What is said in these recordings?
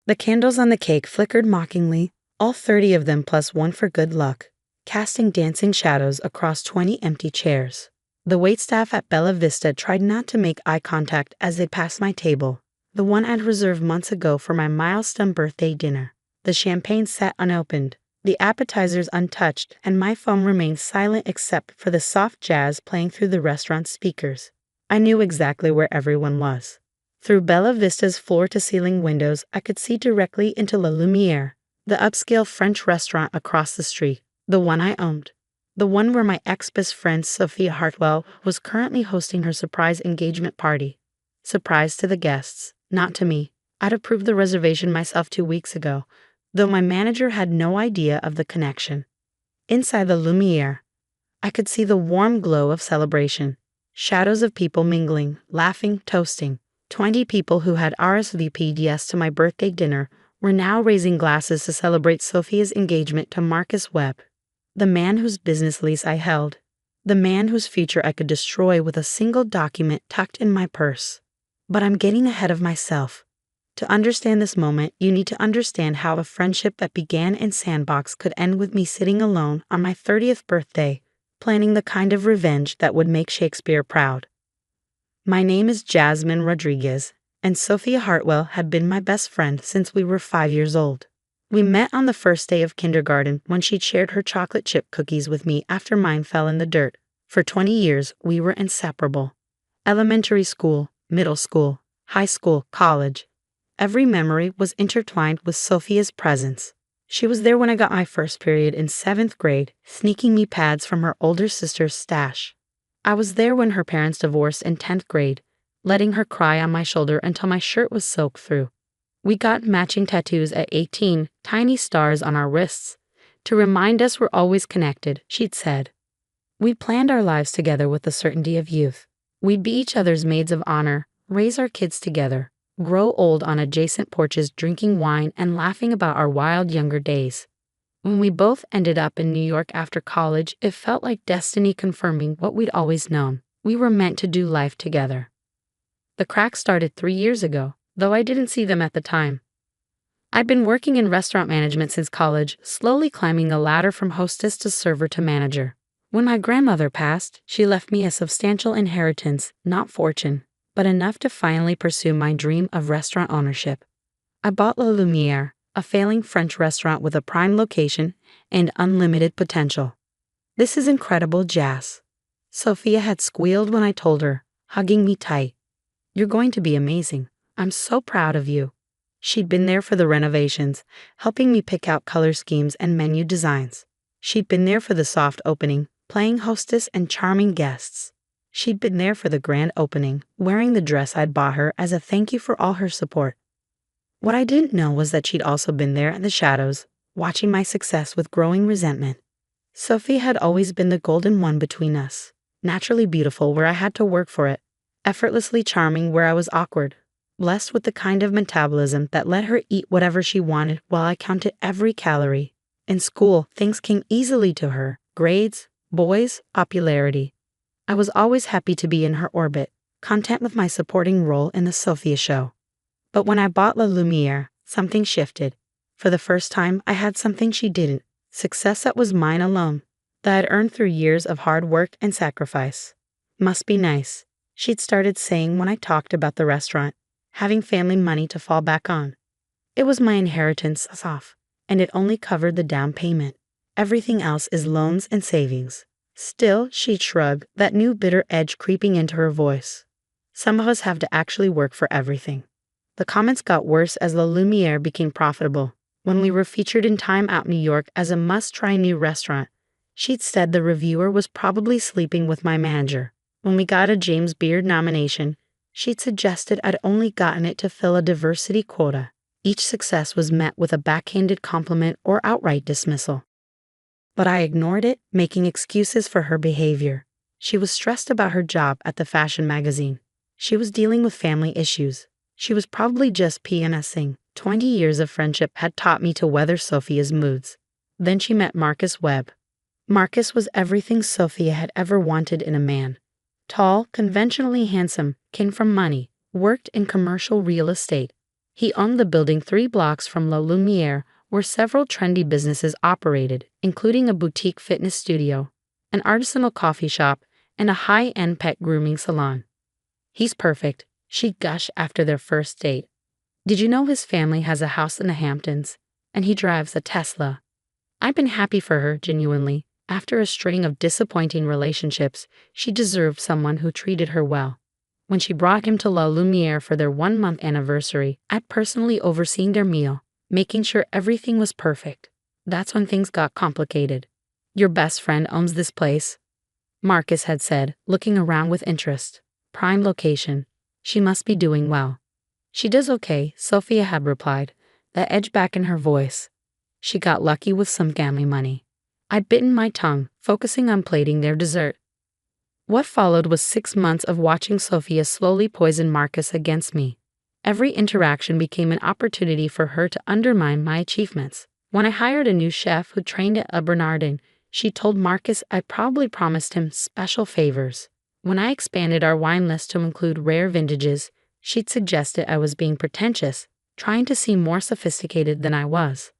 The candles on the cake flickered mockingly, all 30 of them plus one for good luck, casting dancing shadows across 20 empty chairs. The waitstaff at Bella Vista tried not to make eye contact as they passed my table, the one I'd reserved months ago for my milestone birthday dinner. The champagne sat unopened, the appetizers untouched, and my phone remained silent except for the soft jazz playing through the restaurant's speakers. I knew exactly where everyone was. Through Bella Vista's floor-to-ceiling windows, I could see directly into La Lumiere, the upscale French restaurant across the street, the one I owned. The one where my ex-best friend Sophia Hartwell was currently hosting her surprise engagement party. Surprise to the guests, not to me. I'd approved the reservation myself 2 weeks ago, though my manager had no idea of the connection. Inside the Lumiere, I could see the warm glow of celebration. Shadows of people mingling, laughing, toasting. 20 people who had RSVP'd yes to my birthday dinner were now raising glasses to celebrate Sophia's engagement to Marcus Webb, the man whose business lease I held, the man whose future I could destroy with a single document tucked in my purse. But I'm getting ahead of myself. To understand this moment, you need to understand how a friendship that began in Sandbox could end with me sitting alone on my 30th birthday, planning the kind of revenge that would make Shakespeare proud. My name is Jasmine Rodriguez, and Sophia Hartwell had been my best friend since we were 5 years old. We met on the first day of kindergarten when she'd shared her chocolate chip cookies with me after mine fell in the dirt. For 20 years, we were inseparable. Elementary school, middle school, high school, college. Every memory was intertwined with Sophia's presence. She was there when I got my first period in 7th grade, sneaking me pads from her older sister's stash. I was there when her parents divorced in 10th grade, letting her cry on my shoulder until my shirt was soaked through. We got matching tattoos at 18, tiny stars on our wrists, to remind us we're always connected, she'd said. We planned our lives together with the certainty of youth. We'd be each other's maids of honor, raise our kids together, grow old on adjacent porches drinking wine and laughing about our wild younger days. When we both ended up in New York after college, it felt like destiny confirming what we'd always known. We were meant to do life together. The cracks started 3 years ago, though I didn't see them at the time. I'd been working in restaurant management since college, slowly climbing the ladder from hostess to server to manager. When my grandmother passed, she left me a substantial inheritance, not fortune, but enough to finally pursue my dream of restaurant ownership. I bought La Lumiere, a failing French restaurant with a prime location and unlimited potential. This is incredible, Jas. Sophia had squealed when I told her, hugging me tight. You're going to be amazing. I'm so proud of you. She'd been there for the renovations, helping me pick out color schemes and menu designs. She'd been there for the soft opening, playing hostess and charming guests. She'd been there for the grand opening, wearing the dress I'd bought her as a thank you for all her support. What I didn't know was that she'd also been there in the shadows, watching my success with growing resentment. Sophie had always been the golden one between us, naturally beautiful where I had to work for it, effortlessly charming where I was awkward, blessed with the kind of metabolism that let her eat whatever she wanted while I counted every calorie. In school, things came easily to her, grades, boys, popularity. I was always happy to be in her orbit, content with my supporting role in the Sophia show. But when I bought La Lumiere, something shifted. For the first time, I had something she didn't, success that was mine alone, that I'd earned through years of hard work and sacrifice. Must be nice, she'd started saying when I talked about the restaurant, having family money to fall back on. It was my inheritance off, and it only covered the down payment. Everything else is loans and savings. Still, she'd shrug, that new bitter edge creeping into her voice. Some of us have to actually work for everything. The comments got worse as La Lumiere became profitable. When we were featured in Time Out New York as a must-try new restaurant, she'd said the reviewer was probably sleeping with my manager. When we got a James Beard nomination, she'd suggested I'd only gotten it to fill a diversity quota. Each success was met with a backhanded compliment or outright dismissal. But I ignored it, making excuses for her behavior. She was stressed about her job at the fashion magazine. She was dealing with family issues. She was probably just PMSing. 20 years of friendship had taught me to weather Sophia's moods. Then she met Marcus Webb. Marcus was everything Sophia had ever wanted in a man. Tall, conventionally handsome, came from money, worked in commercial real estate. He owned the building 3 blocks from La Lumiere, where several trendy businesses operated, including a boutique fitness studio, an artisanal coffee shop, and a high-end pet grooming salon. He's perfect, she gushed after their first date. Did you know his family has a house in the Hamptons, and he drives a Tesla? I've been happy for her, genuinely. After a string of disappointing relationships, she deserved someone who treated her well. When she brought him to La Lumiere for their 1-month anniversary, I'd personally overseen their meal, making sure everything was perfect. That's when things got complicated. Your best friend owns this place, Marcus had said, looking around with interest. Prime location. She must be doing well. She does okay, Sophia had replied, that edge back in her voice. She got lucky with some family money. I'd bitten my tongue, focusing on plating their dessert. What followed was 6 months of watching Sophia slowly poison Marcus against me. Every interaction became an opportunity for her to undermine my achievements. When I hired a new chef who trained at a Bernardin, she told Marcus I probably promised him special favors. When I expanded our wine list to include rare vintages, she'd suggested I was being pretentious, trying to seem more sophisticated than I was.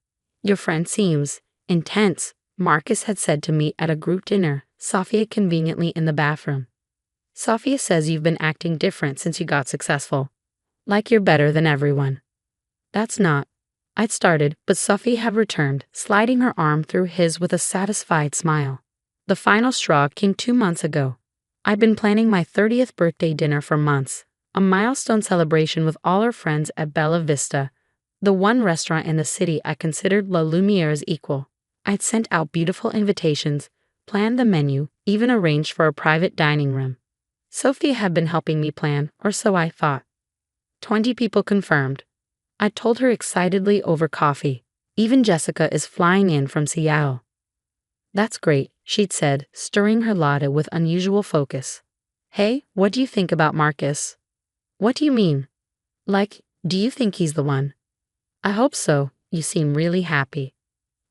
Your friend seems intense, Marcus had said to me at a group dinner, Sophia conveniently in the bathroom. Sophia says you've been acting different since you got successful. Like you're better than everyone. That's not. I'd started, but Sophie had returned, sliding her arm through his with a satisfied smile. The final straw came 2 months ago. I'd been planning my 30th birthday dinner for months, a milestone celebration with all our friends at Bella Vista, the one restaurant in the city I considered La Lumiere's equal. I'd sent out beautiful invitations, planned the menu, even arranged for a private dining room. Sophia had been helping me plan, or so I thought. 20 people confirmed. I told her excitedly over coffee. Even Jessica is flying in from Seattle. That's great, she'd said, stirring her latte with unusual focus. Hey, what do you think about Marcus? What do you mean? Like, do you think he's the one? I hope so, you seem really happy.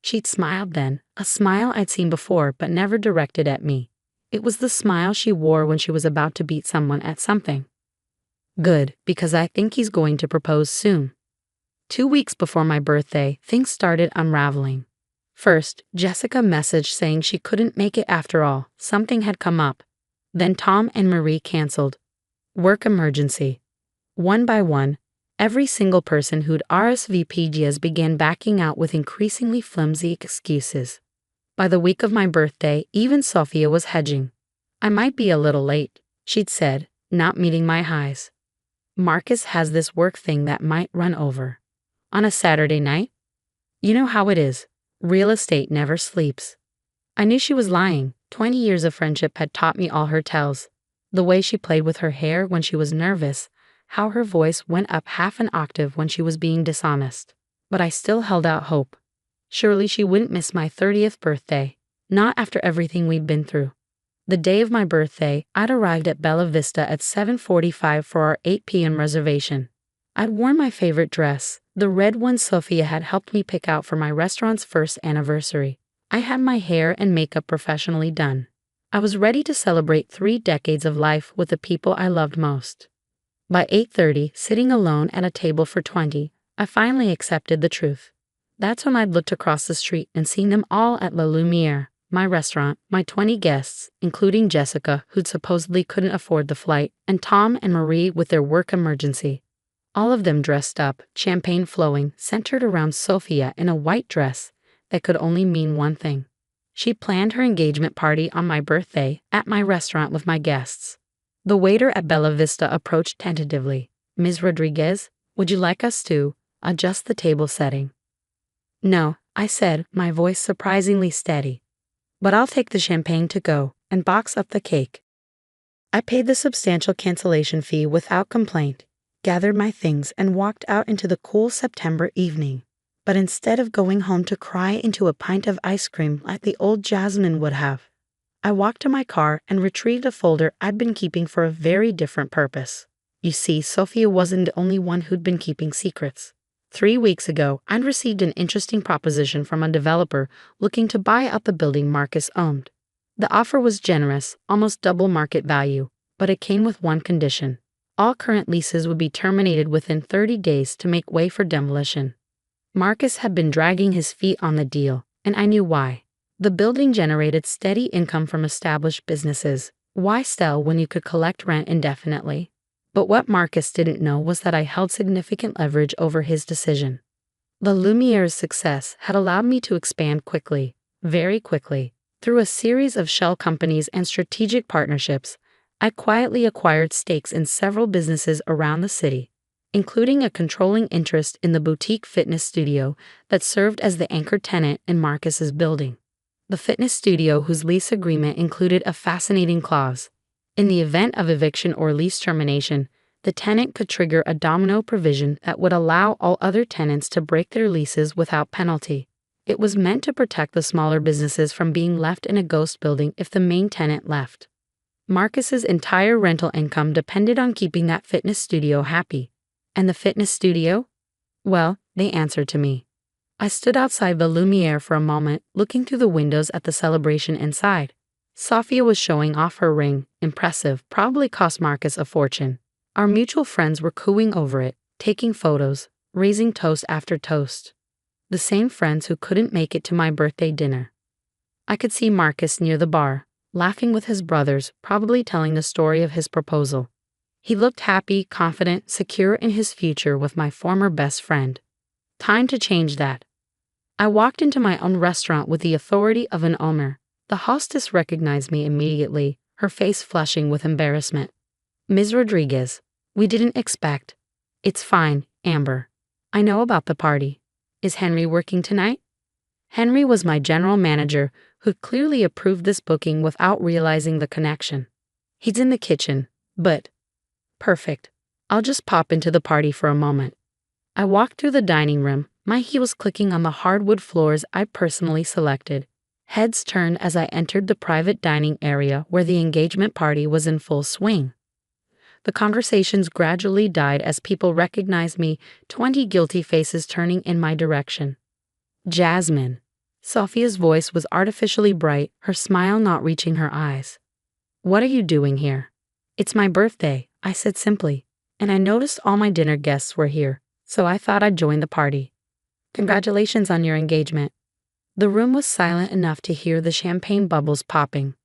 She'd smiled then, a smile I'd seen before but never directed at me. It was the smile she wore when she was about to beat someone at something. Good, because I think he's going to propose soon. 2 weeks before my birthday, things started unraveling. First, Jessica messaged saying she couldn't make it after all, something had come up. Then Tom and Marie canceled. Work emergency. One by one, every single person who'd RSVP'd began backing out with increasingly flimsy excuses. By the week of my birthday, even Sophia was hedging. I might be a little late, she'd said, not meeting my highs. Marcus has this work thing that might run over. On a Saturday night? You know how it is. Real estate never sleeps. I knew she was lying. 20 years of friendship had taught me all her tells. The way she played with her hair when she was nervous, how her voice went up half an octave when she was being dishonest. But I still held out hope. Surely she wouldn't miss my 30th birthday. Not after everything we'd been through. The day of my birthday, I'd arrived at Bella Vista at 7:45 for our 8 p.m. reservation. I'd worn my favorite dress, the red one Sophia had helped me pick out for my restaurant's first anniversary. I had my hair and makeup professionally done. I was ready to celebrate 3 decades of life with the people I loved most. By 8:30, sitting alone at a table for 20, I finally accepted the truth. That's when I'd looked across the street and seen them all at La Lumiere, my restaurant, my 20 guests, including Jessica, who supposedly couldn't afford the flight, and Tom and Marie with their work emergency. All of them dressed up, champagne flowing, centered around Sophia in a white dress that could only mean one thing. She planned her engagement party on my birthday at my restaurant with my guests. The waiter at Bella Vista approached tentatively. Ms. Rodriguez, would you like us to adjust the table setting? No, I said, my voice surprisingly steady. But I'll take the champagne to go and box up the cake. I paid the substantial cancellation fee without complaint, gathered my things, and walked out into the cool September evening. But instead of going home to cry into a pint of ice cream like the old Jasmine would have, I walked to my car and retrieved a folder I'd been keeping for a very different purpose. You see, Sophia wasn't the only one who'd been keeping secrets. 3 weeks ago, I'd received an interesting proposition from a developer looking to buy out the building Marcus owned. The offer was generous, almost double market value, but it came with one condition. All current leases would be terminated within 30 days to make way for demolition. Marcus had been dragging his feet on the deal, and I knew why. The building generated steady income from established businesses. Why sell when you could collect rent indefinitely? But what Marcus didn't know was that I held significant leverage over his decision. The Lumiere's success had allowed me to expand quickly, very quickly. Through a series of shell companies and strategic partnerships, I quietly acquired stakes in several businesses around the city, including a controlling interest in the boutique fitness studio that served as the anchor tenant in Marcus's building. The fitness studio, whose lease agreement included a fascinating clause. In the event of eviction or lease termination, the tenant could trigger a domino provision that would allow all other tenants to break their leases without penalty. It was meant to protect the smaller businesses from being left in a ghost building if the main tenant left. Marcus's entire rental income depended on keeping that fitness studio happy. And the fitness studio? Well, they answered to me. I stood outside the Lumiere for a moment, looking through the windows at the celebration inside. Sophia was showing off her ring, impressive, probably cost Marcus a fortune. Our mutual friends were cooing over it, taking photos, raising toast after toast. The same friends who couldn't make it to my birthday dinner. I could see Marcus near the bar, laughing with his brothers, probably telling the story of his proposal. He looked happy, confident, secure in his future with my former best friend. Time to change that. I walked into my own restaurant with the authority of an owner. The hostess recognized me immediately, her face flushing with embarrassment. Ms. Rodriguez, we didn't expect. It's fine, Amber. I know about the party. Is Henry working tonight? Henry was my general manager, who clearly approved this booking without realizing the connection. He's in the kitchen, but... Perfect. I'll just pop into the party for a moment. I walked through the dining room, my heels clicking on the hardwood floors I personally selected. Heads turned as I entered the private dining area where the engagement party was in full swing. The conversations gradually died as people recognized me, 20 guilty faces turning in my direction. Jasmine. Sophia's voice was artificially bright, her smile not reaching her eyes. What are you doing here? It's my birthday, I said simply, and I noticed all my dinner guests were here, so I thought I'd join the party. Congratulations on your engagement. The room was silent enough to hear the champagne bubbles popping.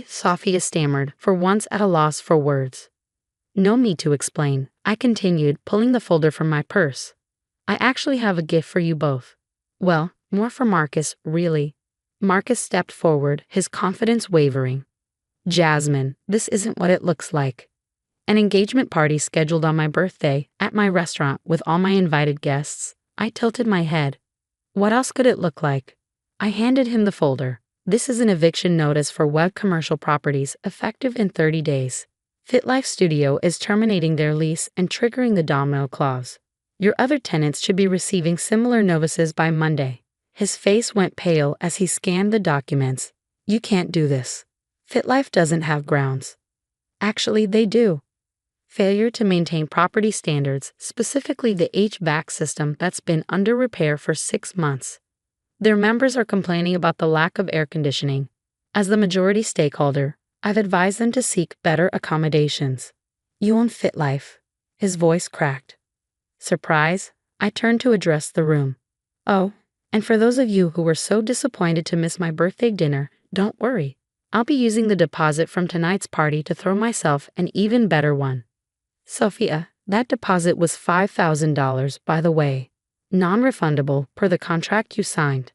Sophia stammered, for once at a loss for words. No need to explain, I continued, pulling the folder from my purse. I actually have a gift for you both. Well, more for Marcus, really. Marcus stepped forward, his confidence wavering. Jasmine, this isn't what it looks like. An engagement party scheduled on my birthday, at my restaurant, with all my invited guests. I tilted my head. What else could it look like? I handed him the folder. This is an eviction notice for web commercial properties, effective in 30 days. FitLife Studio is terminating their lease and triggering the domino clause. Your other tenants should be receiving similar notices by Monday. His face went pale as he scanned the documents. You can't do this. FitLife doesn't have grounds. Actually, they do. Failure to maintain property standards, specifically the HVAC system that's been under repair for 6 months. Their members are complaining about the lack of air conditioning. As the majority stakeholder, I've advised them to seek better accommodations. You own FitLife. His voice cracked. Surprise? I turned to address the room. Oh, and for those of you who were so disappointed to miss my birthday dinner, don't worry. I'll be using the deposit from tonight's party to throw myself an even better one. Sophia, that deposit was $5,000, by the way. Non-refundable per the contract you signed.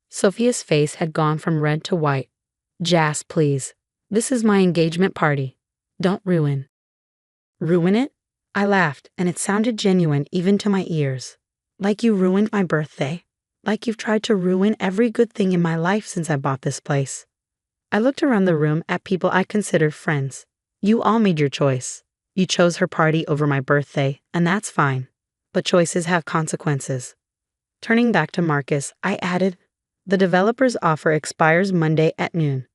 Sophia's face had gone from red to white. Jas, please. This is my engagement party. Don't ruin. Ruin it? I laughed, and it sounded genuine even to my ears. Like you ruined my birthday. Like you've tried to ruin every good thing in my life since I bought this place. I looked around the room at people I considered friends. You all made your choice. You chose her party over my birthday, and that's fine. But choices have consequences. Turning back to Marcus, I added, the developer's offer expires Monday at noon.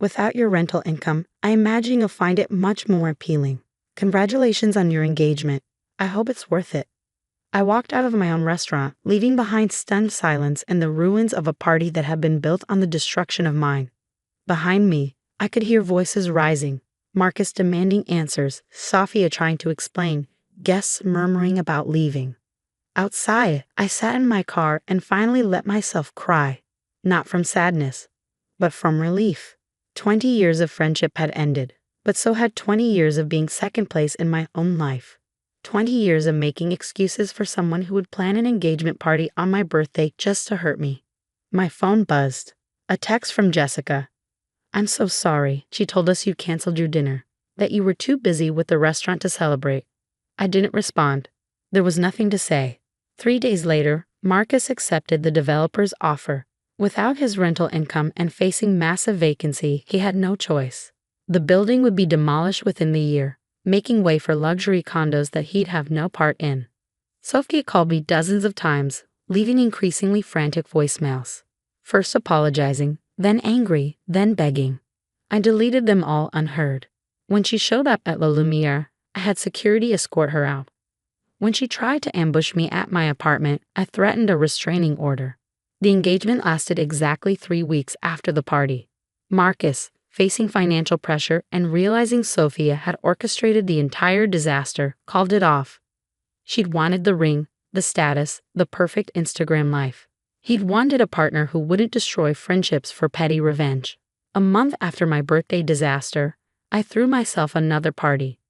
Without your rental income, I imagine you'll find it much more appealing. Congratulations on your engagement. I hope it's worth it. I walked out of my own restaurant, leaving behind stunned silence and the ruins of a party that had been built on the destruction of mine. Behind me, I could hear voices rising. Marcus demanding answers, Sophia trying to explain, guests murmuring about leaving. Outside, I sat in my car and finally let myself cry, not from sadness, but from relief. 20 years of friendship had ended, but so had 20 years of being second place in my own life. 20 years of making excuses for someone who would plan an engagement party on my birthday just to hurt me. My phone buzzed. A text from Jessica. "I'm so sorry. She told us you canceled your dinner, that you were too busy with the restaurant to celebrate." I didn't respond. There was nothing to say. 3 days later, Marcus accepted the developer's offer. Without his rental income and facing massive vacancy, he had no choice. The building would be demolished within the year, making way for luxury condos that he'd have no part in. Sophia called me dozens of times, leaving increasingly frantic voicemails. First apologizing, then angry, then begging. I deleted them all unheard. When she showed up at La Lumiere, I had security escort her out. When she tried to ambush me at my apartment, I threatened a restraining order. The engagement lasted exactly 3 weeks after the party. Marcus, facing financial pressure and realizing Sophia had orchestrated the entire disaster, called it off. She'd wanted the ring, the status, the perfect Instagram life. He'd wanted a partner who wouldn't destroy friendships for petty revenge. A month after my birthday disaster, I threw myself another party.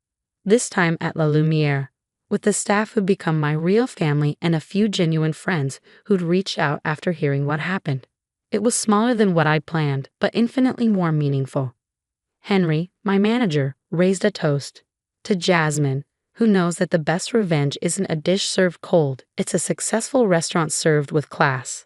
This time at La Lumiere, with the staff who'd become my real family and a few genuine friends who'd reached out after hearing what happened. It was smaller than what I'd planned, but infinitely more meaningful. Henry, my manager, raised a toast. To Jasmine, who knows that the best revenge isn't a dish served cold, it's a successful restaurant served with class.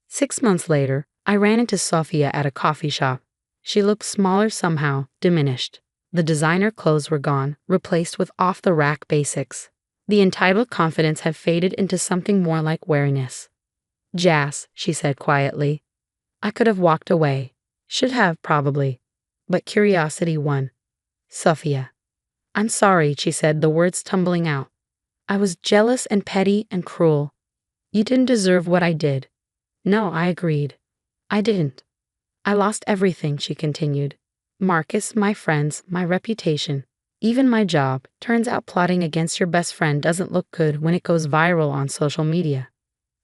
6 months later, I ran into Sophia at a coffee shop. She looked smaller somehow, diminished. The designer clothes were gone, replaced with off-the-rack basics. The entitled confidence had faded into something more like wariness. "Jas," she said quietly. I could have walked away. Should have, probably. But curiosity won. "Sophia." "I'm sorry," she said, the words tumbling out. "I was jealous and petty and cruel. You didn't deserve what I did." "No," I agreed. "I didn't. I lost everything," she continued. "Marcus, my friends, my reputation, even my job. Turns out plotting against your best friend doesn't look good when it goes viral on social media.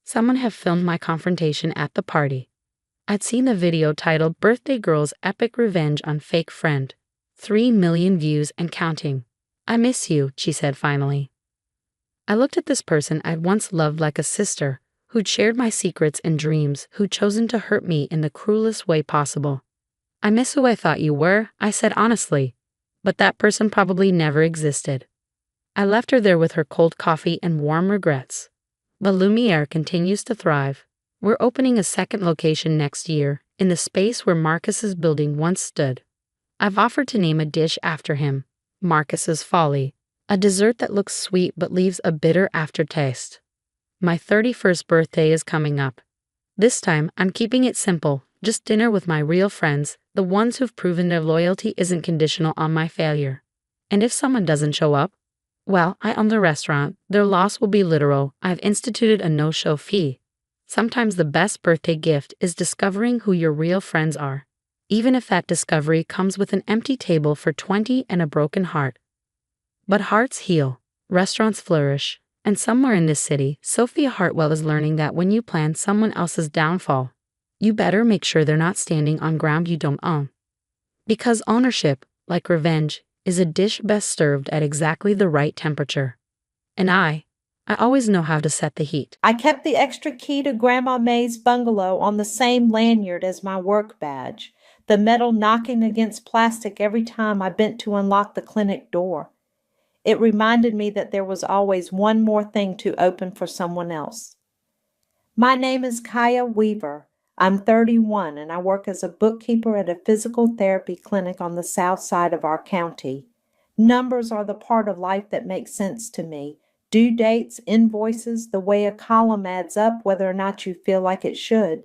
Someone had filmed my confrontation at the party. I'd seen the video titled "Birthday Girl's Epic Revenge on Fake Friend." 3 million views and counting. "I miss you," she said finally. I looked at this person I'd once loved like a sister, who'd shared my secrets and dreams, who'd chosen to hurt me in the cruelest way possible. "I miss who I thought you were," I said honestly, but that person probably never existed. I left her there with her cold coffee and warm regrets. La Lumiere continues to thrive. We're opening a second location next year, in the space where Marcus's building once stood. I've offered to name a dish after him, Marcus's Folly, a dessert that looks sweet but leaves a bitter aftertaste. My 31st birthday is coming up. This time, I'm keeping it simple, just dinner with my real friends, the ones who've proven their loyalty isn't conditional on my failure. And if someone doesn't show up, well, I own the restaurant. Their loss will be literal. I've instituted a no-show fee. Sometimes the best birthday gift is discovering who your real friends are, even if that discovery comes with an empty table for 20 and a broken heart. But hearts heal, restaurants flourish, and somewhere in this city, Sophia Hartwell is learning that when you plan someone else's downfall, you better make sure they're not standing on ground you don't own. Because ownership, like revenge, is a dish best served at exactly the right temperature. And I always know how to set the heat. I kept the extra key to Grandma May's bungalow on the same lanyard as my work badge, the metal knocking against plastic every time I bent to unlock the clinic door. It reminded me that there was always one more thing to open for someone else. My name is Kaya Weaver. I'm 31 and I work as a bookkeeper at a physical therapy clinic on the south side of our county. Numbers are the part of life that makes sense to me. Due dates, invoices, the way a column adds up whether or not you feel like it should.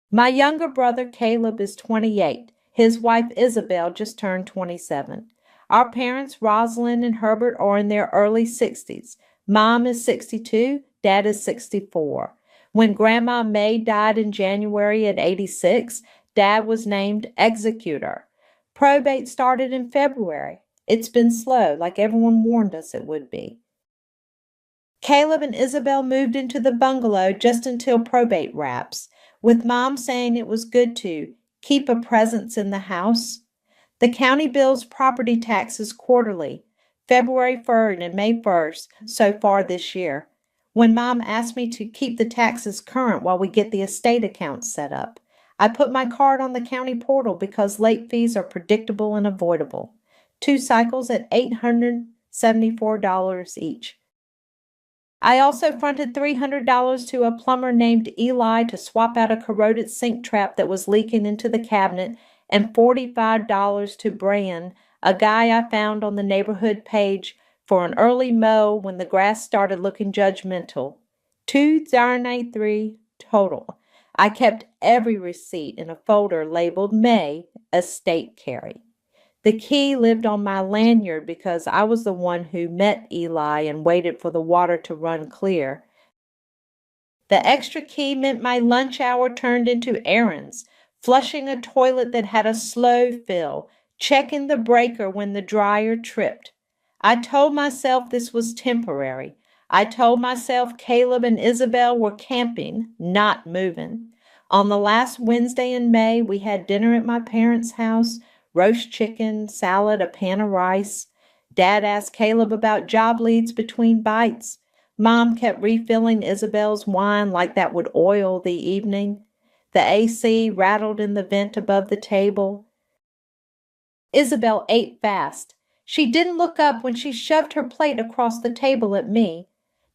My younger brother Caleb is 28. His wife Isabel just turned 27. Our parents, Rosalind and Herbert, are in their early 60s. Mom is 62, Dad is 64. When Grandma May died in January at 86, Dad was named executor. Probate started in February. It's been slow, like everyone warned us it would be. Caleb and Isabel moved into the bungalow just until probate wraps, with Mom saying it was good to keep a presence in the house. The county bills property taxes quarterly, February 3rd and May 1st, so far this year, when Mom asked me to keep the taxes current while we get the estate accounts set up. I put my card on the county portal because late fees are predictable and avoidable. 2 cycles at $874 each. I also fronted $300 to a plumber named Eli to swap out a corroded sink trap that was leaking into the cabinet, and $45 to Brian, a guy I found on the neighborhood page, for an early mow when the grass started looking judgmental. $293 total. I kept every receipt in a folder labeled May Estate Carry. The key lived on my lanyard because I was the one who met Eli and waited for the water to run clear. The extra key meant my lunch hour turned into errands, flushing a toilet that had a slow fill, checking the breaker when the dryer tripped. I told myself this was temporary. I told myself Caleb and Isabel were camping, not moving. On the last Wednesday in May, we had dinner at my parents' house, roast chicken, salad, a pan of rice. Dad asked Caleb about job leads between bites. Mom kept refilling Isabel's wine like that would oil the evening. The AC rattled in the vent above the table. Isabel ate fast. She didn't look up when she shoved her plate across the table at me.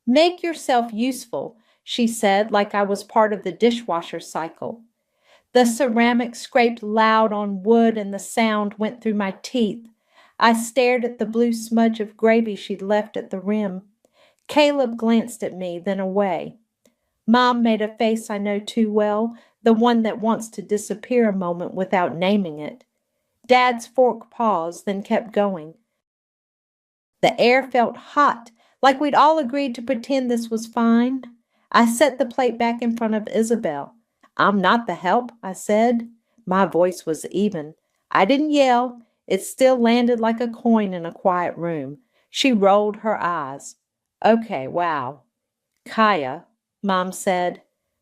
"Make yourself useful," she said, like I was part of the dishwasher cycle. The ceramic scraped loud on wood and the sound went through my teeth. I stared at the blue smudge of gravy she'd left at the rim. Caleb glanced at me, then away. Mom made a face I know too well, the one that wants to disappear a moment without naming it. Dad's fork paused, then kept going. The air felt hot, like we'd all agreed to pretend this was fine. I set the plate back in front of Isabel. "I'm not the help," I said. My voice was even. I didn't yell. It still landed like a coin in a quiet room. She rolled her eyes. "Okay, wow." "Kaya," Mom said,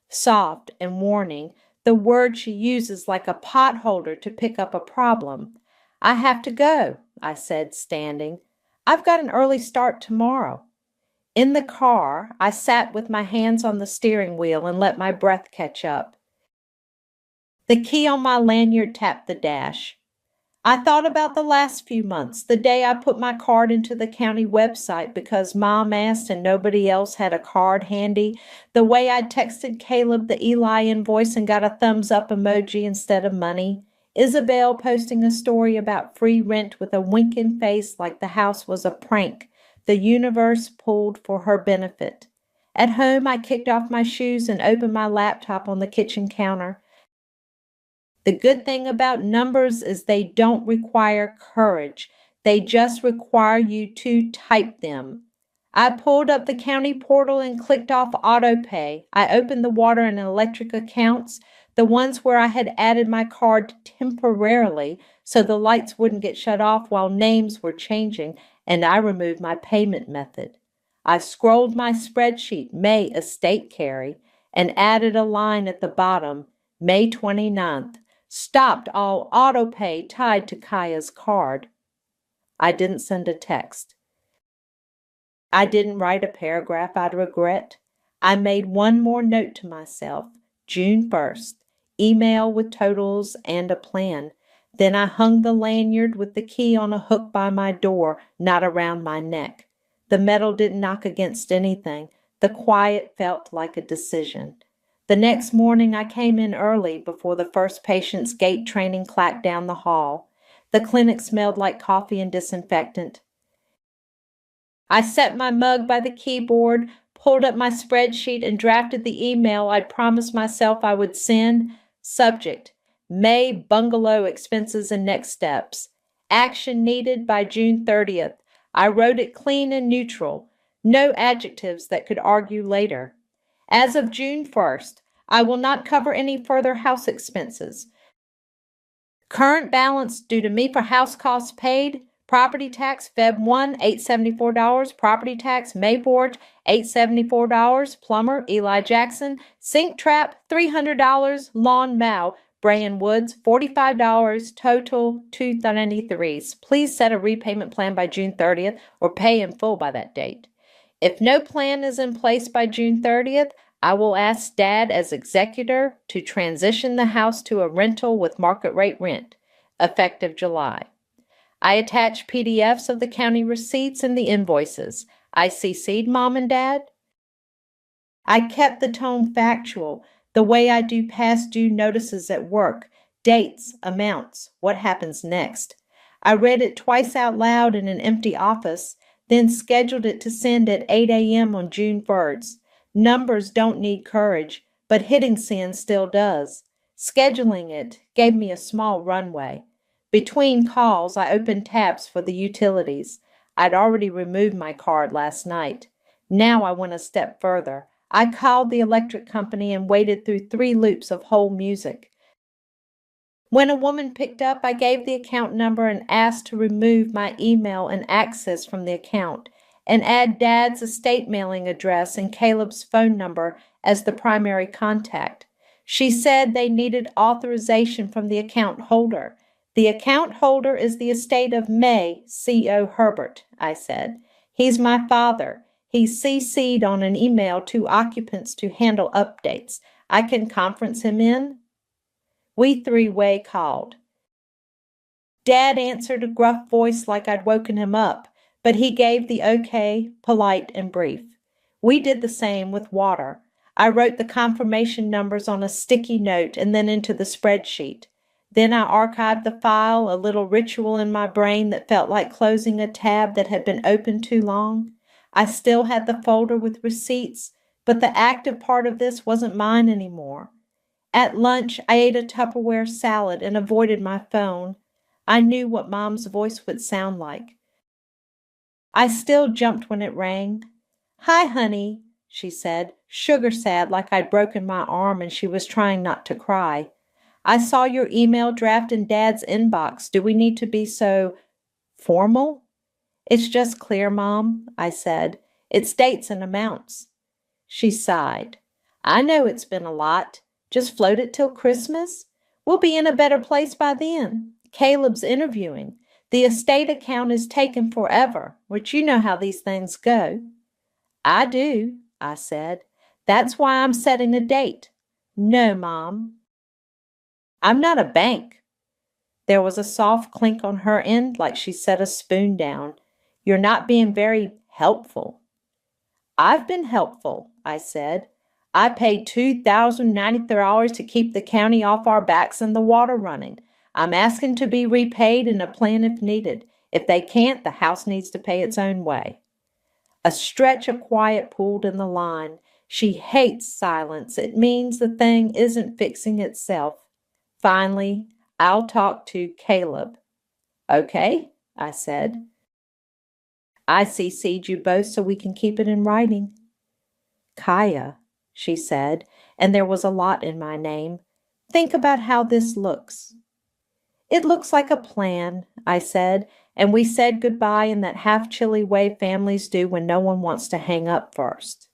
soft and warning, the word she uses like a potholder to pick up a problem. "I have to go," I said, standing. "I've got an early start tomorrow." In the car, I sat with my hands on the steering wheel and let my breath catch up. The key on my lanyard tapped the dash. I thought about the last few months, the day I put my card into the county website because Mom asked and nobody else had a card handy, the way I texted Caleb the Eli invoice and got a thumbs up emoji instead of money, Isabel posting a story about free rent with a winking face like the house was a prank the universe pulled for her benefit. At home, I kicked off my shoes and opened my laptop on the kitchen counter. The good thing about numbers is they don't require courage. They just require you to type them. I pulled up the county portal and clicked off auto pay. I opened the water and electric accounts, the ones where I had added my card temporarily so the lights wouldn't get shut off while names were changing, and I removed my payment method. I scrolled my spreadsheet, May Estate Carry, and added a line at the bottom, May 29th. Stopped all auto pay tied to Kaya's card. I didn't send a text. I didn't write a paragraph I'd regret. I made one more note to myself, June 1st, email with totals and a plan. Then I hung the lanyard with the key on a hook by my door, not around my neck. The metal didn't knock against anything. The quiet felt like a decision. The next morning I came in early before the first patient's gait training clacked down the hall. The clinic smelled like coffee and disinfectant. I set my mug by the keyboard, pulled up my spreadsheet, and drafted the email I'd promised myself I would send. Subject: May bungalow expenses and next steps. Action needed by June 30th. I wrote it clean and neutral. No adjectives that could argue later. As of June 1st, I will not cover any further house expenses. Current balance due to me for house costs paid. Property tax, Feb 1, $874. Property tax, May 4, $874. Plumber, Eli Jackson. Sink trap, $300. Lawn mow, Brian Woods, $45. Total, $293. Please set a repayment plan by June 30th or pay in full by that date. If no plan is in place by June 30th, I will ask Dad as executor to transition the house to a rental with market rate rent, effective July. I attach PDFs of the county receipts and the invoices. I CC'd Mom and Dad. I kept the tone factual, the way I do past due notices at work, dates, amounts, what happens next. I read it twice out loud in an empty office, then scheduled it to send at 8 a.m. on June 1st. Numbers don't need courage, but hitting send still does. Scheduling it gave me a small runway. Between calls, I opened tabs for the utilities. I'd already removed my card last night. Now I went a step further. I called the electric company and waited through 3 loops of hold music. When a woman picked up, I gave the account number and asked to remove my email and access from the account and add Dad's estate mailing address and Caleb's phone number as the primary contact. She said they needed authorization from the account holder. The account holder is the estate of May C.O. Herbert, I said. He's my father. He's CC'd on an email to occupants to handle updates. I can conference him in. We 3-way called. Dad answered a gruff voice like I'd woken him up, but he gave the okay, polite and brief. We did the same with water. I wrote the confirmation numbers on a sticky note and then into the spreadsheet. Then I archived the file, a little ritual in my brain that felt like closing a tab that had been opened too long. I still had the folder with receipts, but the active part of this wasn't mine anymore. At lunch, I ate a Tupperware salad and avoided my phone. I knew what Mom's voice would sound like. I still jumped when it rang. "Hi, honey," she said, sugar sad like I'd broken my arm and she was trying not to cry. "I saw your email draft in Dad's inbox. Do we need to be so formal?" "It's just clear, Mom," I said. "It's dates and amounts." She sighed. "I know it's been a lot. Just float it till Christmas. We'll be in a better place by then. Caleb's interviewing. The estate account is taken forever, which you know how these things go." "I do," I said. "That's why I'm setting a date." "No, Mom. I'm not a bank." There was a soft clink on her end like she set a spoon down. "You're not being very helpful." "I've been helpful," I said. "I paid $2,093 to keep the county off our backs and the water running. I'm asking to be repaid in a plan if needed. If they can't, the house needs to pay its own way." A stretch of quiet pulled in the line. She hates silence. It means the thing isn't fixing itself. Finally, "I'll talk to Caleb." "Okay," I said. "I CC'd you both so we can keep it in writing." "Kaya," she said, and there was a lot in my name. "Think about how this looks." "It looks like a plan," I said, and we said goodbye in that half-chilly way families do when no one wants to hang up first.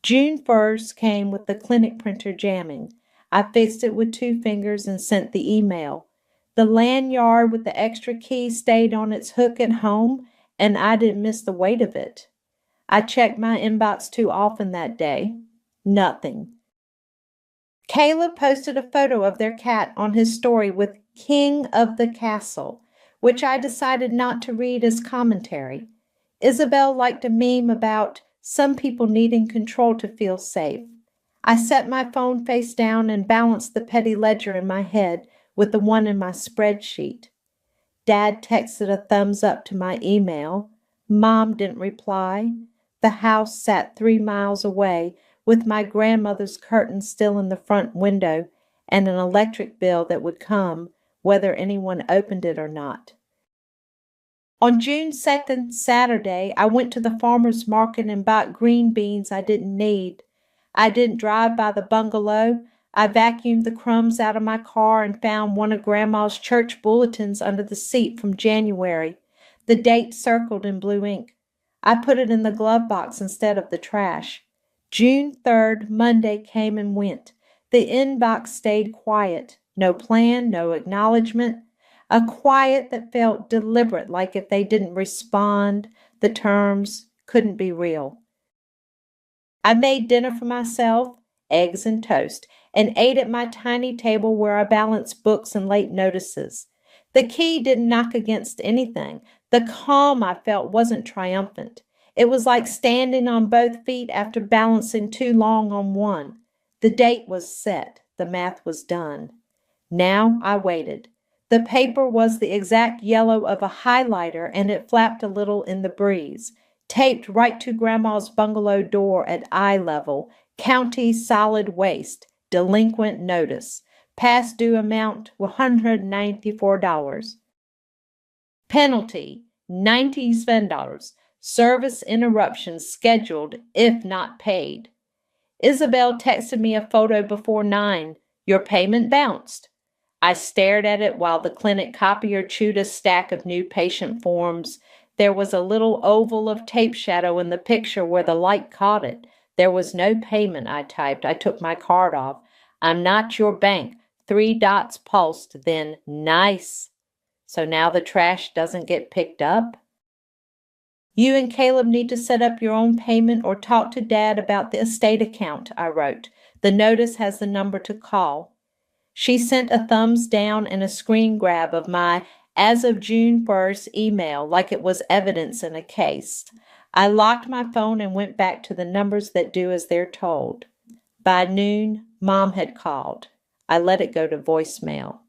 June 1st came with the clinic printer jamming. I fixed it with 2 fingers and sent the email. The lanyard with the extra key stayed on its hook at home, and I didn't miss the weight of it. I checked my inbox too often that day. Nothing. Caleb posted a photo of their cat on his story with "King of the Castle," which I decided not to read as commentary. Isabel liked a meme about some people needing control to feel safe. I set my phone face down and balanced the petty ledger in my head with the one in my spreadsheet. Dad texted a thumbs up to my email. Mom didn't reply. The house sat 3 miles away, with my grandmother's curtain still in the front window and an electric bill that would come, whether anyone opened it or not. On June 2nd, Saturday, I went to the farmer's market and bought green beans I didn't need. I didn't drive by the bungalow. I vacuumed the crumbs out of my car and found one of Grandma's church bulletins under the seat from January, the date circled in blue ink. I put it in the glove box instead of the trash. June 3rd, Monday came and went. The inbox stayed quiet. No plan, no acknowledgement. A quiet that felt deliberate, like if they didn't respond, the terms couldn't be real. I made dinner for myself, eggs and toast, and ate at my tiny table where I balanced books and late notices. The key didn't knock against anything. The calm I felt wasn't triumphant. It was like standing on both feet after balancing too long on one. The date was set. The math was done. Now I waited. The paper was the exact yellow of a highlighter, and it flapped a little in the breeze. Taped right to Grandma's bungalow door at eye level, county solid waste, delinquent notice. Past due amount $194. Penalty $97. Service interruption scheduled if not paid. Isabel texted me a photo before 9. Your payment bounced. I stared at it while the clinic copier chewed a stack of new patient forms. There was a little oval of tape shadow in the picture where the light caught it. There was no payment, I typed. I took my card off. I'm not your bank. 3 dots pulsed, then nice. So now the trash doesn't get picked up? You and Caleb need to set up your own payment or talk to Dad about the estate account, I wrote. The notice has the number to call. She sent a thumbs down and a screen grab of my as of June 1st email like it was evidence in a case. I locked my phone and went back to the numbers that do as they're told. By noon, Mom had called. I let it go to voicemail.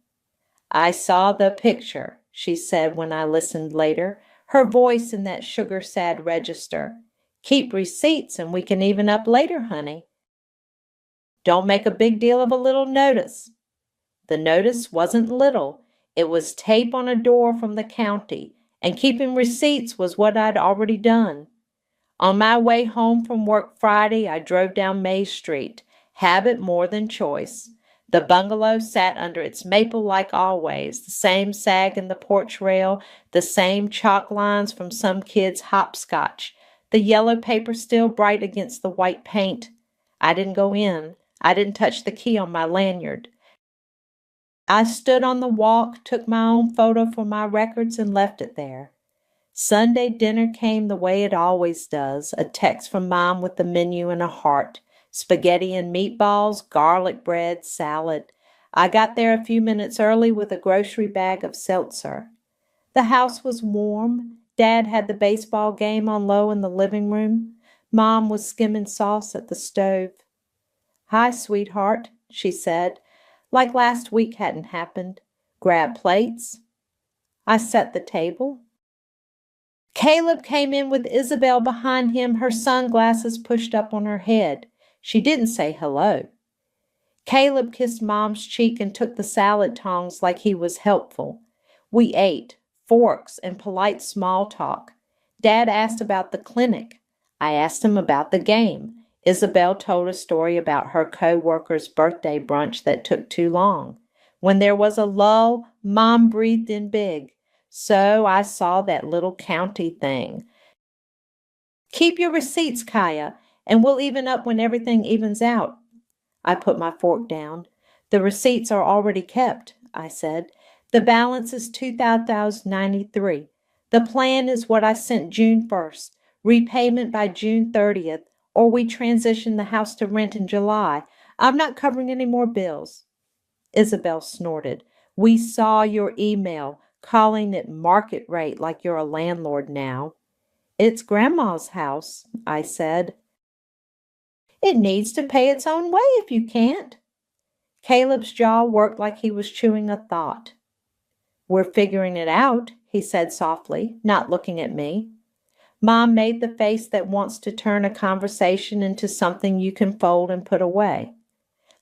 I saw the picture, she said when I listened later, her voice in that sugar-sad register. Keep receipts and we can even up later, honey. Don't make a big deal of a little notice. The notice wasn't little. It was tape on a door from the county, and keeping receipts was what I'd already done. On my way home from work Friday, I drove down May Street. Habit more than choice. The bungalow sat under its maple like always, the same sag in the porch rail, the same chalk lines from some kid's hopscotch, the yellow paper still bright against the white paint. I didn't go in. I didn't touch the key on my lanyard. I stood on the walk, took my own photo for my records, and left it there. Sunday dinner came the way it always does, a text from Mom with the menu and a heart. Spaghetti and meatballs, garlic bread, salad. I got there a few minutes early with a grocery bag of seltzer. The house was warm. Dad had the baseball game on low in the living room. Mom was skimming sauce at the stove. Hi, sweetheart, she said, like last week hadn't happened. Grab plates. I set the table. Caleb came in with Isabel behind him, her sunglasses pushed up on her head. She didn't say hello. Caleb kissed Mom's cheek and took the salad tongs like he was helpful. We ate, forks and polite small talk. Dad asked about the clinic. I asked him about the game. Isabel told a story about her co-worker's birthday brunch that took too long. When there was a lull, Mom breathed in big. So I saw that little county thing. Keep your receipts, Kaya, and we'll even up when everything evens out. I put my fork down. The receipts are already kept, I said. The balance is $2,093. The plan is what I sent June 1st, repayment by June 30th, or we transition the house to rent in July. I'm not covering any more bills. Isabel snorted. We saw your email, calling it market rate like you're a landlord now. It's Grandma's house, I said. It needs to pay its own way if you can't. Caleb's jaw worked like he was chewing a thought. We're figuring it out, he said softly, not looking at me. Mom made the face that wants to turn a conversation into something you can fold and put away.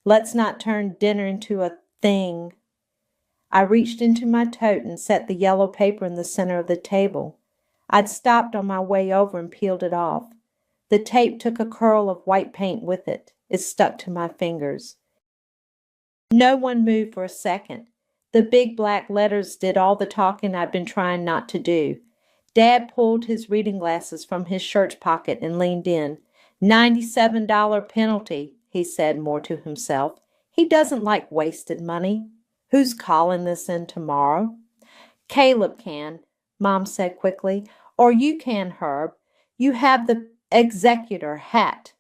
Let's not turn dinner into a thing. I reached into my tote and set the yellow paper in the center of the table. I'd stopped on my way over and peeled it off. The tape took a curl of white paint with it. It stuck to my fingers. No one moved for a second. The big black letters did all the talking I'd been trying not to do. Dad pulled his reading glasses from his shirt pocket and leaned in. $97 penalty, he said more to himself. He doesn't like wasted money. Who's calling this in tomorrow? Caleb can, Mom said quickly. Or you can, Herb. You have the executor hat.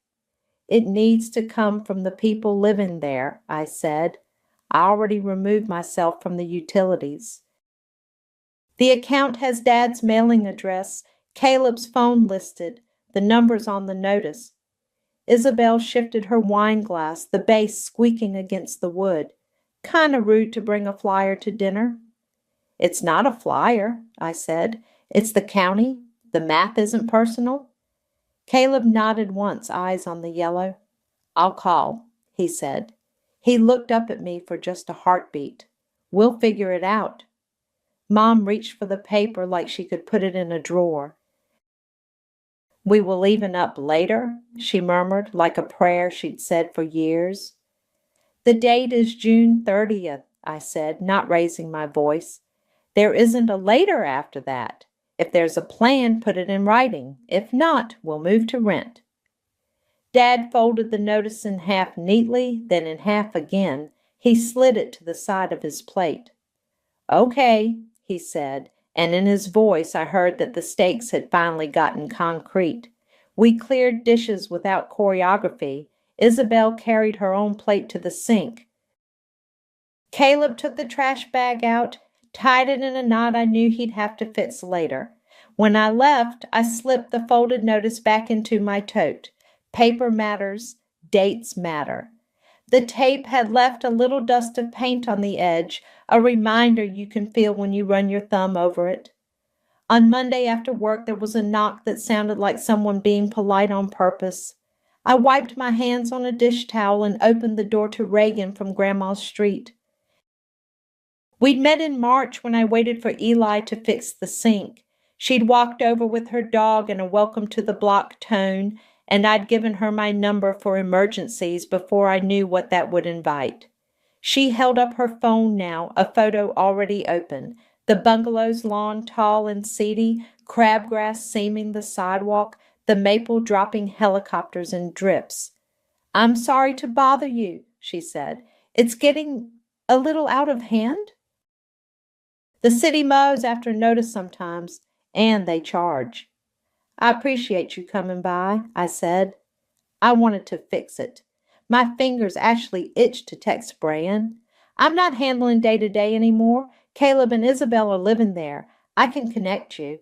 It needs to come from the people living there, I said. I already removed myself from the utilities. The account has Dad's mailing address, Caleb's phone listed, the numbers on the notice. Isabel shifted her wine glass, the base squeaking against the wood. Kinda rude to bring a flyer to dinner. It's not a flyer, I said. It's the county. The math isn't personal. Caleb nodded once, eyes on the yellow. I'll call, he said. He looked up at me for just a heartbeat. We'll figure it out. Mom reached for the paper like she could put it in a drawer. We will even up later, she murmured, like a prayer she'd said for years. The date is June 30th, I said, not raising my voice. There isn't a later after that. If there's a plan, put it in writing. If not, we'll move to rent. Dad folded the notice in half neatly, then in half again. He slid it to the side of his plate. Okay, he said, and in his voice I heard that the stakes had finally gotten concrete. We cleared dishes without choreography. Isabel carried her own plate to the sink. Caleb took the trash bag out, tied it in a knot I knew he'd have to fix later. When I left, I slipped the folded notice back into my tote. Paper matters, dates matter. The tape had left a little dust of paint on the edge, a reminder you can feel when you run your thumb over it. On Monday after work, there was a knock that sounded like someone being polite on purpose. I wiped my hands on a dish towel and opened the door to Reagan from Grandma's street. We'd met in March when I waited for Eli to fix the sink. She'd walked over with her dog in a welcome to the block tone, and I'd given her my number for emergencies before I knew what that would invite. She held up her phone now, a photo already open. The bungalow's lawn tall and seedy, crabgrass seaming the sidewalk, the maple dropping helicopters in drips. I'm sorry to bother you, she said. It's getting a little out of hand? The city mows after notice sometimes, and they charge. I appreciate you coming by, I said. I wanted to fix it. My fingers actually itched to text Brian. I'm not handling day-to-day anymore. Caleb and Isabel are living there. I can connect you.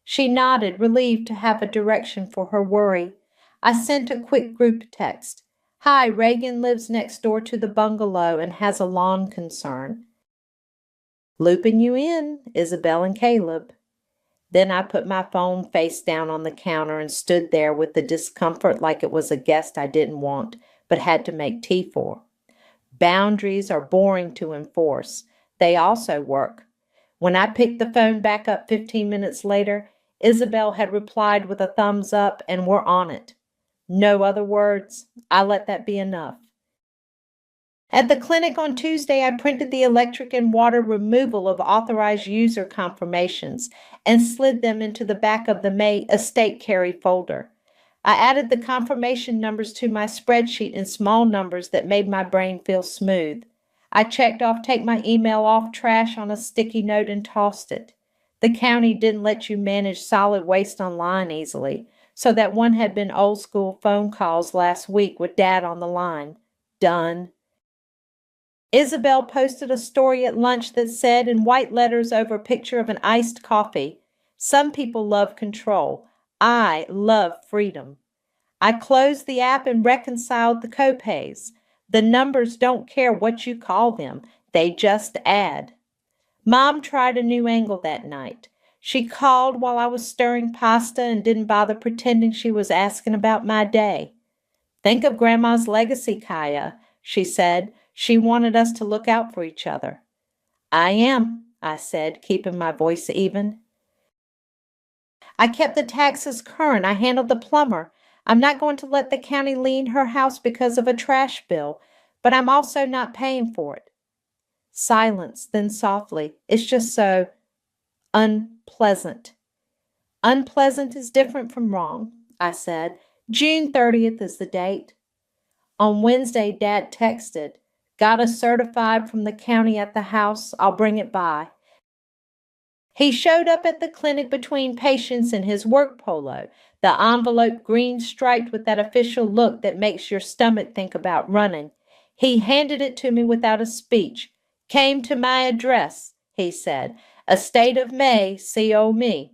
She nodded, relieved to have a direction for her worry. I sent a quick group text. Hi, Reagan lives next door to the bungalow and has a lawn concern. Looping you in, Isabel and Caleb. Then I put my phone face down on the counter and stood there with the discomfort like it was a guest I didn't want, but had to make tea for. Boundaries are boring to enforce. They also work. When I picked the phone back up 15 minutes later, Isabel had replied with a thumbs up and we're on it. No other words. I let that be enough. At the clinic on Tuesday, I printed the electric and water removal of authorized user confirmations and slid them into the back of the May estate carry folder. I added the confirmation numbers to my spreadsheet in small numbers that made my brain feel smooth. I checked off take my email off trash on a sticky note and tossed it. The county didn't let you manage solid waste online easily, so that one had been old school phone calls last week with Dad on the line. Done. Isabel posted a story at lunch that said in white letters over a picture of an iced coffee, some people love control. I love freedom. I closed the app and reconciled the copays. The numbers don't care what you call them. They just add. Mom tried a new angle that night. She called while I was stirring pasta and didn't bother pretending she was asking about my day. Think of Grandma's legacy, Kaya, she said. She wanted us to look out for each other. I am, I said, keeping my voice even. I kept the taxes current. I handled the plumber. I'm not going to let the county lien her house because of a trash bill. but I'm also not paying for it. Silence, then softly, it's just so unpleasant. Unpleasant is different from wrong, I said. June 30th is the date. On Wednesday, Dad texted, got a certified from the county at the house. I'll bring it by. He showed up at the clinic between patients in his work polo, the envelope green striped with that official look that makes your stomach think about running. He handed it to me without a speech. Came to my address, he said. Estate of May, C.O. me.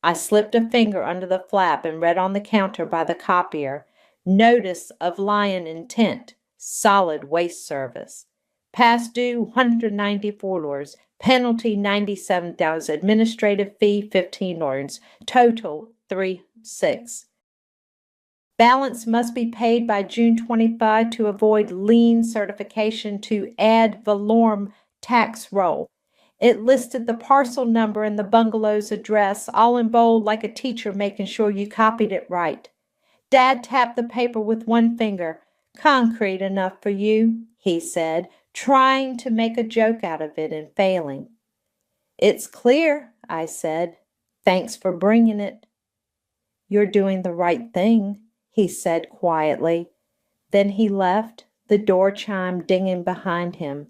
I slipped a finger under the flap and read on the counter by the copier, Notice of Lion Intent, Solid Waste Service. Past due $194, penalty $97, administrative fee $15, total $36. Balance must be paid by June 25 to avoid lien certification to ad valorem tax roll. It listed the parcel number and the bungalow's address, all in bold like a teacher making sure you copied it right. Dad tapped the paper with one finger. Concrete enough for you, he said, trying to make a joke out of it and failing. It's clear, I said. Thanks for bringing it. You're doing the right thing, he said quietly. Then he left, the door chime dinging behind him.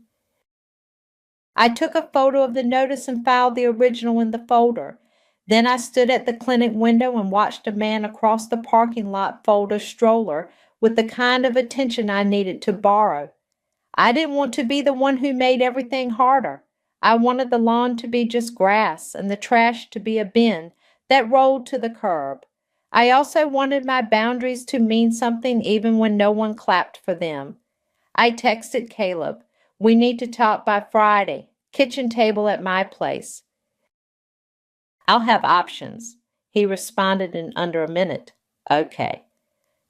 I took a photo of the notice and filed the original in the folder. Then I stood at the clinic window and watched a man across the parking lot fold a stroller with the kind of attention I needed to borrow. I didn't want to be the one who made everything harder. I wanted the lawn to be just grass and the trash to be a bin that rolled to the curb. I also wanted my boundaries to mean something even when no one clapped for them. I texted Caleb, we need to talk by Friday. Kitchen table at my place. I'll have options. He responded in under a minute. Okay.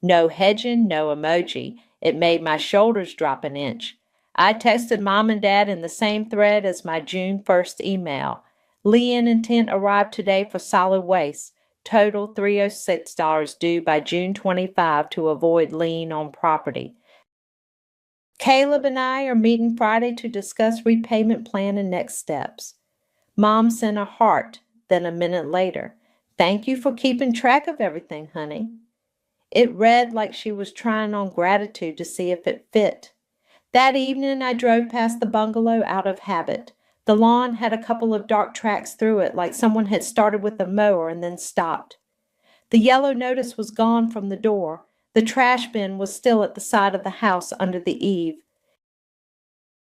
No hedging, no emoji. It made my shoulders drop an inch. I texted Mom and Dad in the same thread as my June 1st email. Lien intent arrived today for solid waste. Total $306 due by June 25 to avoid lien on property. Caleb and I are meeting Friday to discuss repayment plan and next steps. Mom sent a heart, then a minute later. Thank you for keeping track of everything, honey. It read like she was trying on gratitude to see if it fit. That evening I drove past the bungalow out of habit. The lawn had a couple of dark tracks through it, like someone had started with a mower and then stopped. The yellow notice was gone from the door. The trash bin was still at the side of the house under the eave.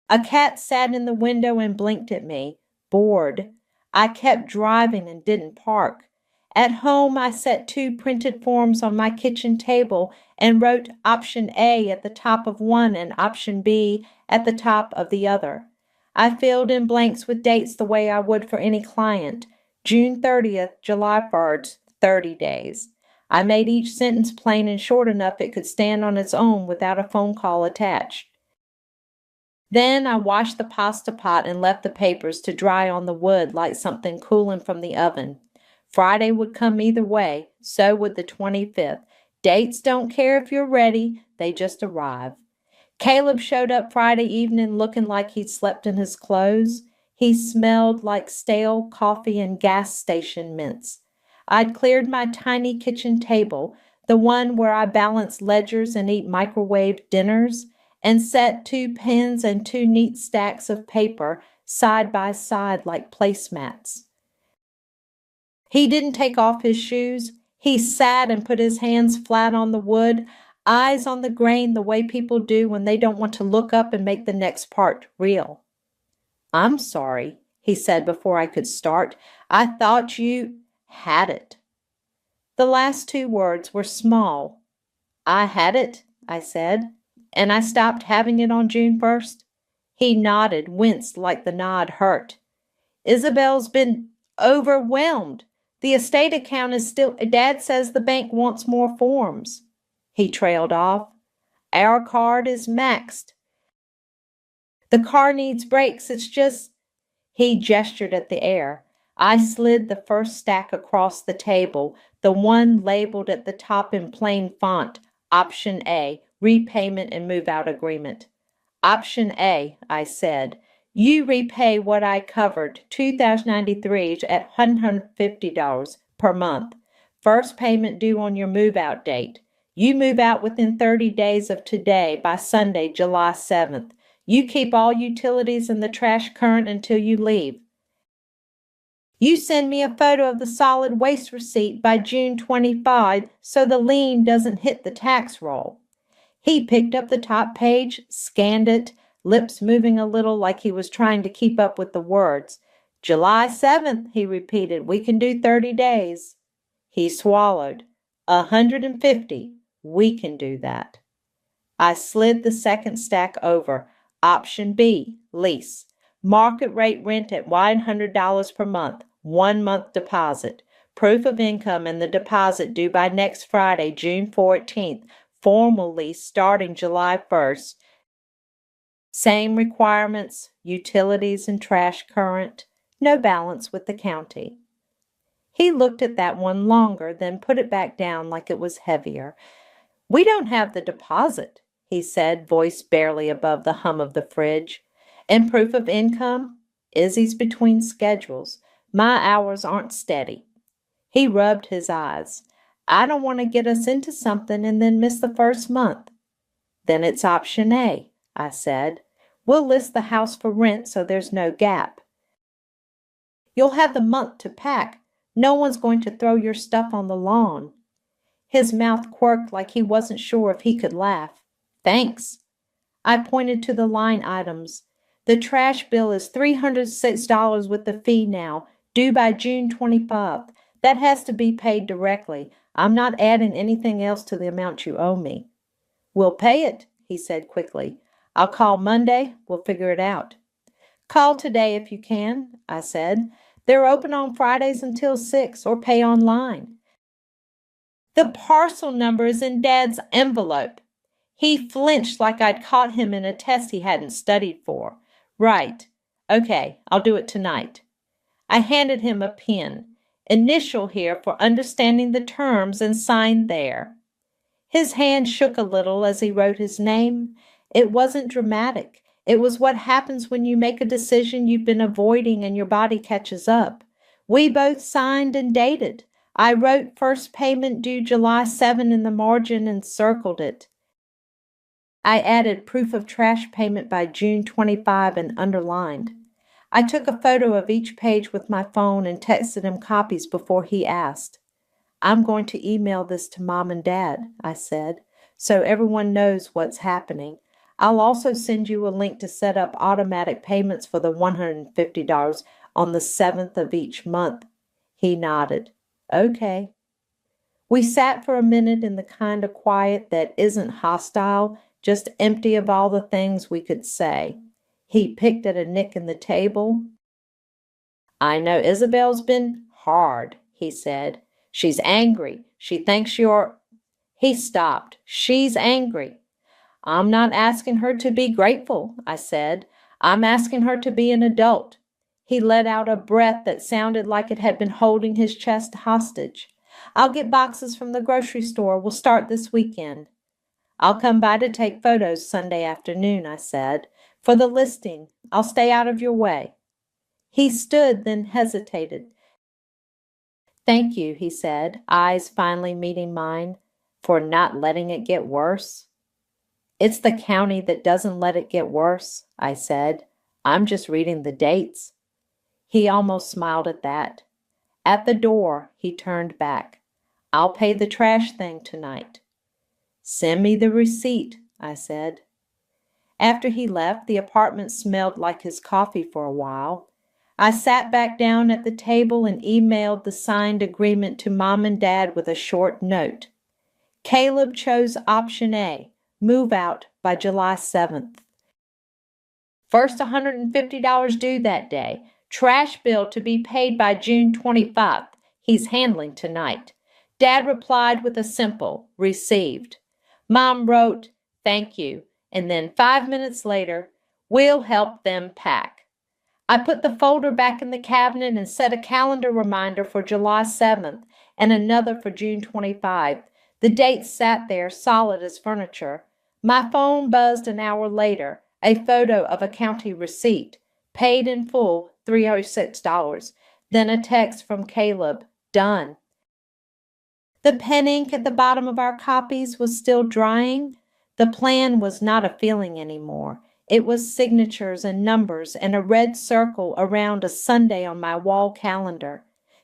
A cat sat in the window and blinked at me, bored. I kept driving and didn't park. At home, I set 2 printed forms on my kitchen table and wrote option A at the top of one and option B at the top of the other. I filled in blanks with dates the way I would for any client. June 30th, July 1st, 30 days. I made each sentence plain and short enough it could stand on its own without a phone call attached. Then I washed the pasta pot and left the papers to dry on the wood like something cooling from the oven. Friday would come either way, so would the 25th. Dates don't care if you're ready, they just arrive. Caleb showed up Friday evening looking like he'd slept in his clothes. He smelled like stale coffee and gas station mints. I'd cleared my tiny kitchen table, the one where I balance ledgers and eat microwave dinners, and set 2 pens and 2 neat stacks of paper side by side like placemats. He didn't take off his shoes. He sat and put his hands flat on the wood, eyes on the grain the way people do when they don't want to look up and make the next part real. I'm sorry, he said before I could start. I thought you had it. The last 2 words were small. I had it, I said, and I stopped having it on June 1st. He nodded, winced like the nod hurt. Isabel's been overwhelmed. The estate account is still, Dad says the bank wants more forms. He trailed off. Our card is maxed. The car needs brakes. It's just, he gestured at the air. I slid the first stack across the table, the one labeled at the top in plain font, option A, repayment and move-out agreement. Option A, I said. You repay what I covered, $2,093 at $150 per month. First payment due on your move-out date. You move out within 30 days of today by Sunday, July 7th. You keep all utilities and the trash current until you leave. You send me a photo of the solid waste receipt by June 25 so the lien doesn't hit the tax roll. He picked up the top page, scanned it, lips moving a little like he was trying to keep up with the words. July 7th, he repeated. We can do 30 days. He swallowed. 150. We can do that. I slid the second stack over. Option B, lease. Market rate rent at $100 per month. 1 month deposit. Proof of income and the deposit due by next Friday, June 14th. Formal lease starting July 1st. Same requirements, utilities and trash current. No balance with the county. He looked at that one longer, then put it back down like it was heavier. We don't have the deposit, he said, voice barely above the hum of the fridge. And proof of income? Izzy's between schedules. My hours aren't steady. He rubbed his eyes. I don't want to get us into something and then miss the first month. Then it's option A, I said. We'll list the house for rent so there's no gap. You'll have the month to pack. No one's going to throw your stuff on the lawn. His mouth quirked like he wasn't sure if he could laugh. Thanks. I pointed to the line items. The trash bill is $306 with the fee now, due by June 25th. That has to be paid directly. I'm not adding anything else to the amount you owe me. We'll pay it, he said quickly. I'll call Monday. We'll figure it out. Call today if you can, I said. They're open on Fridays until 6 or pay online. The parcel number is in Dad's envelope. He flinched like I'd caught him in a test he hadn't studied for. Right. Okay, I'll do it tonight. I handed him a pen. Initial here for understanding the terms and sign there. His hand shook a little as he wrote his name. It wasn't dramatic. It was what happens when you make a decision you've been avoiding and your body catches up. We both signed and dated. I wrote first payment due July 7 in the margin and circled it. I added proof of trash payment by June 25 and underlined. I took a photo of each page with my phone and texted him copies before he asked. I'm going to email this to Mom and Dad, I said, so everyone knows what's happening. I'll also send you a link to set up automatic payments for the $150 on the 7th of each month. He nodded. Okay. We sat for a minute in the kind of quiet that isn't hostile, just empty of all the things we could say. He picked at a nick in the table. I know Isabel's been hard, he said. She's angry. She thinks you're... He stopped. She's angry. I'm not asking her to be grateful, I said. I'm asking her to be an adult. He let out a breath that sounded like it had been holding his chest hostage. I'll get boxes from the grocery store. We'll start this weekend. I'll come by to take photos Sunday afternoon, I said. For the listing, I'll stay out of your way. He stood, then hesitated. Thank you, he said, eyes finally meeting mine, for not letting it get worse. It's the county that doesn't let it get worse, I said. I'm just reading the dates. He almost smiled at that. At the door, he turned back. I'll pay the trash thing tonight. Send me the receipt, I said. After he left, the apartment smelled like his coffee for a while. I sat back down at the table and emailed the signed agreement to Mom and Dad with a short note. Caleb chose option A, move out by July 7th. First $150 due that day. Trash bill to be paid by June 25th. He's handling tonight. Dad replied with a simple, received. Mom wrote, thank you, and then 5 minutes later, we'll help them pack. I put the folder back in the cabinet and set a calendar reminder for July 7th and another for June 25th. The dates sat there solid as furniture. My phone buzzed an hour later. a photo of a county receipt, paid in full, $306, then a text from Caleb, done. The pen ink at the bottom of our copies was still drying. The plan was not a feeling anymore. It was signatures and numbers and a red circle around a Sunday on my wall calendar.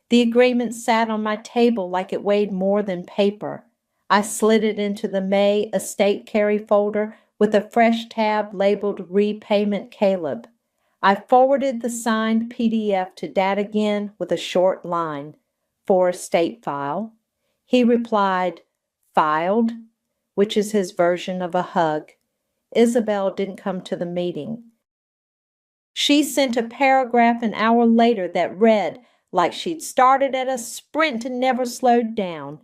The agreement sat on my table like it weighed more than paper. I slid it into the May estate carry folder with a fresh tab labeled Repayment Caleb. I forwarded the signed PDF to Dad again with a short line, for estate file. He replied, filed, which is his version of a hug. Isabel didn't come to the meeting. She sent a paragraph an hour later that read like she'd started at a sprint and never slowed down.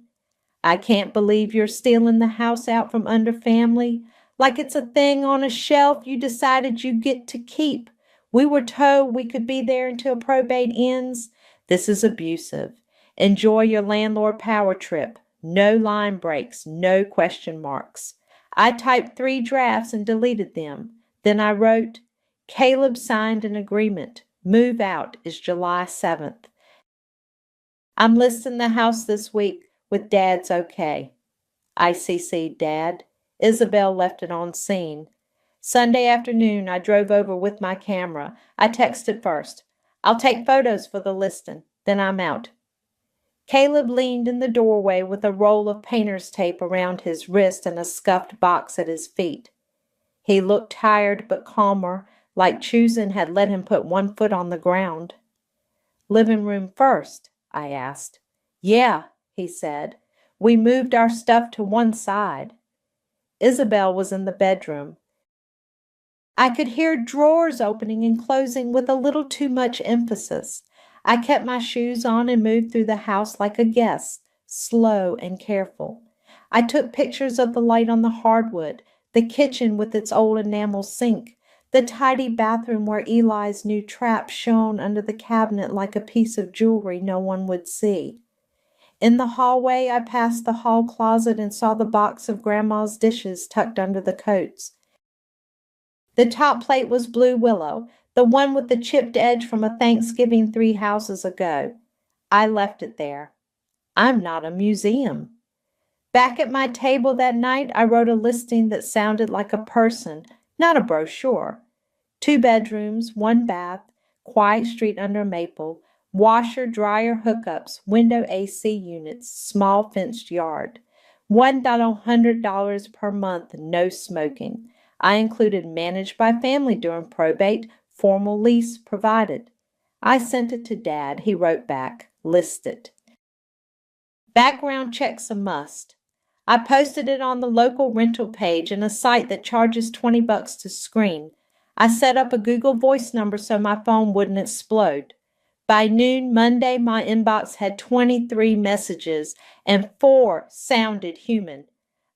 I can't believe you're stealing the house out from under family, like it's a thing on a shelf you decided you get to keep. We were told we could be there until probate ends. This is abusive. Enjoy your landlord power trip. No line breaks, no question marks. I typed 3 drafts and deleted them. Then I wrote, Caleb signed an agreement. Move out is July 7th. I'm listing the house this week with Dad's okay. I CC'd Dad. Isabel left it on scene. Sunday afternoon, I drove over with my camera. I texted first. I'll take photos for the listing. Then I'm out. Caleb leaned in the doorway with a roll of painter's tape around his wrist and a scuffed box at his feet. He looked tired but calmer, like choosing had let him put one foot on the ground. Living room first? I asked. Yeah, he said. We moved our stuff to one side. Isabel was in the bedroom. I could hear drawers opening and closing with a little too much emphasis. I kept my shoes on and moved through the house like a guest, slow and careful. I took pictures of the light on the hardwood, the kitchen with its old enamel sink, the tidy bathroom where Eli's new trap shone under the cabinet like a piece of jewelry no one would see. In the hallway, I passed the hall closet and saw the box of Grandma's dishes tucked under the coats. The top plate was blue willow, the one with the chipped edge from a Thanksgiving 3 houses ago. I left it there. I'm not a museum. Back at my table that night, I wrote a listing that sounded like a person, not a brochure. 2 bedrooms, 1 bath, quiet street under maple, washer, dryer hookups, window AC units, small fenced yard. $100 per month, no smoking. I included managed by family during probate, formal lease provided. I sent it to Dad. He wrote back, listed. Background checks a must. I posted it on the local rental page and a site that charges $20 to screen. I set up a Google Voice number so my phone wouldn't explode. By noon Monday, my inbox had 23 messages and 4 sounded human.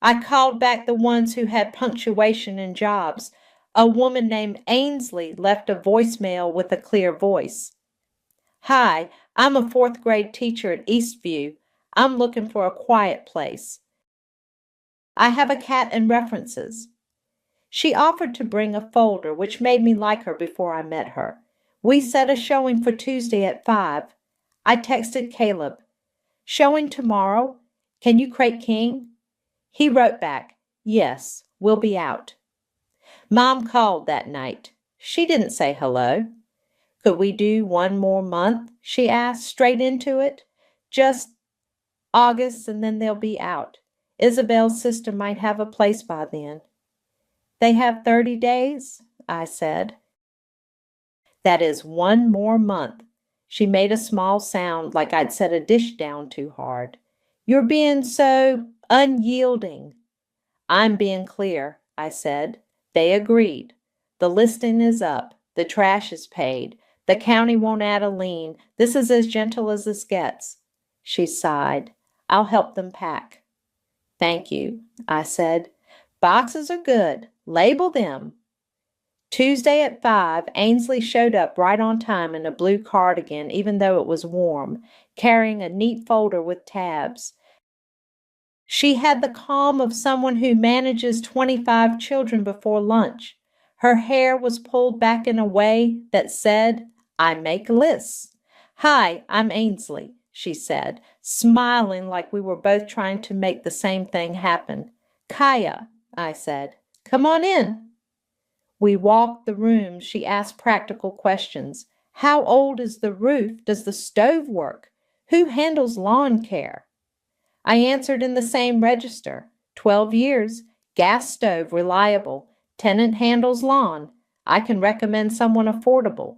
I called back the ones who had punctuation and jobs. A woman named Ainsley left a voicemail with a clear voice. Hi, I'm a 4th grade teacher at Eastview. I'm looking for a quiet place. I have a cat and references. She offered to bring a folder, which made me like her before I met her. We set a showing for Tuesday at 5. I texted Caleb. Showing tomorrow. Can you crate king? He wrote back, yes, we'll be out. Mom called that night. She didn't say hello. Could we do 1 more month? She asked, straight into it. Just August and then they'll be out. Isabel's sister might have a place by then. They have 30 days, I said. That is 1 more month. She made a small sound like I'd set a dish down too hard. You're being so unyielding. I'm being clear, I said. They agreed. The listing is up. The trash is paid. The county won't add a lien. This is as gentle as this gets. She sighed. I'll help them pack. Thank you, I said. Boxes are good. Label them. Tuesday at 5, Ainsley showed up right on time in a blue cardigan, even though it was warm, carrying a neat folder with tabs. She had the calm of someone who manages 25 children before lunch. Her hair was pulled back in a way that said, "I make lists." "Hi, I'm Ainsley," she said, smiling like we were both trying to make the same thing happen. "Kaya," I said. "Come on in." We walked the room. She asked practical questions. How old is the roof? Does the stove work? Who handles lawn care? I answered in the same register. 12 years. Gas stove, reliable. Tenant handles lawn. I can recommend someone affordable.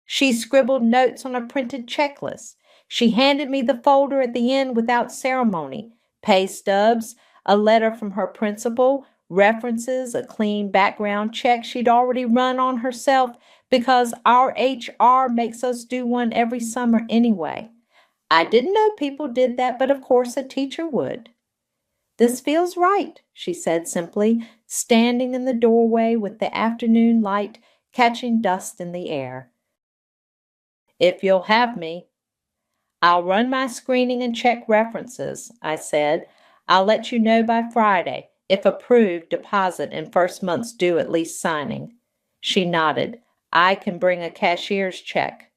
She scribbled notes on a printed checklist. She handed me the folder at the end without ceremony. Pay stubs, a letter from her principal, references, a clean background check she'd already run on herself because our HR makes us do one every summer anyway. I didn't know people did that, but of course a teacher would. "This feels right," she said simply, standing in the doorway with the afternoon light catching dust in the air. "If you'll have me." "I'll run my screening and check references," I said. "I'll let you know by Friday. If approved, deposit and first month's due at least signing." She nodded. "I can bring a cashier's check."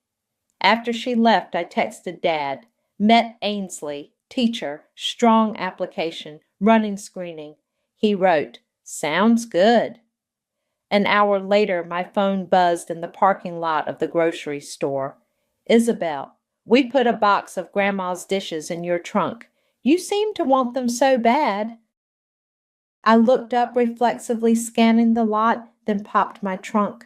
After she left, I texted Dad. "Met Ainsley, teacher, strong application, running screening." He wrote, "Sounds good." An hour later, my phone buzzed in the parking lot of the grocery store. "Isabel, we put a box of Grandma's dishes in your trunk. You seem to want them so bad." I looked up reflexively, scanning the lot, then popped my trunk.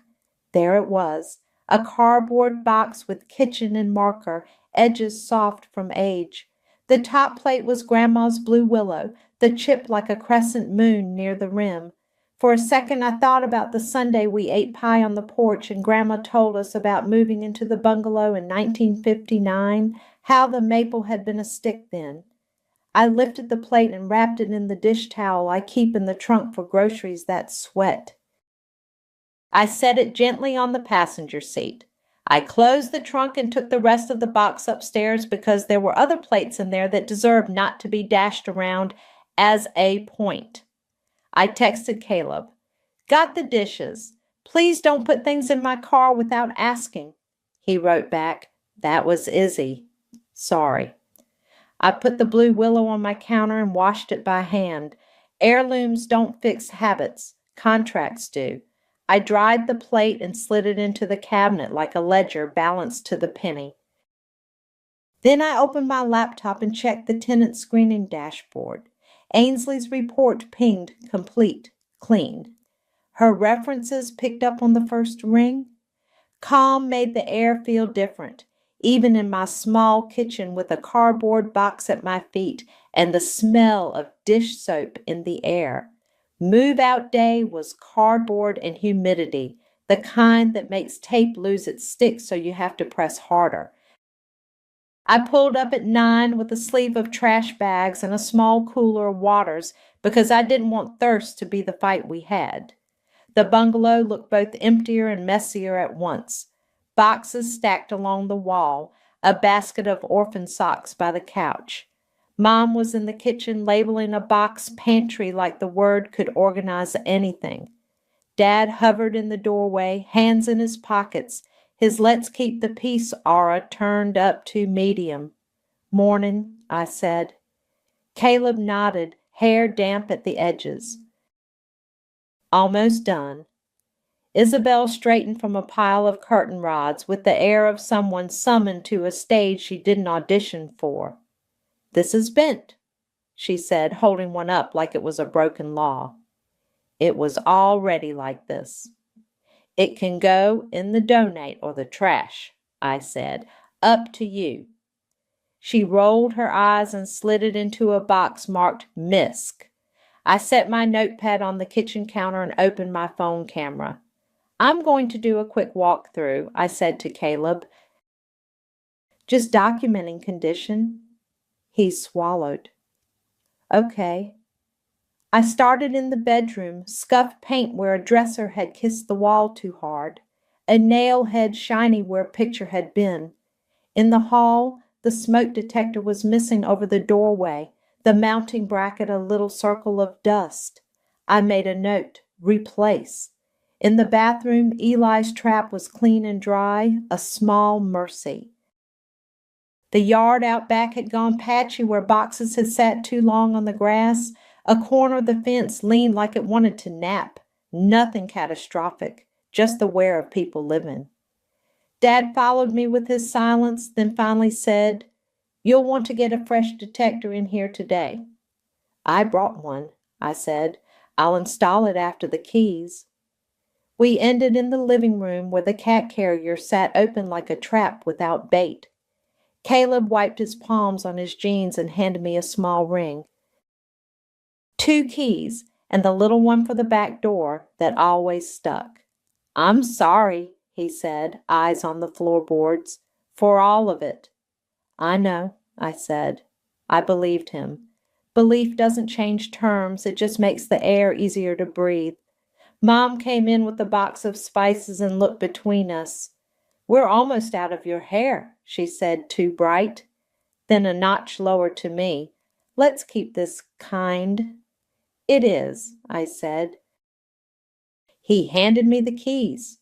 There it was, a cardboard box with kitchen and marker, edges soft from age. The top plate was Grandma's blue willow, the chip like a crescent moon near the rim. For a second I thought about the Sunday we ate pie on the porch and Grandma told us about moving into the bungalow in 1959, how the maple had been a stick then. I lifted the plate and wrapped it in the dish towel I keep in the trunk for groceries that sweat. I set it gently on the passenger seat. I closed the trunk and took the rest of the box upstairs because there were other plates in there that deserved not to be dashed around as a point. I texted Caleb. "Got the dishes. Please don't put things in my car without asking." He wrote back, "That was Izzy. Sorry." I put the blue willow on my counter and washed it by hand. Heirlooms don't fix habits. Contracts do. I dried the plate and slid it into the cabinet like a ledger balanced to the penny. Then I opened my laptop and checked the tenant screening dashboard. Ainsley's report pinged complete, clean. Her references picked up on the first ring. Calm made the air feel different, even in my small kitchen with a cardboard box at my feet and the smell of dish soap in the air. Move-out day was cardboard and humidity, the kind that makes tape lose its stick so you have to press harder. I pulled up at 9 with a sleeve of trash bags and a small cooler of waters because I didn't want thirst to be the fight we had. The bungalow looked both emptier and messier at once. Boxes stacked along the wall, a basket of orphan socks by the couch. Mom was in the kitchen labeling a box pantry like the word could organize anything. Dad hovered in the doorway, hands in his pockets, his let's keep the peace aura turned up to medium. "Morning," I said. Caleb nodded, hair damp at the edges. "Almost done." Isabel straightened from a pile of curtain rods with the air of someone summoned to a stage she didn't audition for. "This is bent," she said, holding one up like it was a broken law. "It was already like this." "It can go in the donate or the trash," I said. "Up to you." She rolled her eyes and slid it into a box marked MISC. I set my notepad on the kitchen counter and opened my phone camera. "I'm going to do a quick walkthrough," I said to Caleb. "Just documenting condition." He swallowed. "Okay." I started in the bedroom, scuffed paint where a dresser had kissed the wall too hard, a nail head shiny where a picture had been. In the hall, the smoke detector was missing over the doorway, the mounting bracket a little circle of dust. I made a note, replace. In the bathroom, Eli's trap was clean and dry, a small mercy. The yard out back had gone patchy where boxes had sat too long on the grass. A corner of the fence leaned like it wanted to nap. Nothing catastrophic, just the wear of people living. Dad followed me with his silence, then finally said, "You'll want to get a fresh detector in here today." "I brought one," I said. "I'll install it after the keys." We ended in the living room where the cat carrier sat open like a trap without bait. Caleb wiped his palms on his jeans and handed me a small ring. 2 keys, and the little one for the back door that always stuck. "I'm sorry," he said, eyes on the floorboards, "for all of it." "I know," I said. I believed him. Belief doesn't change terms, it just makes the air easier to breathe. Mom came in with a box of spices and looked between us. "We're almost out of your hair," she said, too bright. Then a notch lower to me, "Let's keep this kind." "It is," I said. He handed me the keys.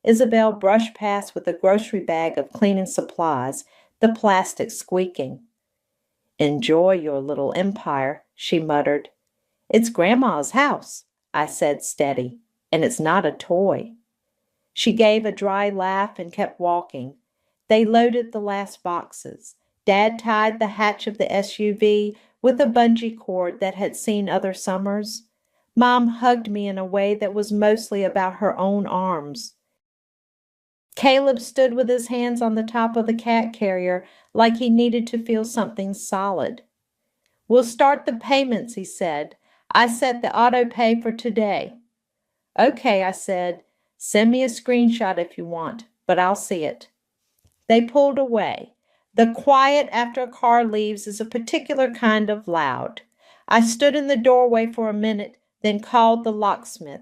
Isabel brushed past with a grocery bag of cleaning supplies, the plastic squeaking. "Enjoy your little empire," she muttered. "It's Grandma's house," I said steady, "and it's not a toy." She gave a dry laugh and kept walking. They loaded the last boxes. Dad tied the hatch of the SUV with a bungee cord that had seen other summers. Mom hugged me in a way that was mostly about her own arms. Caleb stood with his hands on the top of the cat carrier like he needed to feel something solid. "We'll start the payments," he said. "I set the auto pay for today." "Okay," I said. "Send me a screenshot if you want, but I'll see it." They pulled away. The quiet after a car leaves is a particular kind of loud. I stood in the doorway for a minute, then called the locksmith.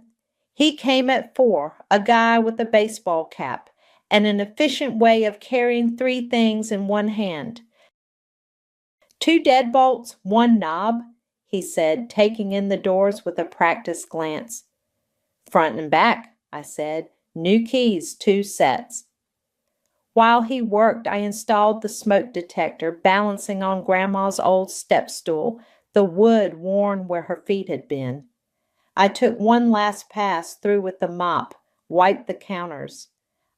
He came at 4, a guy with a baseball cap and an efficient way of carrying 3 things in one hand. 2 deadbolts, 1 knob, he said, taking in the doors with a practiced glance. "Front and back," I said. "New keys, 2 sets." While he worked, I installed the smoke detector, balancing on Grandma's old step stool, the wood worn where her feet had been. I took one last pass through with the mop, wiped the counters.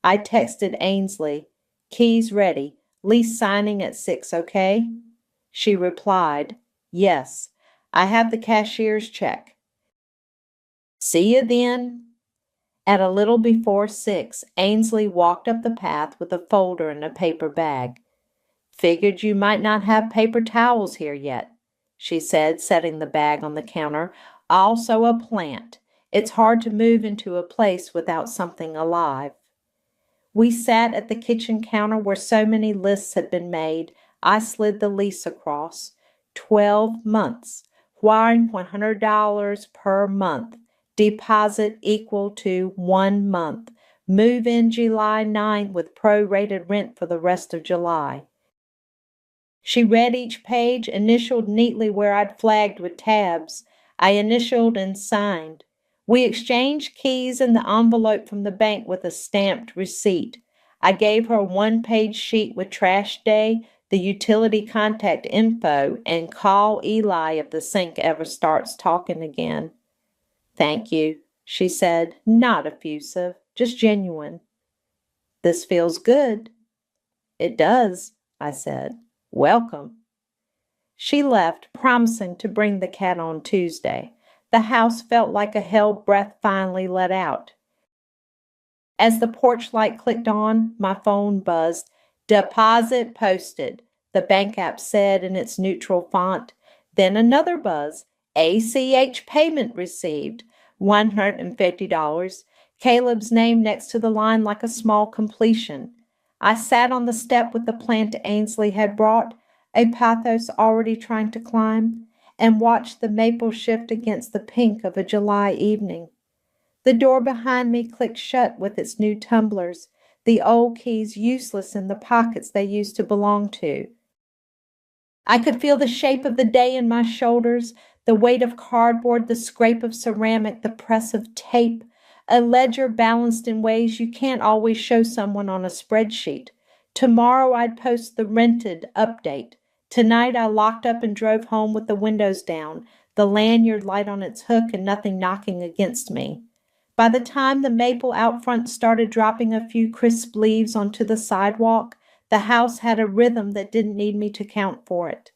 I texted Ainsley, "Keys ready, lease signing at 6, okay?" She replied, "Yes, I have the cashier's check." "See you then." At a little before 6, Ainsley walked up the path with a folder and a paper bag. "Figured you might not have paper towels here yet," she said, setting the bag on the counter. "Also a plant. It's hard to move into a place without something alive." We sat at the kitchen counter where so many lists had been made. I slid the lease across. 12 months. Wiring $100 per month. Deposit equal to 1 month. Move in July 9 with prorated rent for the rest of July. She read each page, initialed neatly where I'd flagged with tabs. I initialed and signed. We exchanged keys and the envelope from the bank with a stamped receipt. I gave her a 1-page sheet with trash day, the utility contact info, and call Eli if the sink ever starts talking again. "Thank you," she said, not effusive, just genuine. "This feels good." "It does," I said. "Welcome." She left, promising to bring the cat on Tuesday. The house felt like a held breath finally let out. As the porch light clicked on, my phone buzzed. "Deposit posted," the bank app said in its neutral font. Then another buzz. "ACH payment received, $150. Caleb's name next to the line like a small completion. I sat on the step with the plant Ainsley had brought, a pathos already trying to climb, and watched the maple shift against the pink of a July evening. The door behind me clicked shut with its new tumblers, the old keys useless in the pockets they used to belong to. I could feel the shape of the day in my shoulders, the weight of cardboard, the scrape of ceramic, the press of tape, a ledger balanced in ways you can't always show someone on a spreadsheet. Tomorrow I'd post the rented update. Tonight I locked up and drove home with the windows down, the lanyard light on its hook and nothing knocking against me. By the time the maple out front started dropping a few crisp leaves onto the sidewalk, the house had a rhythm that didn't need me to count for it.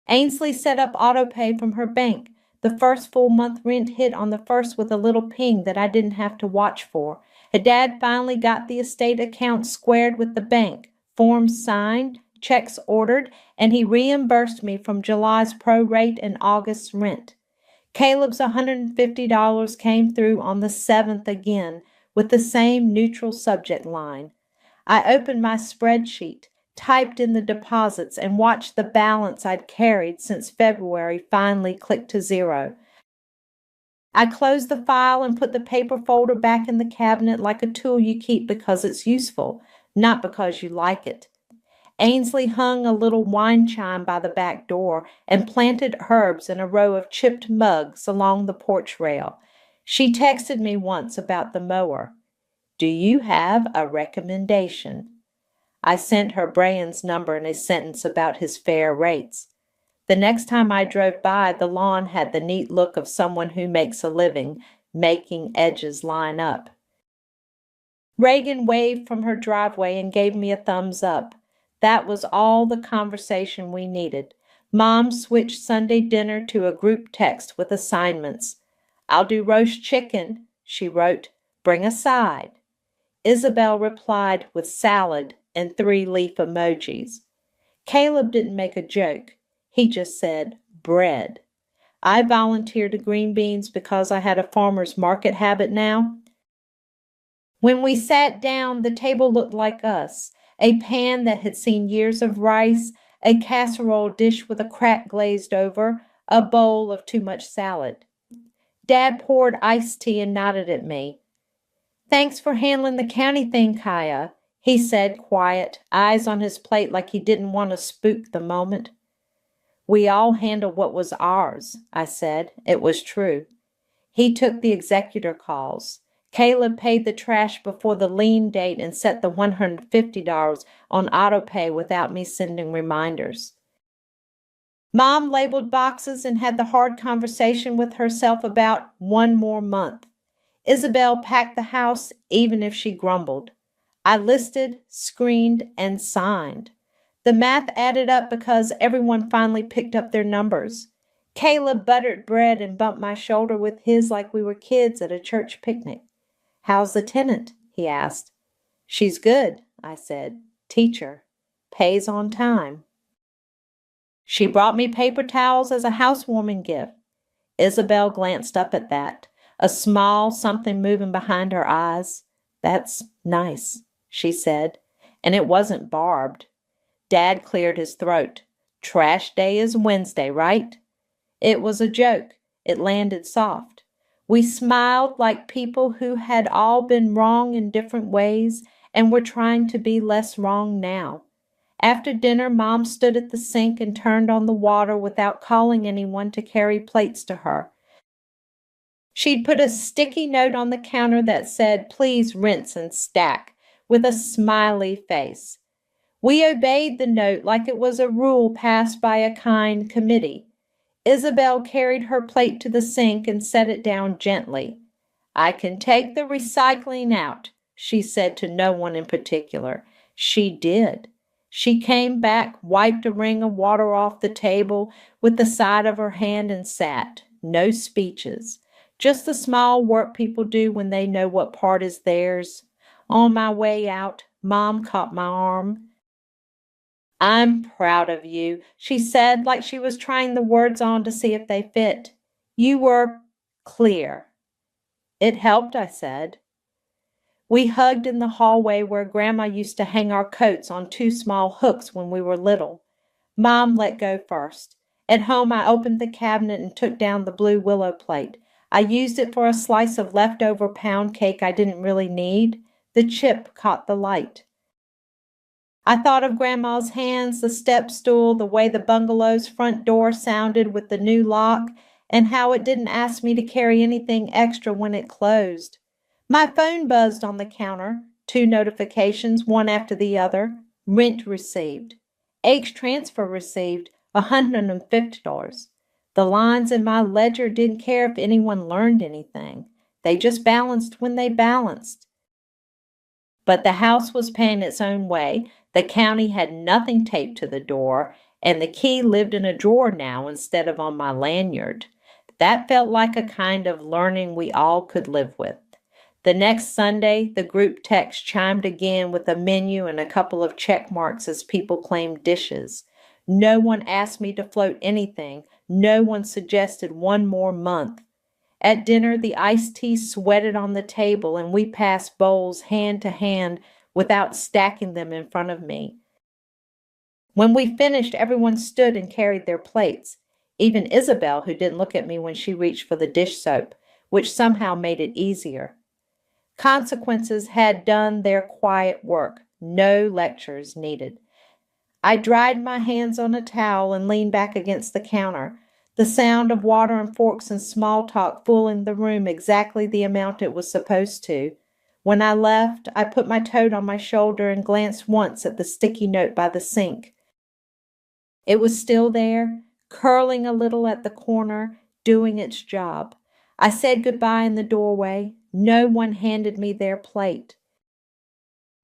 Ainsley set up autopay from her bank. The first full month rent hit on the first with a little ping that I didn't have to watch for. Dad finally got the estate account squared with the bank, forms signed, checks ordered, and he reimbursed me from July's prorate and August's rent. Caleb's $150 came through on the 7th again with the same neutral subject line. I opened my spreadsheet, typed in the deposits, and watched the balance I'd carried since February finally click to zero. I closed the file and put the paper folder back in the cabinet like a tool you keep because it's useful, not because you like it. Ainsley hung a little wine chime by the back door and planted herbs in a row of chipped mugs along the porch rail. She texted me once about the mower. "Do you have a recommendation?" I sent her Brian's number and a sentence about his fair rates. The next time I drove by, the lawn had the neat look of someone who makes a living, making edges line up. Reagan waved from her driveway and gave me a thumbs up. That was all the conversation we needed. Mom switched Sunday dinner to a group text with assignments. "I'll do roast chicken," she wrote. "Bring a side." Isabel replied with salad and 3-leaf emojis. Caleb didn't make a joke. He just said, "bread." I volunteered the green beans because I had a farmer's market habit now. When we sat down, the table looked like us. A pan that had seen years of rice, a casserole dish with a crack glazed over, a bowl of too much salad. Dad poured iced tea and nodded at me. "Thanks for handling the county thing, Kaya," he said, quiet, eyes on his plate like he didn't want to spook the moment. "We all handled what was ours," I said. It was true. He took the executor calls. Caleb paid the trash before the lien date and set the $150 on autopay without me sending reminders. Mom labeled boxes and had the hard conversation with herself about one more month. Isabel packed the house even if she grumbled. I listed, screened, and signed. The math added up because everyone finally picked up their numbers. Caleb buttered bread and bumped my shoulder with his like we were kids at a church picnic. "How's the tenant?" he asked. "She's good," I said. "Teacher. Pays on time." She brought me paper towels as a housewarming gift. Isabel glanced up at that, a small something moving behind her eyes. "That's nice," she said, and it wasn't barbed. Dad cleared his throat. "Trash day is Wednesday, right?" It was a joke. It landed soft. We smiled like people who had all been wrong in different ways and were trying to be less wrong now. After dinner, Mom stood at the sink and turned on the water without calling anyone to carry plates to her. She'd put a sticky note on the counter that said, "Please rinse and stack," with a smiley face. We obeyed the note like it was a rule passed by a kind committee. Isabel carried her plate to the sink and set it down gently. "I can take the recycling out," she said to no one in particular. She did. She came back, wiped a ring of water off the table with the side of her hand and sat. No speeches. Just the small work people do when they know what part is theirs. On my way out, Mom caught my arm. "I'm proud of you," she said, like she was trying the words on to see if they fit. "You were clear." "It helped," I said. We hugged in the hallway where Grandma used to hang our coats on 2 small hooks when we were little. Mom let go first. At home, I opened the cabinet and took down the blue willow plate. I used it for a slice of leftover pound cake I didn't really need. The chip caught the light. I thought of Grandma's hands, the step stool, the way the bungalow's front door sounded with the new lock, and how it didn't ask me to carry anything extra when it closed. My phone buzzed on the counter, 2 notifications, one after the other. Rent received. H transfer received, $150. The lines in my ledger didn't care if anyone learned anything. They just balanced when they balanced. But the house was paying its own way. The county had nothing taped to the door, and the key lived in a drawer now instead of on my lanyard. That felt like a kind of learning we all could live with. The next Sunday, the group text chimed again with a menu and a couple of check marks as people claimed dishes. No one asked me to float anything. No one suggested one more month. At dinner, the iced tea sweated on the table, and we passed bowls hand to hand without stacking them in front of me. When we finished, everyone stood and carried their plates, even Isabel, who didn't look at me when she reached for the dish soap, which somehow made it easier. Consequences had done their quiet work. No lectures needed. I dried my hands on a towel and leaned back against the counter, the sound of water and forks and small talk filling the room exactly the amount it was supposed to. When I left, I put my toad on my shoulder and glanced once at the sticky note by the sink. It was still there, curling a little at the corner, doing its job. I said goodbye in the doorway. No one handed me their plate.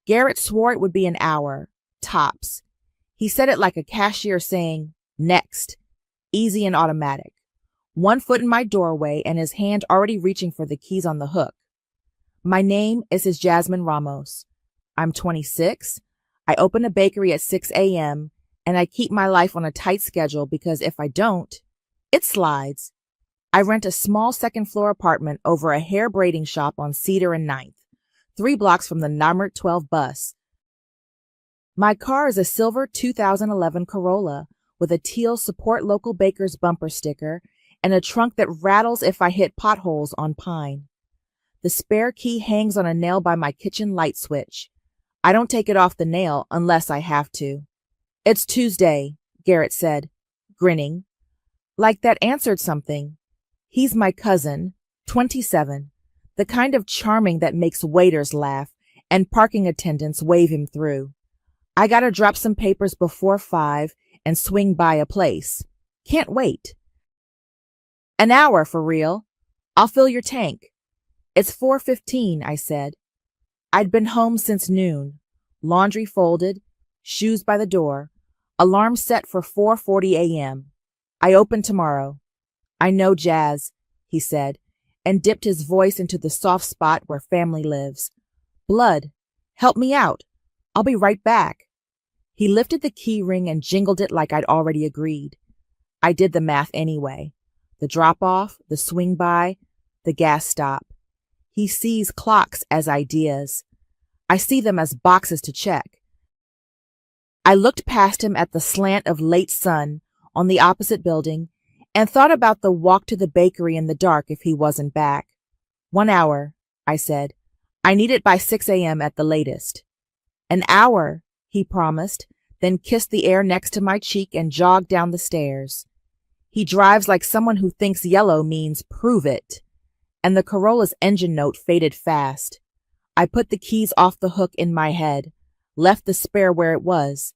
Garrett swore it would be an hour, tops. He said it like a cashier saying, "Next," easy and automatic. 1 foot in my doorway and his hand already reaching for the keys on the hook. My name is Jasmine Ramos. I'm 26. I open a bakery at 6 a.m. and I keep my life on a tight schedule because if I don't, it slides. I rent a small second-floor apartment over a hair braiding shop on Cedar and 9th, 3 blocks from the Namert 12 bus. My car is a silver 2011 Corolla with a teal Support Local Bakers bumper sticker and a trunk that rattles if I hit potholes on Pine. The spare key hangs on a nail by my kitchen light switch. I don't take it off the nail unless I have to. "It's Tuesday," Garrett said, grinning. Like that answered something. He's my cousin, 27, the kind of charming that makes waiters laugh and parking attendants wave him through. I gotta drop some papers before 5 and swing by a place. Can't wait. "An hour for real. I'll fill your tank." "It's 4:15, I said. I'd been home since noon, laundry folded, shoes by the door, alarm set for 4:40 a.m. I open tomorrow. "I know jazz," he said, and dipped his voice into the soft spot where family lives. "Blood, help me out. I'll be right back." He lifted the key ring and jingled it like I'd already agreed. I did the math anyway. The drop-off, the swing by, the gas stop. He sees clocks as ideas. I see them as boxes to check. I looked past him at the slant of late sun on the opposite building and thought about the walk to the bakery in the dark if he wasn't back. 1 hour, I said. I need it by 6 a.m. at the latest. "An hour," he promised, then kissed the air next to my cheek and jogged down the stairs. He drives like someone who thinks yellow means prove it, and the Corolla's engine note faded fast. I put the keys off the hook in my head, left the spare where it was,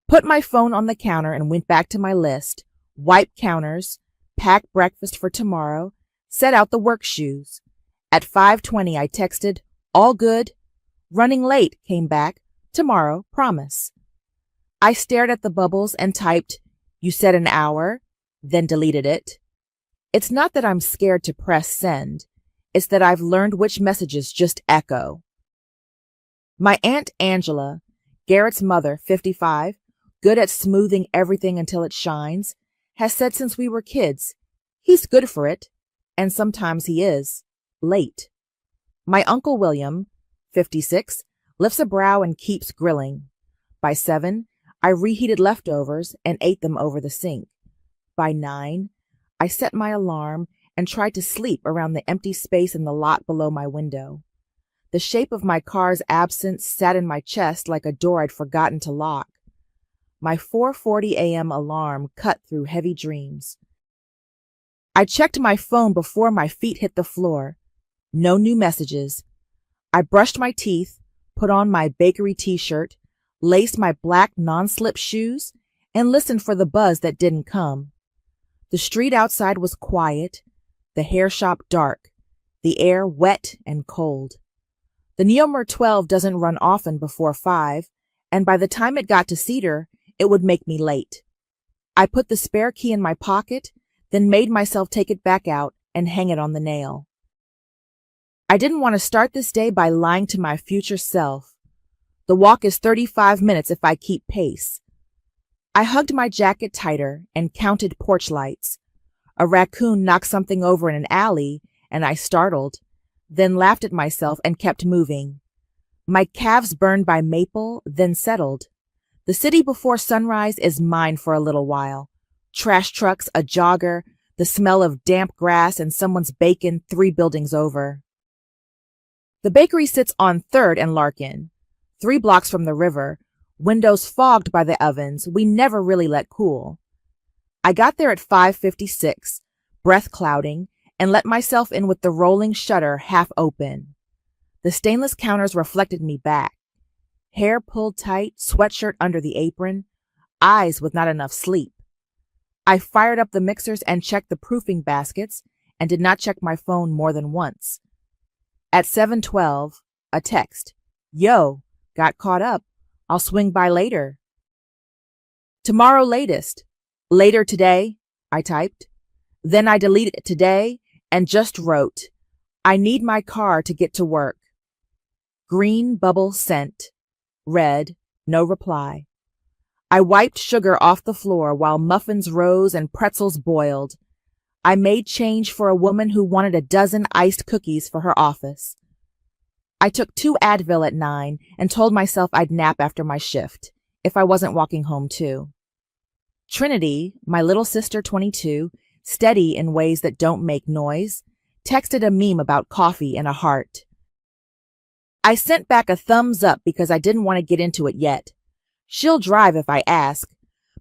put my phone on the counter and went back to my list, wiped counters, packed breakfast for tomorrow, set out the work shoes. At 5:20 I texted, "All good." "Running late," came back. "Tomorrow, promise." I stared at the bubbles and typed, "You said an hour," then deleted it. It's not that I'm scared to press send. It's that I've learned which messages just echo. My Aunt Angela, Garrett's mother, 55, good at smoothing everything until it shines, has said since we were kids, he's good for it, and sometimes he is, late. My Uncle William, 56, lifts a brow and keeps grilling. By 7, I reheated leftovers and ate them over the sink. By 9, I set my alarm and tried to sleep around the empty space in the lot below my window. The shape of my car's absence sat in my chest like a door I'd forgotten to lock. My 4:40 a.m. alarm cut through heavy dreams. I checked my phone before my feet hit the floor. No new messages. I brushed my teeth, put on my bakery t-shirt, laced my black non-slip shoes, and listened for the buzz that didn't come. The street outside was quiet, the hair shop dark, the air wet and cold. The Neomer 12 doesn't run often before 5, and by the time it got to Cedar, it would make me late. I put the spare key in my pocket, then made myself take it back out and hang it on the nail. I didn't want to start this day by lying to my future self. The walk is 35 minutes if I keep pace. I hugged my jacket tighter and counted porch lights. A raccoon knocked something over in an alley, and I startled, then laughed at myself and kept moving. My calves burned by maple, then settled. The city before sunrise is mine for a little while. Trash trucks, a jogger, the smell of damp grass, and someone's bacon 3 buildings over. The bakery sits on 3rd and Larkin, 3 blocks from the river, windows fogged by the ovens we never really let cool. I got there at 5:56, breath clouding, and let myself in with the rolling shutter half open. The stainless counters reflected me back. Hair pulled tight, sweatshirt under the apron, eyes with not enough sleep. I fired up the mixers and checked the proofing baskets and did not check my phone more than once. At 7:12, a text. Yo, got caught up. I'll swing by later. Tomorrow latest. Later today, I typed. Then I deleted today and just wrote, I need my car to get to work. Green bubble sent. Red, no reply. I wiped sugar off the floor while muffins rose and pretzels boiled. I made change for a woman who wanted a dozen iced cookies for her office. I took 2 Advil at 9 and told myself I'd nap after my shift, if I wasn't walking home too. Trinity, my little sister 22, steady in ways that don't make noise, texted a meme about coffee and a heart. I sent back a thumbs up because I didn't want to get into it yet. She'll drive if I ask,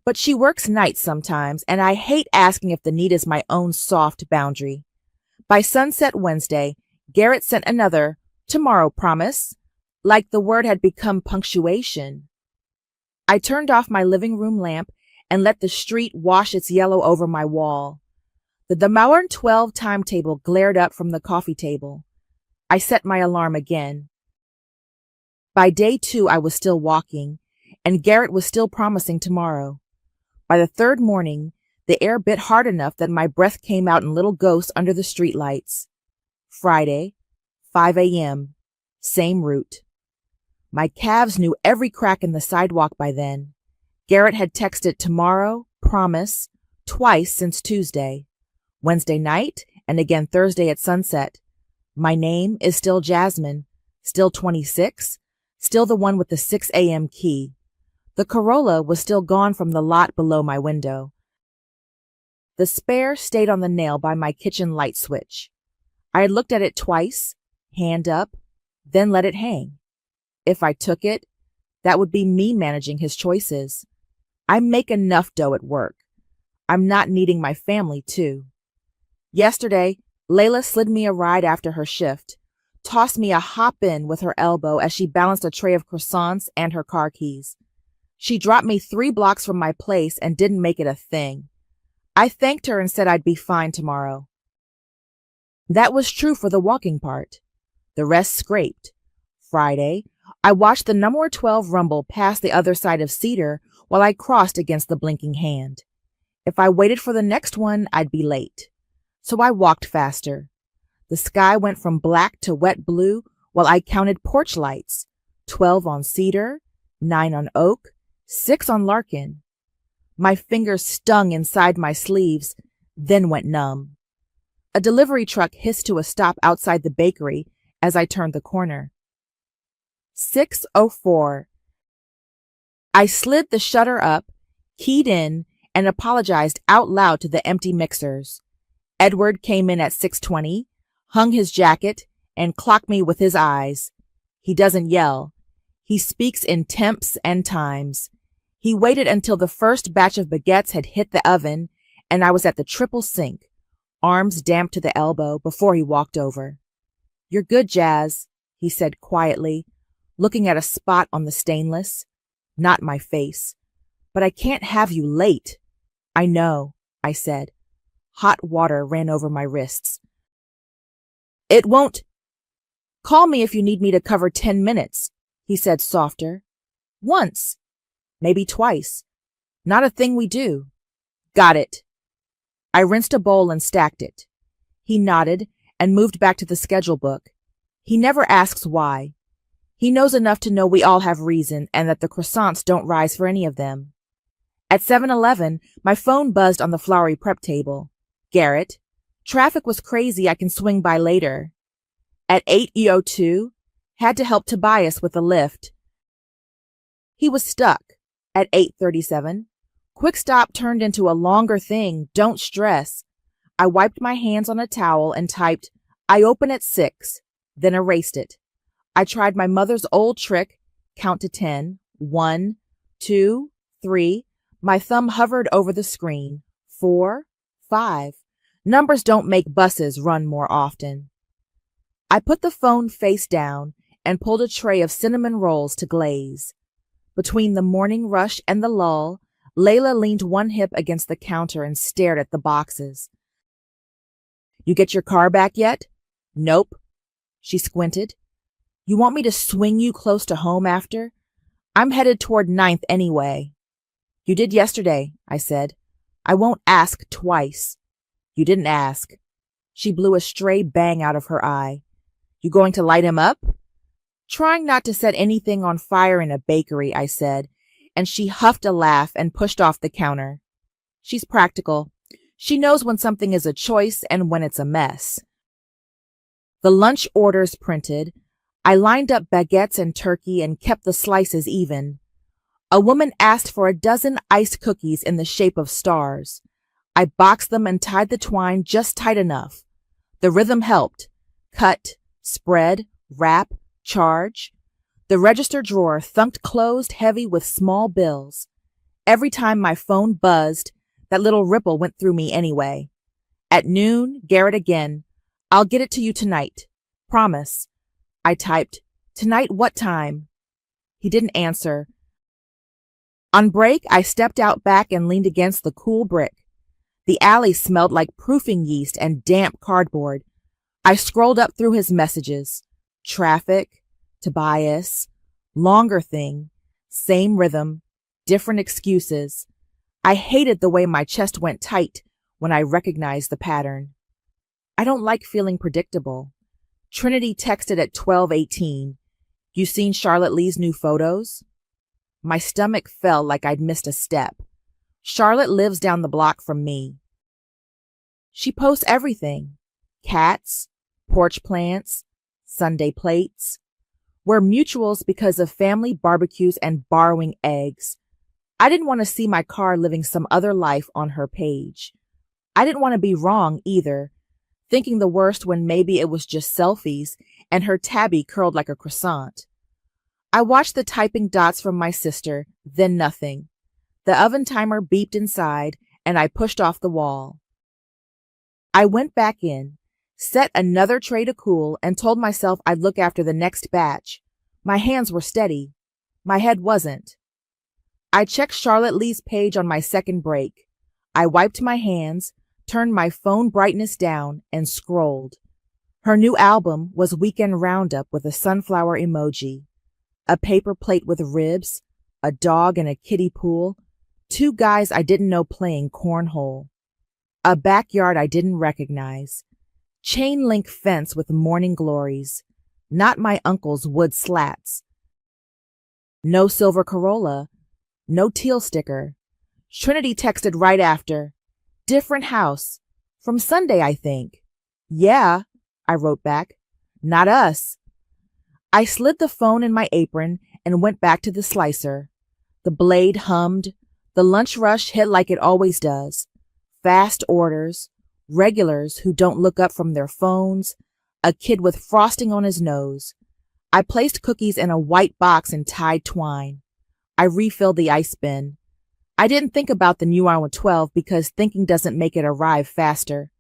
but she works nights sometimes, and I hate asking if the need is my own soft boundary. By sunset Wednesday, Garrett sent another, tomorrow promise, like the word had become punctuation. I turned off my living room lamp and let the street wash its yellow over my wall. The Neomer 12 timetable glared up from the coffee table. I set my alarm again. By day 2, I was still walking, and Garrett was still promising tomorrow. By the 3rd morning, the air bit hard enough that my breath came out in little ghosts under the streetlights. Friday, 5 a.m., same route. My calves knew every crack in the sidewalk by then. Garrett had texted tomorrow, promise, twice since Tuesday. Wednesday night, and again Thursday at sunset. My name is still Jasmine, still 26, still the one with the 6 a.m. key. The Corolla was still gone from the lot below my window. The spare stayed on the nail by my kitchen light switch. I had looked at it twice, hand up, then let it hang. If I took it, that would be me managing his choices. I make enough dough at work. I'm not needing my family, too. Yesterday, Layla slid me a ride after her shift, tossed me a hop-in with her elbow as she balanced a tray of croissants and her car keys. She dropped me 3 blocks from my place and didn't make it a thing. I thanked her and said I'd be fine tomorrow. That was true for the walking part. The rest scraped. Friday, I watched the Neomer 12 rumble past the other side of Cedar while I crossed against the blinking hand. If I waited for the next one, I'd be late. So I walked faster. The sky went from black to wet blue while I counted porch lights, 12 on Cedar, 9 on Oak, 6 on Larkin. My fingers stung inside my sleeves, then went numb. A delivery truck hissed to a stop outside the bakery as I turned the corner. 6:04. I slid the shutter up, keyed in, and apologized out loud to the empty mixers. Edward came in at 6:20, hung his jacket, and clocked me with his eyes. He doesn't yell. He speaks in temps and times. He waited until the first batch of baguettes had hit the oven and I was at the triple sink, arms damp to the elbow, before he walked over. "You're good, Jazz," he said quietly, looking at a spot on the stainless. Not my face. "But I can't have you late." "I know," I said. Hot water ran over my wrists. "It won't—" "Call me if you need me to cover 10 minutes, he said softer. "Once. Maybe twice. Not a thing we do." "Got it." I rinsed a bowl and stacked it. He nodded and moved back to the schedule book. He never asks why. He knows enough to know we all have reason and that the croissants don't rise for any of them. At 7-Eleven, my phone buzzed on the flowery prep table. "Garrett, traffic was crazy. I can swing by later." At 8:02, had to help Tobias with a lift. He was stuck. At 8:37, quick stop turned into a longer thing. Don't stress. I wiped my hands on a towel and typed, "I open at 6, then erased it. I tried my mother's old trick, count to 10, 1, 2, 3. My thumb hovered over the screen, 4, 5. Numbers don't make buses run more often. I put the phone face down and pulled a tray of cinnamon rolls to glaze. Between the morning rush and the lull, Layla leaned one hip against the counter and stared at the boxes. "You get your car back yet?" "Nope." She squinted. "You want me to swing you close to home after? I'm headed toward 9th anyway." "You did yesterday," I said. "I won't ask twice." "You didn't ask." She blew a stray bang out of her eye. "You going to light him up?" "Trying not to set anything on fire in a bakery," I said, and she huffed a laugh and pushed off the counter. She's practical. She knows when something is a choice and when it's a mess. The lunch orders printed. I lined up baguettes and turkey and kept the slices even. A woman asked for a dozen iced cookies in the shape of stars. I boxed them and tied the twine just tight enough. The rhythm helped. Cut, spread, wrap, charge. The register drawer thunked closed heavy with small bills. Every time my phone buzzed, that little ripple went through me anyway. At noon, Garrett again. "I'll get it to you tonight. Promise." I typed, "Tonight what time?" He didn't answer. On break, I stepped out back and leaned against the cool brick. The alley smelled like proofing yeast and damp cardboard. I scrolled up through his messages. Traffic, Tobias, longer thing, same rhythm, different excuses. I hated the way my chest went tight when I recognized the pattern. I don't like feeling predictable. Trinity texted at 12:18. "You seen Charlotte Lee's new photos?" My stomach fell like I'd missed a step. Charlotte lives down the block from me. She posts everything. Cats, porch plants, Sunday plates. We're mutuals because of family barbecues and borrowing eggs. I didn't want to see my car living some other life on her page. I didn't want to be wrong either, thinking the worst when maybe it was just selfies and her tabby curled like a croissant. I watched the typing dots from my sister, then nothing. The oven timer beeped inside, and I pushed off the wall. I went back in, set another tray to cool, and told myself I'd look after the next batch. My hands were steady. My head wasn't. I checked Charlotte Lee's page on my second break. I wiped my hands, turned my phone brightness down, and scrolled. Her new album was Weekend Roundup with a sunflower emoji, a paper plate with ribs, a dog in a kiddie pool, 2 guys I didn't know playing cornhole, a backyard I didn't recognize, chain link fence with morning glories, not my uncle's wood slats, no silver Corolla, no teal sticker. Trinity texted right after, "Different house. From Sunday, I think." "Yeah," I wrote back. "Not us." I slid the phone in my apron and went back to the slicer. The blade hummed. The lunch rush hit like it always does. Fast orders, regulars who don't look up from their phones, a kid with frosting on his nose. I placed cookies in a white box in tied twine. I refilled the ice bin. I didn't think about the new hour 12 because thinking doesn't make it arrive faster.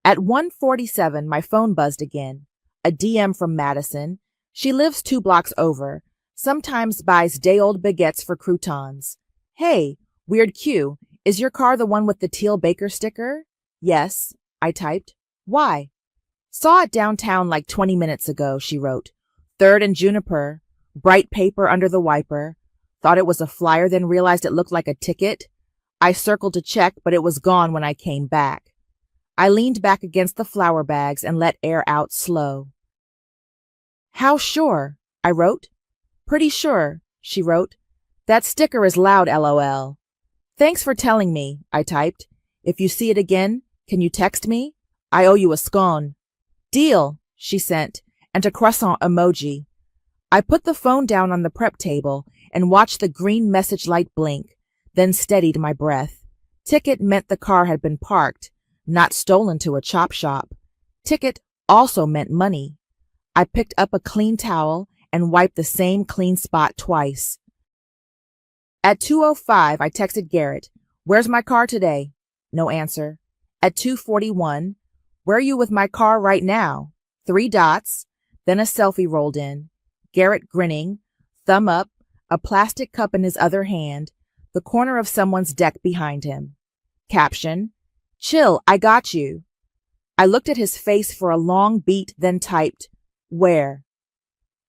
At 1:47, my phone buzzed again. A DM from Madison. She lives 2 blocks over. Sometimes buys day-old baguettes for croutons. Hey, weird Q, is your car the one with the teal Baker sticker? Yes, I typed. Why? Saw it downtown like 20 minutes ago, she wrote. 3rd and Juniper. Bright paper under the wiper. Thought it was a flyer, then realized it looked like a ticket. I circled to check, but it was gone when I came back. I leaned back against the flour bags and let air out slow. How sure? I wrote. Pretty sure, she wrote. That sticker is loud, LOL. Thanks for telling me, I typed. If you see it again, can you text me? I owe you a scone. Deal, she sent, and a croissant emoji. I put the phone down on the prep table and watched the green message light blink, then steadied my breath. Ticket meant the car had been parked, not stolen to a chop shop. Ticket also meant money. I picked up a clean towel and wiped the same clean spot twice. At 2:05, I texted Garrett, "Where's my car today?" No answer. At 2:41, "Where are you with my car right now?" 3 dots, then a selfie rolled in. Garrett grinning, thumb up, a plastic cup in his other hand, the corner of someone's deck behind him. Caption, "Chill, I got you." I looked at his face for a long beat, then typed, "Where?"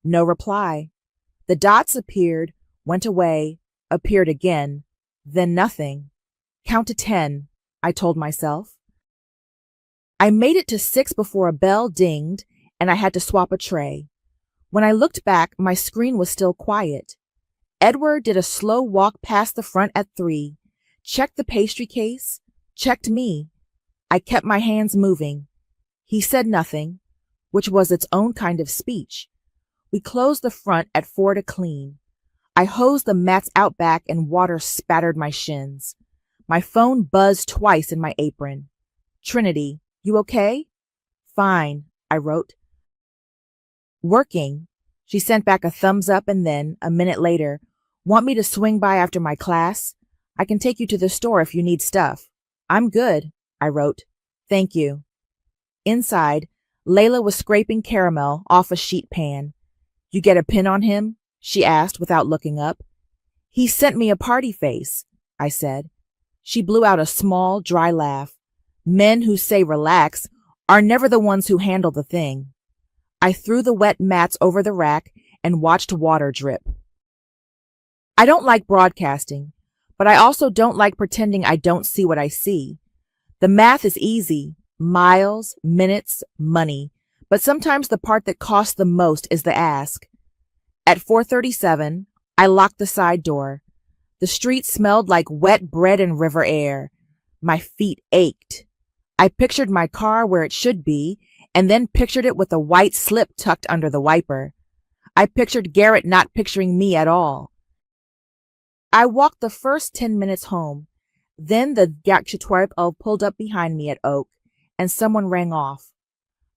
No reply. The dots appeared, went away, appeared again, then nothing. Count to 10, I told myself. I made it to 6 before a bell dinged and I had to swap a tray. When I looked back, my screen was still quiet. Edward did a slow walk past the front at 3, checked the pastry case, checked me. I kept my hands moving. He said nothing, which was its own kind of speech. We closed the front at 4 to clean. I hosed the mats out back and water spattered my shins. My phone buzzed twice in my apron. "Trinity, you okay?" "Fine," I wrote. "Working." She sent back a thumbs up and then, a minute later, "Want me to swing by after my class? I can take you to the store if you need stuff." "I'm good," I wrote. "Thank you." Inside, Layla was scraping caramel off a sheet pan. "You get a pin on him?" she asked without looking up. "He sent me a party face," I said. She blew out a small, dry laugh. Men who say relax are never the ones who handle the thing. I threw the wet mats over the rack and watched water drip. I don't like broadcasting, but I also don't like pretending I don't see what I see. The math is easy, miles, minutes, money, but sometimes the part that costs the most is the ask. At 4:37, I locked the side door. The street smelled like wet bread and river air. My feet ached. I pictured my car where it should be, and then pictured it with a white slip tucked under the wiper. I pictured Garrett not picturing me at all. I walked the first 10 minutes home. Then the Gakchitwerp pulled up behind me at Oak, and someone rang off.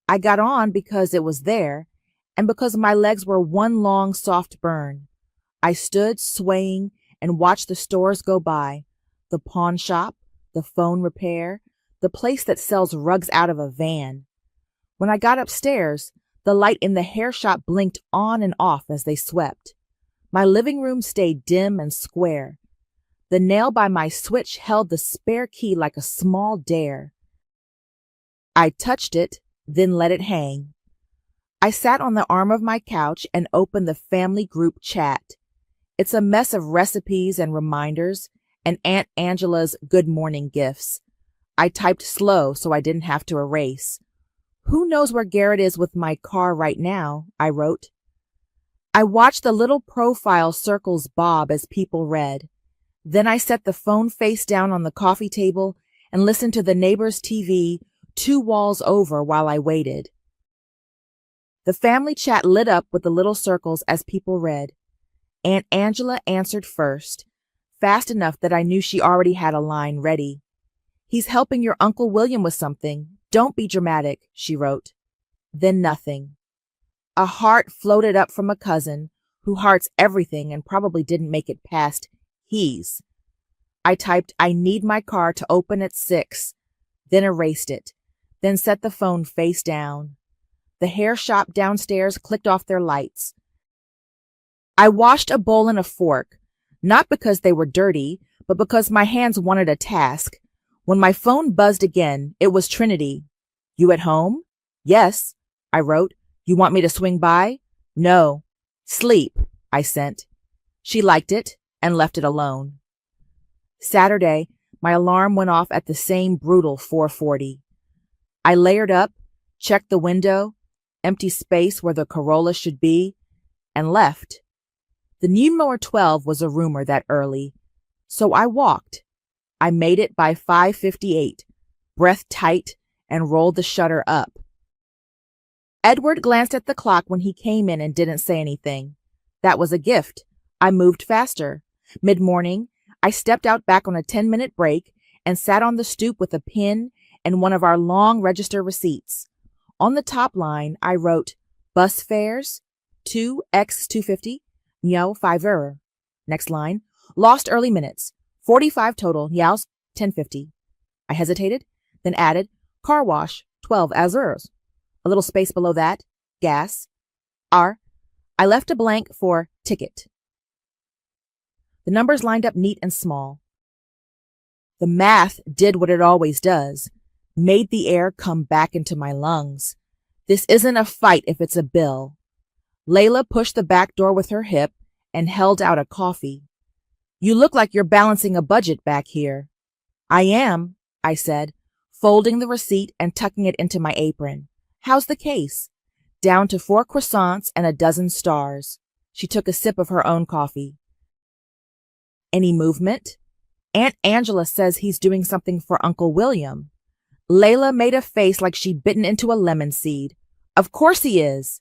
I got on because it was there, and because my legs were one long soft burn. I stood swaying and watched the stores go by, the pawn shop, the phone repair, the place that sells rugs out of a van. When I got upstairs, the light in the hair shop blinked on and off as they swept. My living room stayed dim and square. The nail by my switch held the spare key like a small dare. I touched it, then let it hang. I sat on the arm of my couch and opened the family group chat. It's a mess of recipes and reminders and Aunt Angela's good morning gifts. I typed slow so I didn't have to erase. "Who knows where Garrett is with my car right now?" I wrote. I watched the little profile circles bob as people read. Then I set the phone face down on the coffee table and listened to the neighbor's TV 2 walls over while I waited. The family chat lit up with the little circles as people read. Aunt Angela answered first, fast enough that I knew she already had a line ready. "He's helping your Uncle William with something. Don't be dramatic," she wrote. Then nothing. A heart floated up from a cousin who hearts everything and probably didn't make it past he's. I typed, I need my car to open at 6, then erased it, then set the phone face down. The hair shop downstairs clicked off their lights. I washed a bowl and a fork, not because they were dirty, but because my hands wanted a task. When my phone buzzed again, it was Trinity. You at home? Yes, I wrote. You want me to swing by? No. Sleep, I sent. She liked it and left it alone. Saturday, my alarm went off at the same brutal 4:40. I layered up, checked the window, empty space where the Corolla should be, and left. The numero 12 was a rumor that early, so I walked. I made it by 5:58, breath tight, and rolled the shutter up. Edward glanced at the clock when he came in and didn't say anything. That was a gift. I moved faster. Mid-morning, I stepped out back on a 10-minute break and sat on the stoop with a pen and one of our long register receipts. On the top line, I wrote, bus fares, 2x250, Niao 5 €. Next line, lost early minutes, 45 total, Niao's 10.50. I hesitated, then added, car wash, 12 euros. A little space below that, gas. R. I left a blank for ticket. The numbers lined up neat and small. The math did what it always does, made the air come back into my lungs. This isn't a fight if it's a bill. Layla pushed the back door with her hip and held out a coffee. You look like you're balancing a budget back here. I am, I said, folding the receipt and tucking it into my apron. How's the case? Down to 4 croissants and a dozen stars. She took a sip of her own coffee. Any movement? Aunt Angela says he's doing something for Uncle William. Layla made a face like she'd bitten into a lemon seed. Of course he is.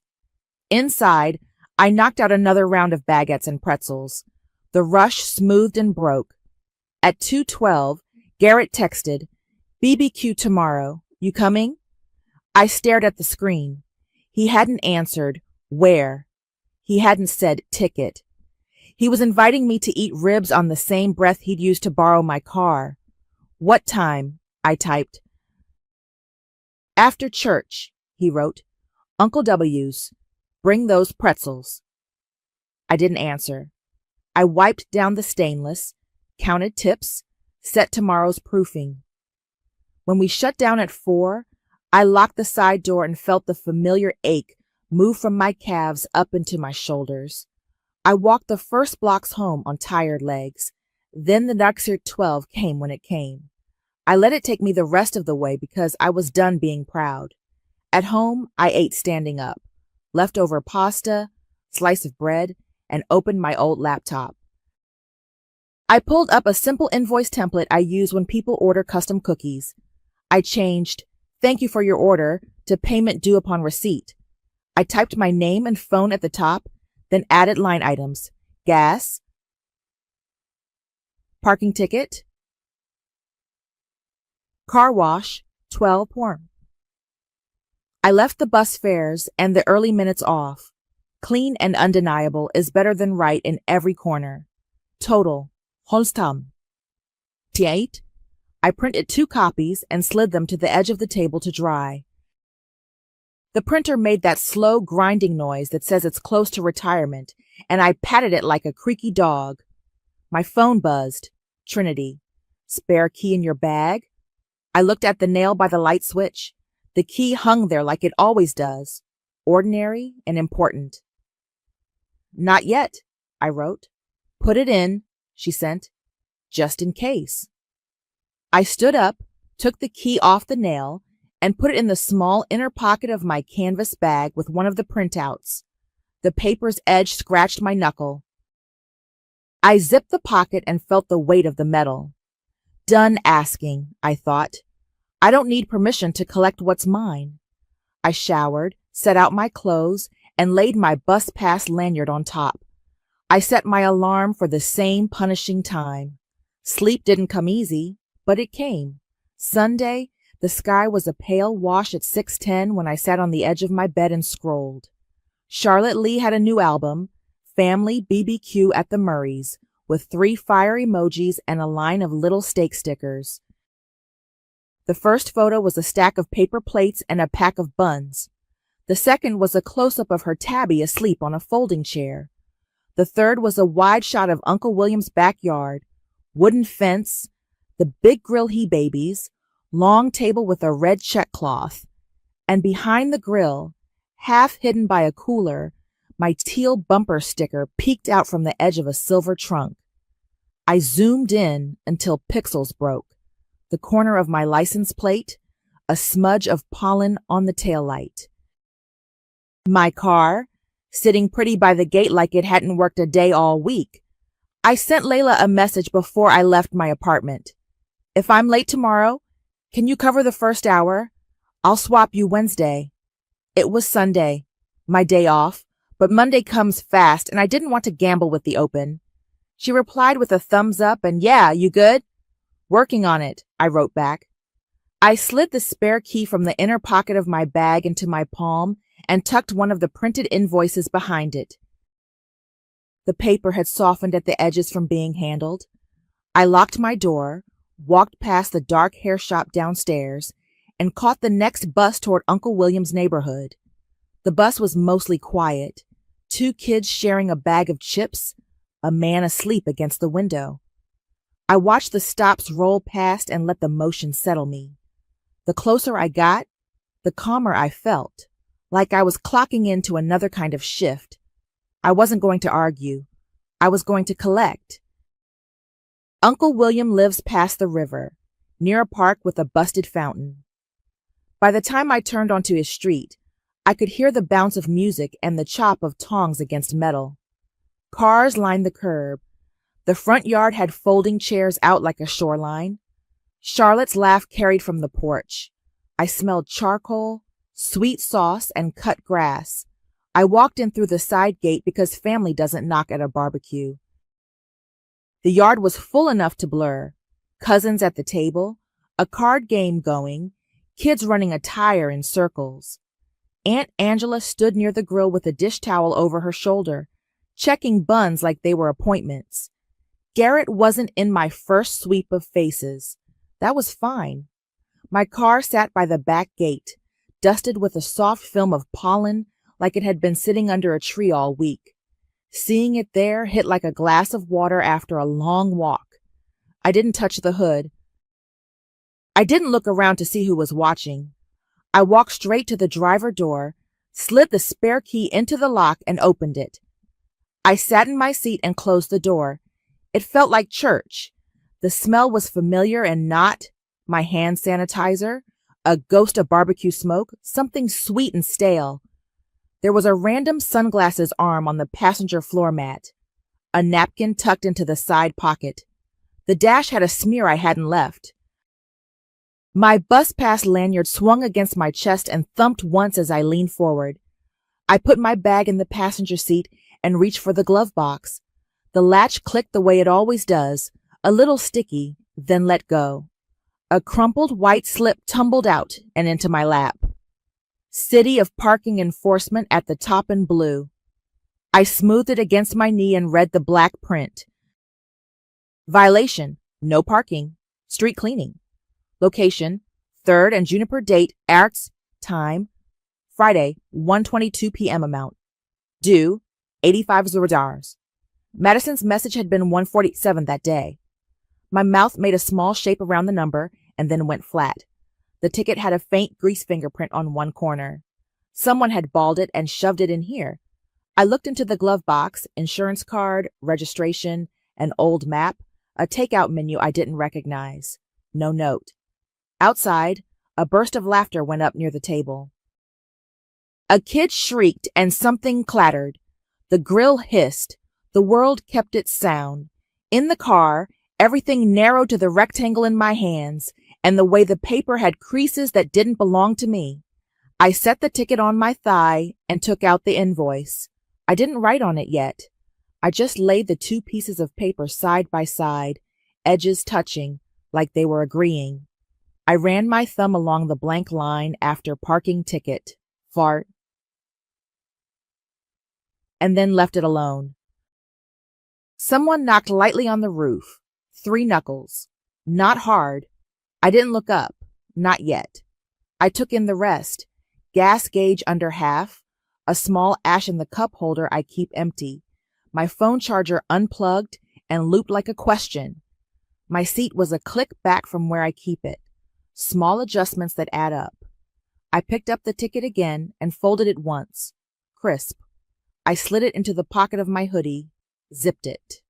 Inside, I knocked out another round of baguettes and pretzels. The rush smoothed and broke. At 2:12, Garrett texted, BBQ tomorrow. You coming? I stared at the screen. He hadn't answered, where? He hadn't said ticket. He was inviting me to eat ribs on the same breath he'd used to borrow my car. What time? I typed. After church, he wrote. Uncle W's. Bring those pretzels. I didn't answer. I wiped down the stainless, counted tips, set tomorrow's proofing. When we shut down at 4, I locked the side door and felt the familiar ache move from my calves up into my shoulders. I walked the first blocks home on tired legs. Then the Naxir 12 came when it came. I let it take me the rest of the way because I was done being proud. At home, I ate standing up, leftover pasta, slice of bread, and opened my old laptop. I pulled up a simple invoice template I use when people order custom cookies. I changed, thank you for your order, to payment due upon receipt. I typed my name and phone at the top, then added line items, gas, parking ticket, car wash, 12 porn. I left the bus fares and the early minutes off. Clean and undeniable is better than right in every corner. Total, Holstam. T8. I printed 2 copies and slid them to the edge of the table to dry. The printer made that slow grinding noise that says it's close to retirement, and I patted it like a creaky dog. My phone buzzed. Trinity. Spare key in your bag? I looked at the nail by the light switch. The key hung there like it always does. Ordinary and important. Not yet, I wrote. Put it in, she sent. Just in case. I stood up, took the key off the nail, and put it in the small inner pocket of my canvas bag with one of the printouts. The paper's edge scratched my knuckle. I zipped the pocket and felt the weight of the metal. Done asking, I thought. I don't need permission to collect what's mine. I showered, set out my clothes, and laid my bus pass lanyard on top. I set my alarm for the same punishing time. Sleep didn't come easy, but it came. Sunday, the sky was a pale wash at 6:10 when I sat on the edge of my bed and scrolled. Charlotte Lee had a new album, Family BBQ at the Murray's, with 3 fire emojis and a line of little steak stickers. The first photo was a stack of paper plates and a pack of buns. The second was a close-up of her tabby asleep on a folding chair. The third was a wide shot of Uncle William's backyard, wooden fence, the big grill he babies, long table with a red check cloth, and behind the grill, half hidden by a cooler, my teal bumper sticker peeked out from the edge of a silver trunk. I zoomed in until pixels broke. The corner of my license plate, a smudge of pollen on the taillight. My car, sitting pretty by the gate like it hadn't worked a day all week. I sent Layla a message before I left my apartment. If I'm late tomorrow, can you cover the first hour? I'll swap you Wednesday. It was Sunday, my day off, but Monday comes fast and I didn't want to gamble with the open. She replied with a thumbs up and, "Yeah, you good?" "Working on it," I wrote back. I slid the spare key from the inner pocket of my bag into my palm and tucked one of the printed invoices behind it. The paper had softened at the edges from being handled. I locked my door, walked past the dark hair shop downstairs, and caught the next bus toward Uncle William's neighborhood. The bus was mostly quiet, 2 kids sharing a bag of chips, a man asleep against the window. I watched the stops roll past and let the motion settle me. The closer I got, the calmer I felt, like I was clocking into another kind of shift. I wasn't going to argue. I was going to collect. Uncle William lives past the river, near a park with a busted fountain. By the time I turned onto his street, I could hear the bounce of music and the chop of tongs against metal. Cars lined the curb. The front yard had folding chairs out like a shoreline. Charlotte's laugh carried from the porch. I smelled charcoal, sweet sauce, and cut grass. I walked in through the side gate because family doesn't knock at a barbecue. The yard was full enough to blur. Cousins at the table, a card game going, kids running a tire in circles. Aunt Angela stood near the grill with a dish towel over her shoulder, checking buns like they were appointments. Garrett wasn't in my first sweep of faces. That was fine. My car sat by the back gate, dusted with a soft film of pollen like it had been sitting under a tree all week. Seeing it there hit like a glass of water after a long walk. I didn't touch the hood. I didn't look around to see who was watching. I walked straight to the driver door, slid the spare key into the lock, and opened it. I sat in my seat and closed the door. It felt like church. The smell was familiar and not my hand sanitizer, a ghost of barbecue smoke, something sweet and stale. There was a random sunglasses arm on the passenger floor mat, a napkin tucked into the side pocket. The dash had a smear I hadn't left. My bus pass lanyard swung against my chest and thumped once as I leaned forward. I put my bag in the passenger seat and reached for the glove box. The latch clicked the way it always does, a little sticky, then let go. A crumpled white slip tumbled out and into my lap. City of Parking Enforcement at the top in blue. I smoothed it against my knee and read the black print. Violation, no parking, street cleaning. Location, 3rd and Juniper date, Arts, time, Friday, 1:22 p.m. amount. Due, 85 $. Madison's message had been 1:47 that day. My mouth made a small shape around the number and then went flat. The ticket had a faint grease fingerprint on one corner. Someone had balled it and shoved it in here. I looked into the glove box, insurance card, registration, an old map, a takeout menu I didn't recognize. No note. Outside, a burst of laughter went up near the table. A kid shrieked and something clattered. The grill hissed. The world kept its sound. In the car, everything narrowed to the rectangle in my hands, and the way the paper had creases that didn't belong to me. I set the ticket on my thigh and took out the invoice. I didn't write on it yet. I just laid the 2 pieces of paper side by side, edges touching, like they were agreeing. I ran my thumb along the blank line after parking ticket. Fart. and then left it alone. Someone knocked lightly on the roof. 3 knuckles. Not hard. I didn't look up. Not yet. I took in the rest. Gas gauge under half. A small ash in the cup holder I keep empty. My phone charger unplugged and looped like a question. My seat was a click back from where I keep it. Small adjustments that add up. I picked up the ticket again and folded it once. Crisp. I slid it into the pocket of my hoodie, zipped it.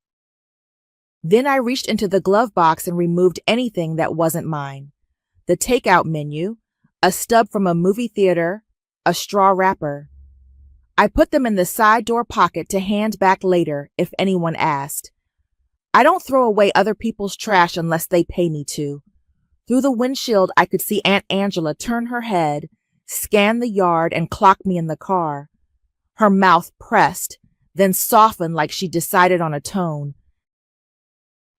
Then I reached into the glove box and removed anything that wasn't mine. The takeout menu, a stub from a movie theater, a straw wrapper. I put them in the side door pocket to hand back later if anyone asked. I don't throw away other people's trash unless they pay me to. Through the windshield, I could see Aunt Angela turn her head, scan the yard, and clock me in the car. Her mouth pressed, then softened like she decided on a tone.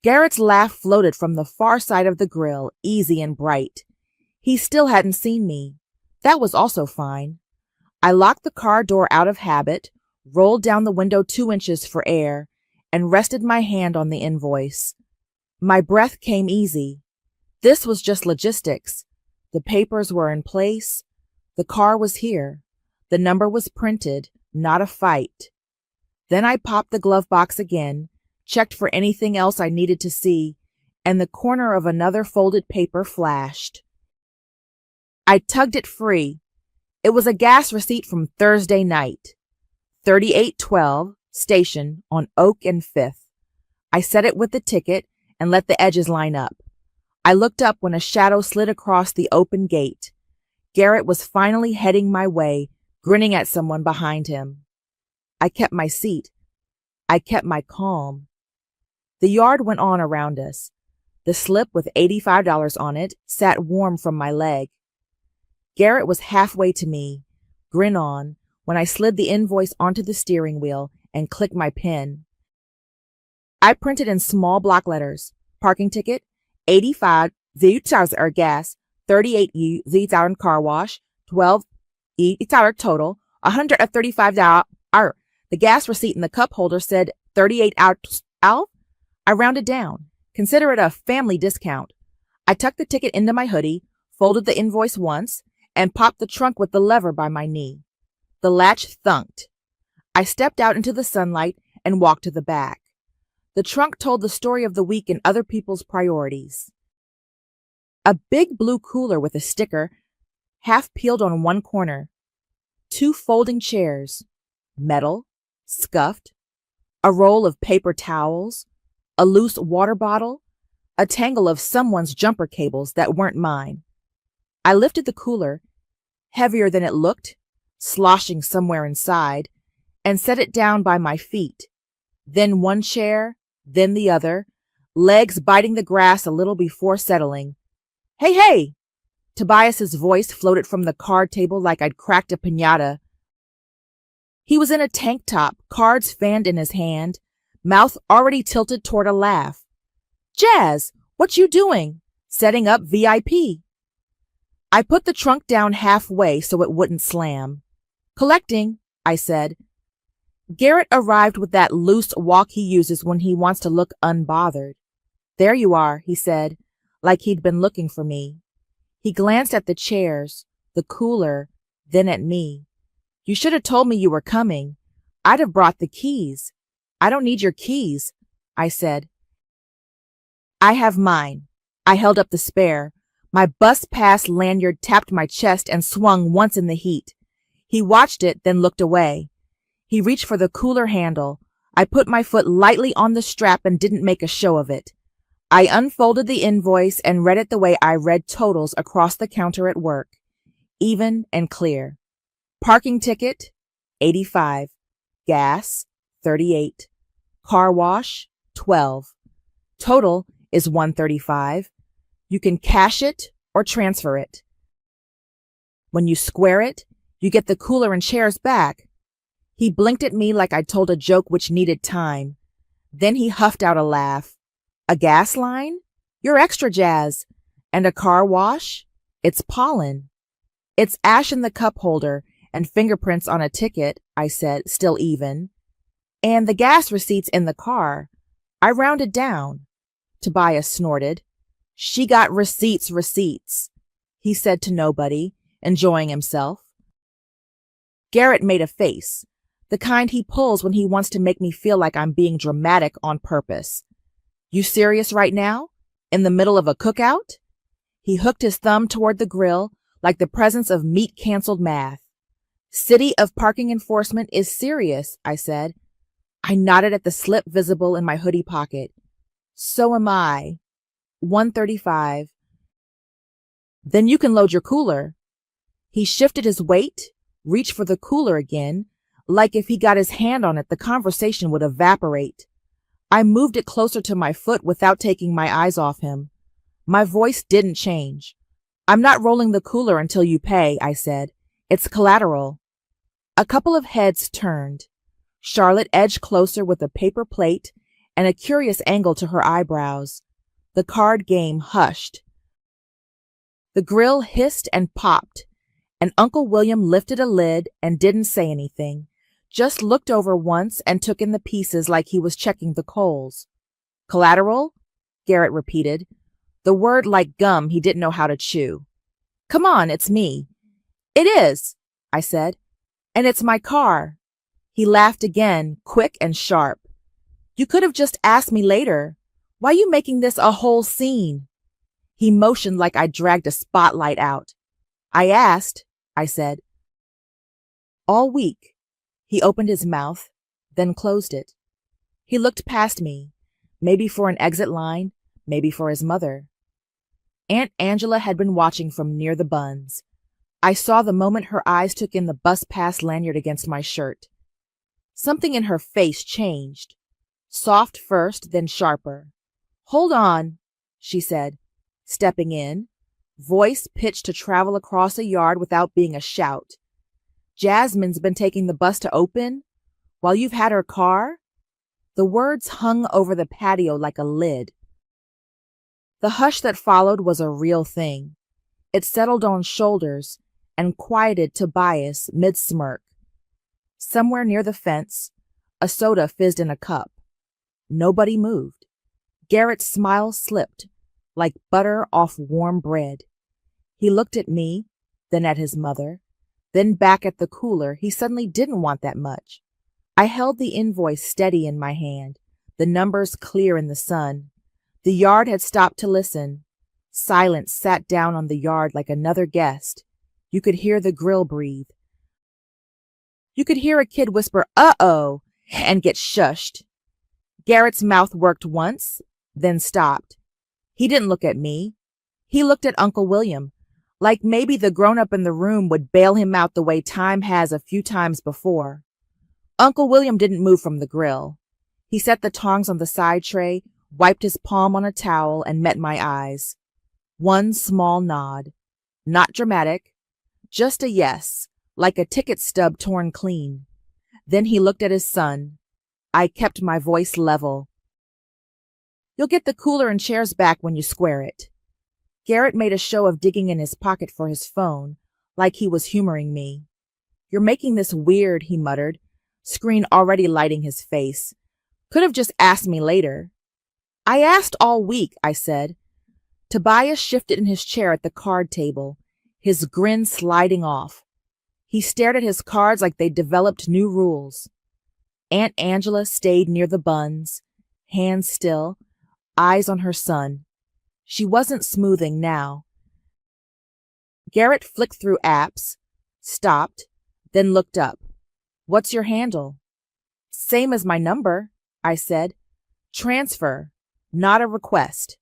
Garrett's laugh floated from the far side of the grill, easy and bright. He still hadn't seen me. That was also fine. I locked the car door out of habit, rolled down the window 2 inches for air, and rested my hand on the invoice. My breath came easy. This was just logistics. The papers were in place. The car was here. The number was printed, not a fight. Then I popped the glove box again, checked for anything else I needed to see, and the corner of another folded paper flashed. I tugged it free. It was a gas receipt from Thursday night. 3812, station on Oak and 5th. I set it with the ticket and let the edges line up. I looked up when a shadow slid across the open gate. Garrett was finally heading my way, grinning at someone behind him. I kept my seat. I kept my calm. The yard went on around us. The slip with $85 on it sat warm from my leg. Garrett was halfway to me, grin on, when I slid the invoice onto the steering wheel and clicked my pen. I printed in small block letters, parking ticket, 85 $0 gas, 38 $0 car wash, 12 $0 total, $135. The gas receipt in the cup holder said 38 out. I rounded down. Consider it a family discount. I tucked the ticket into my hoodie, folded the invoice once, and popped the trunk with the lever by my knee. The latch thunked. I stepped out into the sunlight and walked to the back. The trunk told the story of the week and other people's priorities. A big blue cooler with a sticker, half peeled on one corner. 2 folding chairs, metal, scuffed, a roll of paper towels, a loose water bottle, a tangle of someone's jumper cables that weren't mine. I lifted the cooler, heavier than it looked, sloshing somewhere inside, and set it down by my feet. Then one chair, then the other, legs biting the grass a little before settling. Hey, hey! Tobias's voice floated from the card table like I'd cracked a piñata. He was in a tank top, cards fanned in his hand, mouth already tilted toward a laugh. Jazz, what you doing? Setting up VIP. I put the trunk down halfway so it wouldn't slam. Collecting, I said. Garrett arrived with that loose walk he uses when he wants to look unbothered. There you are, he said, like he'd been looking for me. He glanced at the chairs, the cooler, then at me. You should have told me you were coming. I'd have brought the keys. I don't need your keys, I said. I have mine. I held up the spare. My bus pass lanyard tapped my chest and swung once in the heat. He watched it, then looked away. He reached for the cooler handle. I put my foot lightly on the strap and didn't make a show of it. I unfolded the invoice and read it the way I read totals across the counter at work. Even and clear. Parking ticket, 85. Gas, 38. Car wash, 12. Total is 135. You can cash it or transfer it. When you square it, you get the cooler and chairs back. He blinked at me like I'd told a joke which needed time. Then he huffed out a laugh. A gas line? You're extra, Jazz. And a car wash? It's pollen. It's ash in the cup holder and fingerprints on a ticket, I said, still even. And the gas receipts in the car. I rounded down. Tobias snorted. She got receipts, he said to nobody, enjoying himself. Garrett made a face, the kind he pulls when he wants to make me feel like I'm being dramatic on purpose. You serious right now? In the middle of a cookout? He hooked his thumb toward the grill like the presence of meat-canceled math. City of Parking Enforcement is serious, I said. I nodded at the slip visible in my hoodie pocket. So am I. 135. Then you can load your cooler. He shifted his weight, reached for the cooler again, like if he got his hand on it, the conversation would evaporate. I moved it closer to my foot without taking my eyes off him. My voice didn't change. I'm not rolling the cooler until you pay, I said. It's collateral. A couple of heads turned. Charlotte edged closer with a paper plate and a curious angle to her eyebrows. The card game hushed. The grill hissed and popped, and Uncle William lifted a lid and didn't say anything, just looked over once and took in the pieces like he was checking the coals. Collateral? Garrett repeated, the word like gum he didn't know how to chew. Come on, it's me. It is, I said, and it's my car. He laughed again, quick and sharp. You could have just asked me later. Why are you making this a whole scene? He motioned like I dragged a spotlight out. I asked, I said. All week. He opened his mouth, then closed it. He looked past me, maybe for an exit line, maybe for his mother. Aunt Angela had been watching from near the buns. I saw the moment her eyes took in the bus pass lanyard against my shirt. Something in her face changed. Soft first, then sharper. Hold on, she said, stepping in, voice pitched to travel across a yard without being a shout. Jasmine's been taking the bus to open while you've had her car? The words hung over the patio like a lid. The hush that followed was a real thing. It settled on shoulders and quieted Tobias mid-smirk. Somewhere near the fence, a soda fizzed in a cup. Nobody moved. Garrett's smile slipped, like butter off warm bread. He looked at me, then at his mother, then back at the cooler. He suddenly didn't want that much. I held the invoice steady in my hand, the numbers clear in the sun. The yard had stopped to listen. Silence sat down on the yard like another guest. You could hear the grill breathe. You could hear a kid whisper, "Uh-oh," and get shushed. Garrett's mouth worked once, then stopped. He didn't look at me. He looked at Uncle William, like maybe the grown-up in the room would bail him out the way time has a few times before. Uncle William didn't move from the grill. He set the tongs on the side tray, wiped his palm on a towel, and met my eyes. One small nod. Not dramatic, just a yes, like a ticket stub torn clean. Then he looked at his son. I kept my voice level. You'll get the cooler and chairs back when you square it. Garrett made a show of digging in his pocket for his phone, like he was humoring me. You're making this weird, he muttered, screen already lighting his face. Could have just asked me later. I asked all week, I said. Tobias shifted in his chair at the card table, his grin sliding off. He stared at his cards like they'd developed new rules. Aunt Angela stayed near the buns, hands still, eyes on her son. She wasn't smoothing now. Garrett flicked through apps, stopped, then looked up. What's your handle? Same as my number, I said. Transfer, not a request.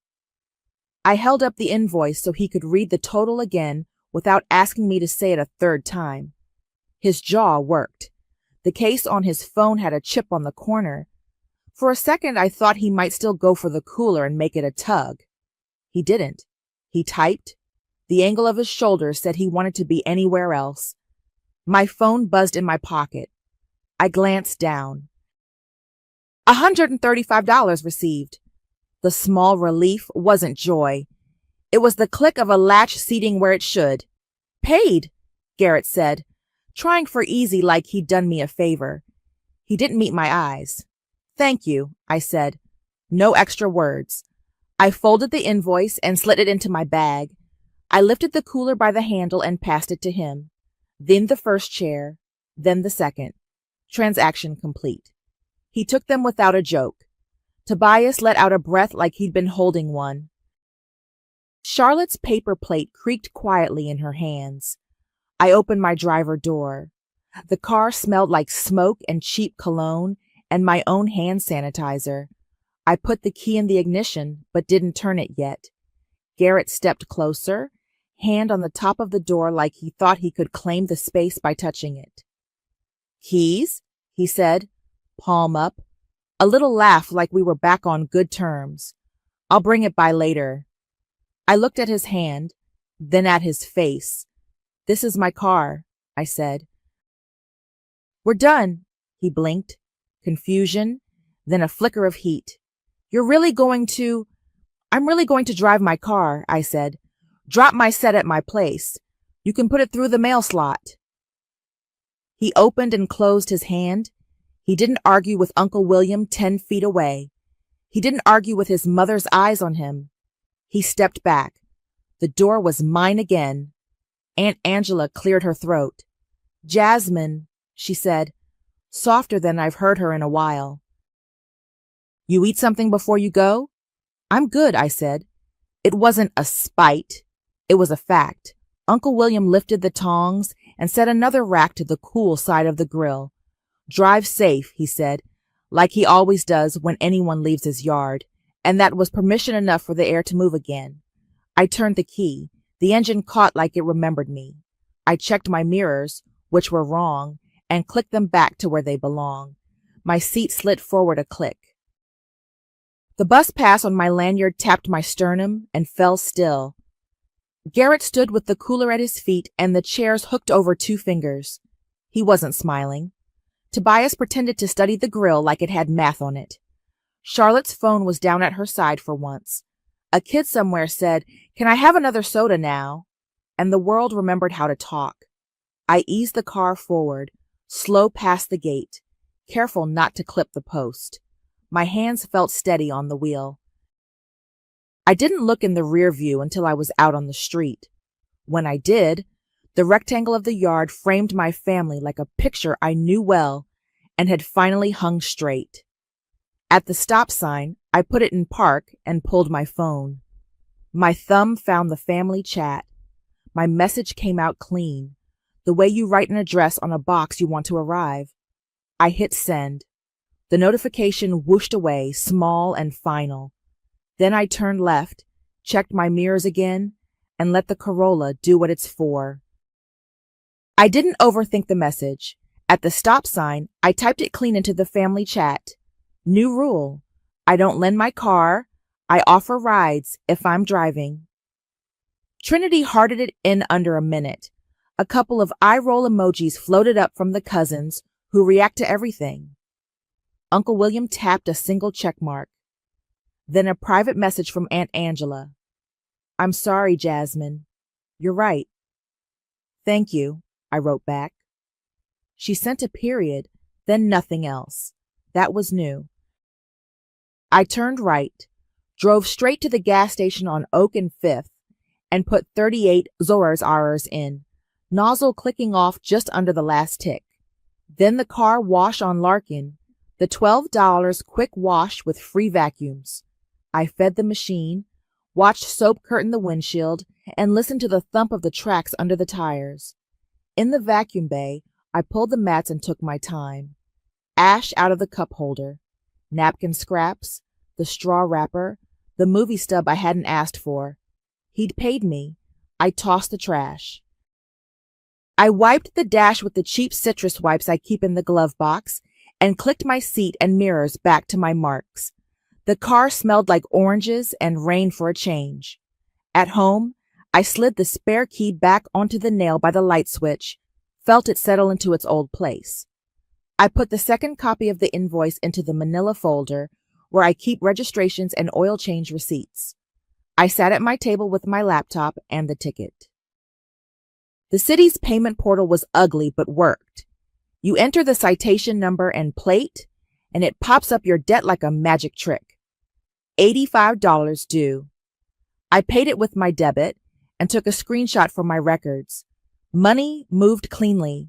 I held up the invoice so he could read the total again without asking me to say it a third time. His jaw worked. The case on his phone had a chip on the corner. For a second, I thought he might still go for the cooler and make it a tug. He didn't. He typed. The angle of his shoulders said he wanted to be anywhere else. My phone buzzed in my pocket. I glanced down. $135 received. The small relief wasn't joy. It was the click of a latch seating where it should. Paid, Garrett said, trying for easy like he'd done me a favor. He didn't meet my eyes. Thank you, I said. No extra words. I folded the invoice and slid it into my bag. I lifted the cooler by the handle and passed it to him. Then the first chair, then the second. Transaction complete. He took them without a joke. Tobias let out a breath like he'd been holding one. Charlotte's paper plate creaked quietly in her hands. I opened my driver door. The car smelled like smoke and cheap cologne and my own hand sanitizer. I put the key in the ignition, but didn't turn it yet. Garrett stepped closer, hand on the top of the door like he thought he could claim the space by touching it. Keys? He said, palm up. A little laugh like we were back on good terms. I'll bring it by later. I looked at his hand, then at his face. This is my car, I said. We're done, he blinked. Confusion, then a flicker of heat. I'm really going to drive my car, I said. Drop my set at my place. You can put it through the mail slot. He opened and closed his hand. He didn't argue with Uncle William 10 feet away. He didn't argue with his mother's eyes on him. He stepped back. The door was mine again. Aunt Angela cleared her throat. Jasmine, she said, softer than I've heard her in a while. You eat something before you go? I'm good, I said. It wasn't a spite. It was a fact. Uncle William lifted the tongs and set another rack to the cool side of the grill. Drive safe, he said, like he always does when anyone leaves his yard, and that was permission enough for the air to move again. I turned the key. The engine caught like it remembered me. I checked my mirrors, which were wrong, and clicked them back to where they belong. My seat slid forward a click. The bus pass on my lanyard tapped my sternum and fell still. Garrett stood with the cooler at his feet and the chairs hooked over 2 fingers. He wasn't smiling. Tobias pretended to study the grill like it had math on it. Charlotte's phone was down at her side for once. A kid somewhere said, "Can I have another soda now?" And the world remembered how to talk. I eased the car forward, slow past the gate, careful not to clip the post. My hands felt steady on the wheel. I didn't look in the rear view until I was out on the street. When I did, the rectangle of the yard framed my family like a picture I knew well and had finally hung straight. At the stop sign, I put it in park and pulled my phone. My thumb found the family chat. My message came out clean, the way you write an address on a box you want to arrive. I hit send. The notification whooshed away, small and final. Then I turned left, checked my mirrors again, and let the Corolla do what it's for. I didn't overthink the message. At the stop sign, I typed it clean into the family chat. New rule. I don't lend my car. I offer rides if I'm driving. Trinity hearted it in under a minute. A couple of eye-roll emojis floated up from the cousins who react to everything. Uncle William tapped a single check mark. Then a private message from Aunt Angela. I'm sorry, Jasmine. You're right. Thank you, I wrote back. She sent a period, then nothing else. That was new. I turned right, drove straight to the gas station on Oak and 5th, and put 38 Zoras in, nozzle clicking off just under the last tick. Then the car wash on Larkin, the $12 quick wash with free vacuums. I fed the machine, watched soap curtain the windshield, and listened to the thump of the tracks under the tires. In the vacuum bay, I pulled the mats and took my time. Ash out of the cup holder, napkin scraps, the straw wrapper, the movie stub I hadn't asked for. He'd paid me. I tossed the trash. I wiped the dash with the cheap citrus wipes I keep in the glove box and clicked my seat and mirrors back to my marks. The car smelled like oranges and rain for a change. At home, I slid the spare key back onto the nail by the light switch, felt it settle into its old place. I put the second copy of the invoice into the manila folder where I keep registrations and oil change receipts. I sat at my table with my laptop and the ticket. The city's payment portal was ugly but worked. You enter the citation number and plate, and it pops up your debt like a magic trick. $85 due. I paid it with my debit and took a screenshot for my records. Money moved cleanly.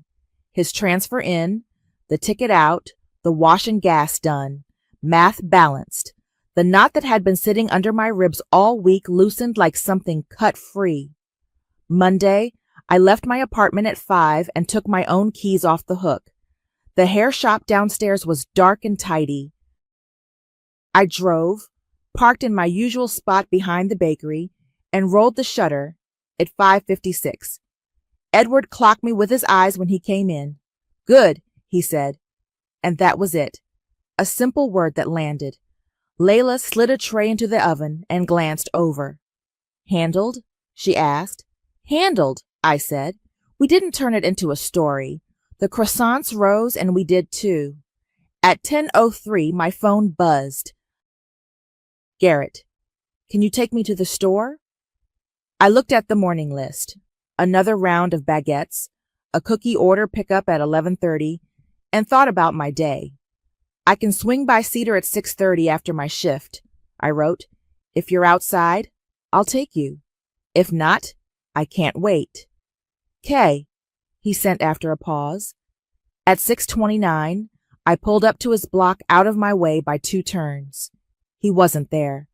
His transfer in, the ticket out, the wash and gas done. Math balanced. The knot that had been sitting under my ribs all week loosened like something cut free. Monday, I left my apartment at 5 and took my own keys off the hook. The hair shop downstairs was dark and tidy. I drove, parked in my usual spot behind the bakery, and rolled the shutter at 5:56. Edward clocked me with his eyes when he came in. "Good," he said. And that was it. A simple word that landed. Layla slid a tray into the oven and glanced over. "Handled?" she asked. "Handled," I said. We didn't turn it into a story. The croissants rose and we did too. At 10:03, my phone buzzed. "Garrett, can you take me to the store?" I looked at the morning list. Another round of baguettes, a cookie order pickup at 11:30, and thought about my day. "I can swing by Cedar at 6:30 after my shift," I wrote. "If you're outside, I'll take you. If not, I can't wait." "'Kay," he sent after a pause. At 6:29, I pulled up to his block out of my way by 2 turns. He wasn't there.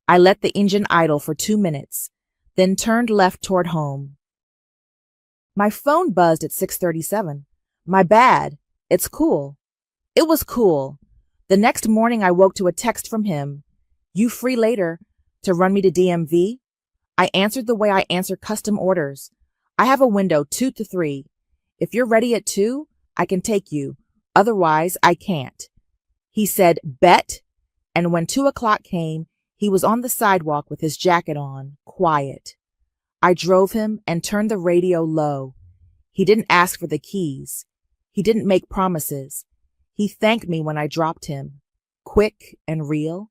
I let the engine idle for 2 minutes, then turned left toward home. My phone buzzed at 6:37. My bad. It's cool. It was cool. The next morning I woke to a text from him. "You free later to run me to DMV?" I answered the way I answer custom orders. "I have a window 2 to 3. If you're ready at 2, I can take you. Otherwise, I can't." He said, "Bet," and when 2 o'clock came, he was on the sidewalk with his jacket on, quiet. I drove him and turned the radio low. He didn't ask for the keys. He didn't make promises. He thanked me when I dropped him. Quick and real.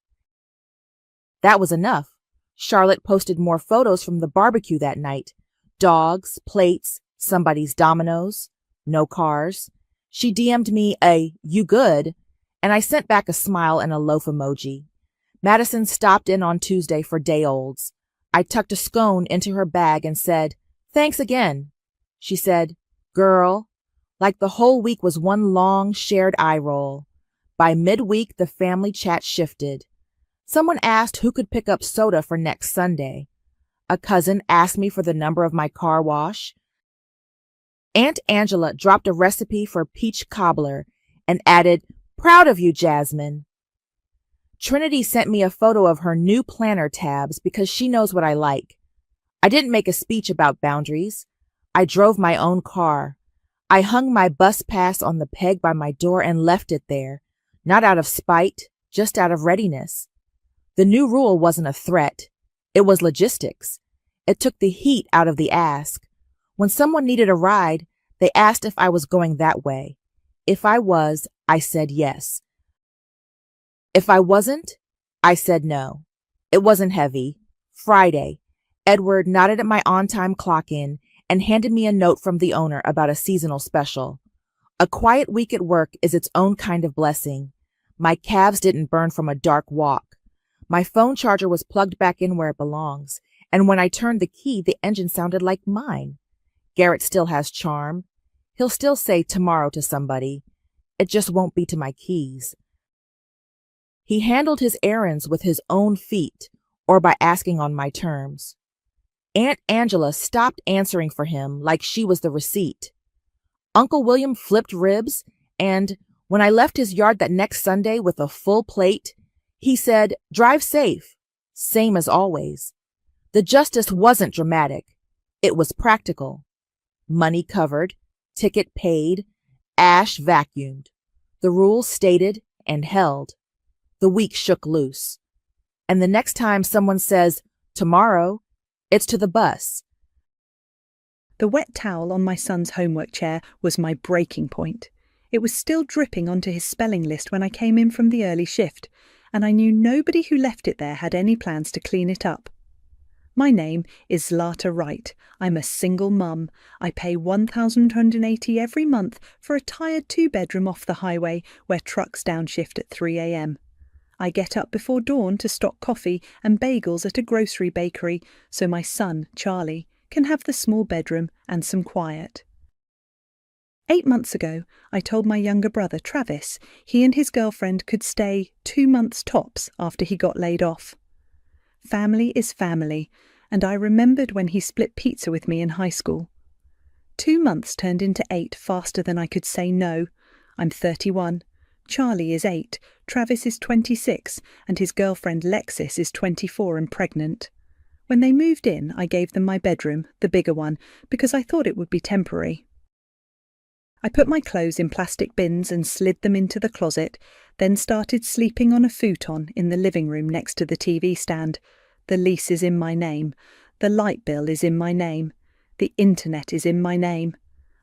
That was enough. Charlotte posted more photos from the barbecue that night. Dogs, plates, somebody's dominoes. No cars. She DM'd me a "you good," and I sent back a smile and a loaf emoji. Madison stopped in on Tuesday for day-olds. I tucked a scone into her bag and said, "Thanks again." She said, "Girl," like the whole week was one long shared eye roll. By midweek, the family chat shifted. Someone asked who could pick up soda for next Sunday. A cousin asked me for the number of my car wash. Aunt Angela dropped a recipe for peach cobbler and added, "Proud of you, Jasmine." Trinity sent me a photo of her new planner tabs because she knows what I like. I didn't make a speech about boundaries. I drove my own car. I hung my bus pass on the peg by my door and left it there, not out of spite, just out of readiness. The new rule wasn't a threat. It was logistics. It took the heat out of the ask. When someone needed a ride, they asked if I was going that way. If I was, I said yes. If I wasn't, I said no. It wasn't heavy. Friday, Edward nodded at my on-time clock-in and handed me a note from the owner about a seasonal special. A quiet week at work is its own kind of blessing. My calves didn't burn from a dark walk. My phone charger was plugged back in where it belongs, and when I turned the key, the engine sounded like mine. Garrett still has charm. He'll still say tomorrow to somebody. It just won't be to my keys. He handled his errands with his own feet, or by asking on my terms. Aunt Angela stopped answering for him like she was the receipt. Uncle William flipped ribs, and when I left his yard that next Sunday with a full plate, he said, "Drive safe," same as always. The justice wasn't dramatic. It was practical. Money covered, ticket paid, ash vacuumed. The rules stated and held. The week shook loose. And the next time someone says, "Tomorrow," it's to the bus. The wet towel on my son's homework chair was my breaking point. It was still dripping onto his spelling list when I came in from the early shift, and I knew nobody who left it there had any plans to clean it up. My name is Zlata Wright. I'm a single mum. I pay $1,280 every month for a tired 2-bedroom off the highway where trucks downshift at 3 a.m. I get up before dawn to stock coffee and bagels at a grocery bakery so my son, Charlie, can have the small bedroom and some quiet. 8 months ago, I told my younger brother, Travis, he and his girlfriend could stay 2 months tops after he got laid off. Family is family, and I remembered when he split pizza with me in high school. 2 months turned into 8 faster than I could say no. I'm 31. Charlie is 8, Travis is 26, and his girlfriend Lexis is 24 and pregnant. When they moved in, I gave them my bedroom, the bigger one, because I thought it would be temporary. I put my clothes in plastic bins and slid them into the closet, then started sleeping on a futon in the living room next to the TV stand. The lease is in my name. The light bill is in my name. The internet is in my name.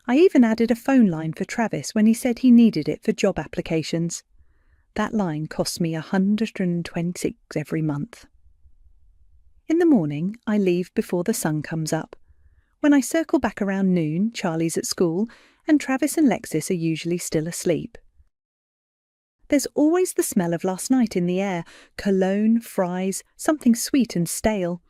I even added a phone line for Travis when he said he needed it for job applications. That line costs me $126 every month. In the morning, I leave before the sun comes up. When I circle back around noon, Charlie's at school, and Travis and Lexis are usually still asleep. There's always the smell of last night in the air, cologne, fries, something sweet and stale.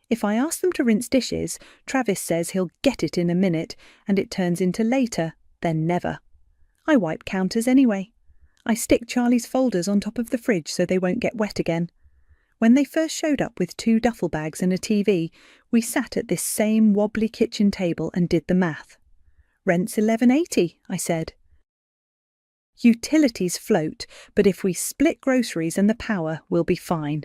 If I ask them to rinse dishes, Travis says he'll get it in a minute, and it turns into later, then never. I wipe counters anyway. I stick Charlie's folders on top of the fridge so they won't get wet again. When they first showed up with 2 duffel bags and a TV, we sat at this same wobbly kitchen table and did the math. Rent's $11.80, I said. Utilities float, but if we split groceries and the power, we'll be fine.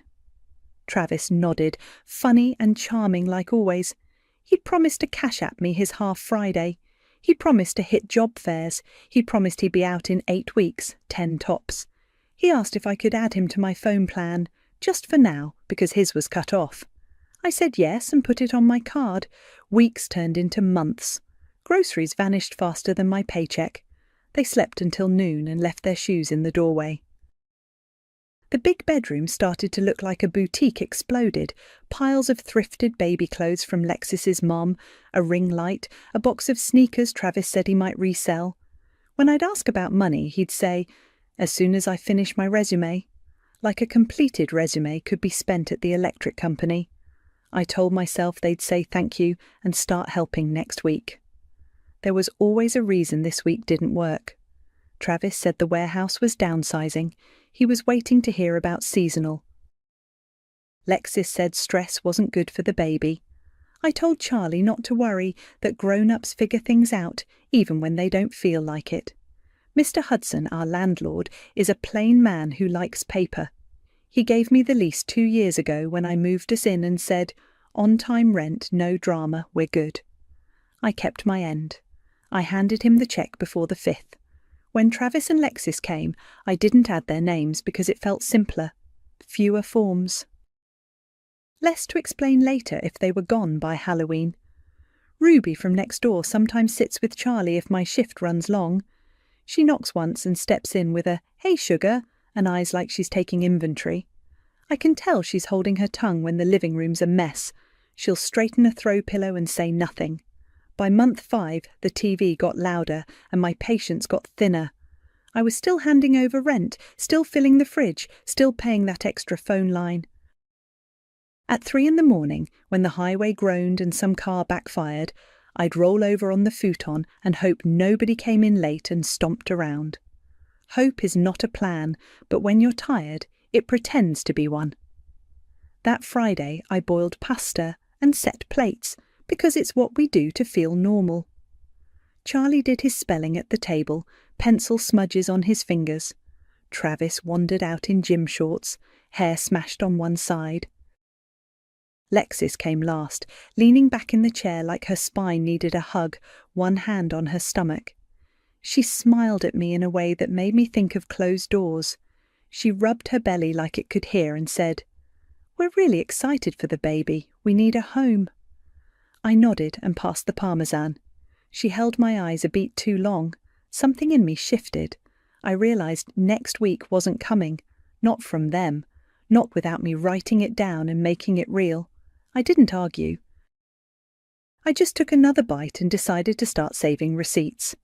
Travis nodded, funny and charming like always. He'd promised to cash at me his half Friday. He'd promised to hit job fairs. He'd promised he'd be out in 8 weeks, 10 tops. He asked if I could add him to my phone plan, just for now, because his was cut off. I said yes and put it on my card. Weeks turned into months. Groceries vanished faster than my paycheck. They slept until noon and left their shoes in the doorway. The big bedroom started to look like a boutique exploded. Piles of thrifted baby clothes from Lexis's mom, a ring light, a box of sneakers Travis said he might resell. When I'd ask about money, he'd say, "As soon as I finish my resume." Like a completed resume could be spent at the electric company. I told myself they'd say thank you and start helping next week. There was always a reason this week didn't work. Travis said the warehouse was downsizing. He was waiting to hear about seasonal. Lexis said stress wasn't good for the baby. I told Charlie not to worry, that grown-ups figure things out, even when they don't feel like it. Mr. Hudson, our landlord, is a plain man who likes paper. He gave me the lease 2 years ago when I moved us in and said, "On-time rent, no drama, we're good." I kept my end. I handed him the cheque before the 5th. When Travis and Lexis came, I didn't add their names because it felt simpler. Fewer forms. Less to explain later if they were gone by Halloween. Ruby from next door sometimes sits with Charlie if my shift runs long. She knocks once and steps in with a "Hey, sugar," and eyes like she's taking inventory. I can tell she's holding her tongue when the living room's a mess. She'll straighten a throw pillow and say nothing. By month 5, the TV got louder and my patience got thinner. I was still handing over rent, still filling the fridge, still paying that extra phone line. At 3 in the morning, when the highway groaned and some car backfired, I'd roll over on the futon and hope nobody came in late and stomped around. Hope is not a plan, but when you're tired, it pretends to be one. That Friday, I boiled pasta and set plates, because it's what we do to feel normal. Charlie did his spelling at the table, pencil smudges on his fingers. Travis wandered out in gym shorts, hair smashed on one side. Lexis came last, leaning back in the chair like her spine needed a hug, one hand on her stomach. She smiled at me in a way that made me think of closed doors. She rubbed her belly like it could hear and said, "We're really excited for the baby. We need a home." I nodded and passed the parmesan. She held my eyes a beat too long. Something in me shifted. I realised next week wasn't coming. Not from them. Not without me writing it down and making it real. I didn't argue. I just took another bite and decided to start saving receipts.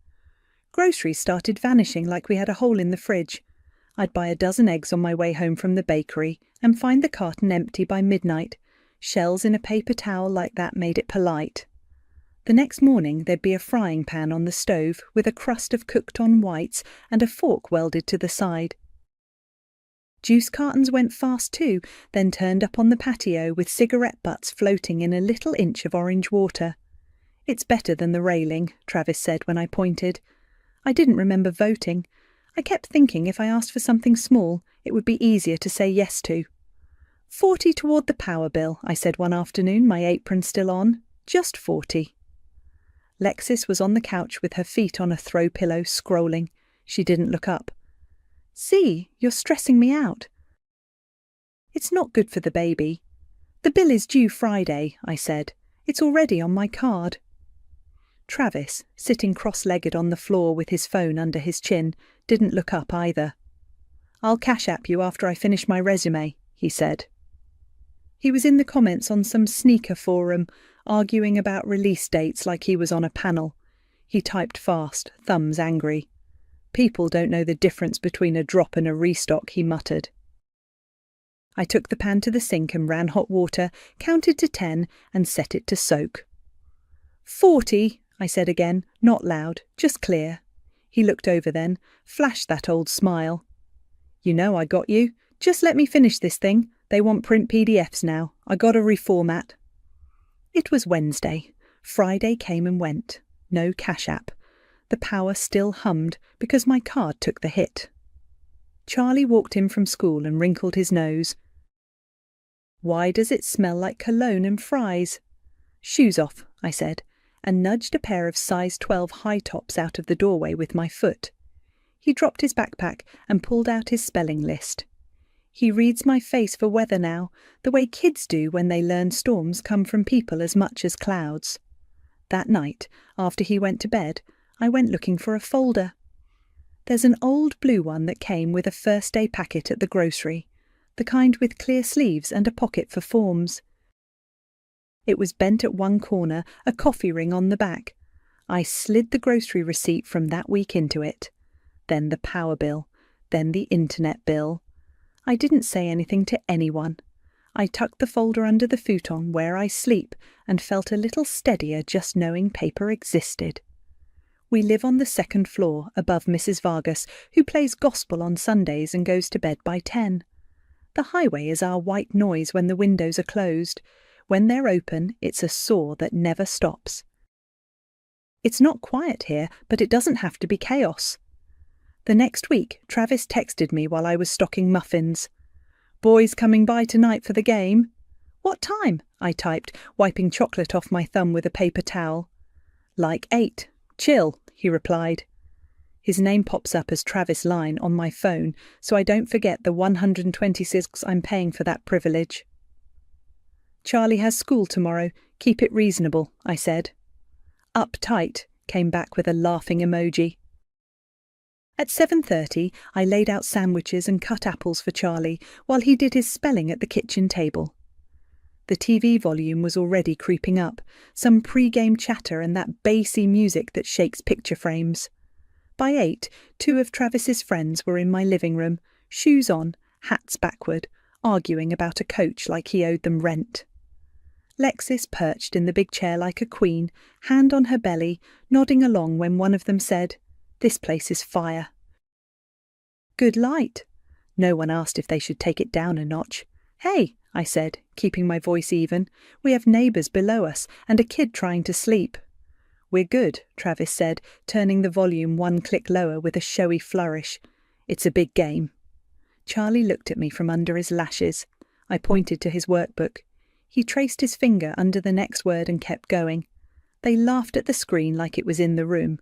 Groceries started vanishing like we had a hole in the fridge. I'd buy a dozen eggs on my way home from the bakery and find the carton empty by midnight. Shells in a paper towel like that made it polite. The next morning there'd be a frying pan on the stove with a crust of cooked-on whites and a fork welded to the side. Juice cartons went fast too, then turned up on the patio with cigarette butts floating in a little inch of orange water. "It's better than the railing," Travis said when I pointed. I didn't remember voting. I kept thinking if I asked for something small, it would be easier to say yes to. "40 toward the power bill," I said one afternoon, my apron still on. "Just 40. Lexis was on the couch with her feet on a throw pillow, scrolling. She didn't look up. "See, you're stressing me out." "It's not good for the baby." "The bill is due Friday," I said. "It's already on my card." Travis, sitting cross-legged on the floor with his phone under his chin, didn't look up either. "I'll cash app you after I finish my resume," he said. He was in the comments on some sneaker forum, arguing about release dates like he was on a panel. He typed fast, thumbs angry. "People don't know the difference between a drop and a restock," he muttered. I took the pan to the sink and ran hot water, counted to 10 and set it to soak. 40, I said again, not loud, just clear. He looked over then, flashed that old smile. "You know I got you. Just let me finish this thing. They want print PDFs now. I gotta reformat." It was Wednesday. Friday came and went. No cash app. The power still hummed because my card took the hit. Charlie walked in from school and wrinkled his nose. "Why does it smell like cologne and fries?" "Shoes off," I said, and nudged a pair of size 12 high tops out of the doorway with my foot. He dropped his backpack and pulled out his spelling list. He reads my face for weather now, the way kids do when they learn storms come from people as much as clouds. That night, after he went to bed, I went looking for a folder. There's an old blue one that came with a first-day packet at the grocery, the kind with clear sleeves and a pocket for forms. It was bent at one corner, a coffee ring on the back. I slid the grocery receipt from that week into it. Then the power bill, then the internet bill. I didn't say anything to anyone. I tucked the folder under the futon where I sleep and felt a little steadier just knowing paper existed. We live on the second floor, above Mrs. Vargas, who plays gospel on Sundays and goes to bed by 10. The highway is our white noise when the windows are closed. When they're open, it's a saw that never stops. It's not quiet here, but it doesn't have to be chaos. The next week, Travis texted me while I was stocking muffins. "Boys coming by tonight for the game?" "What time?" I typed, wiping chocolate off my thumb with a paper towel. "Like 8. Chill," he replied. His name pops up as Travis Line on my phone, so I don't forget the $126 I'm paying for that privilege. "Charlie has school tomorrow. Keep it reasonable," I said. "Uptight," came back with a laughing emoji. At 7:30, I laid out sandwiches and cut apples for Charlie while he did his spelling at the kitchen table. The TV volume was already creeping up, some pre-game chatter and that bassy music that shakes picture frames. By 8, 2 of Travis's friends were in my living room, shoes on, hats backward, arguing about a coach like he owed them rent. Lexis perched in the big chair like a queen, hand on her belly, nodding along when one of them said, "This place is fire." "Good light." No one asked if they should take it down a notch. "Hey," I said, keeping my voice even, "we have neighbours below us and a kid trying to sleep." "We're good," Travis said, turning the volume one click lower with a showy flourish. "It's a big game." Charlie looked at me from under his lashes. I pointed to his workbook. He traced his finger under the next word and kept going. They laughed at the screen like it was in the room.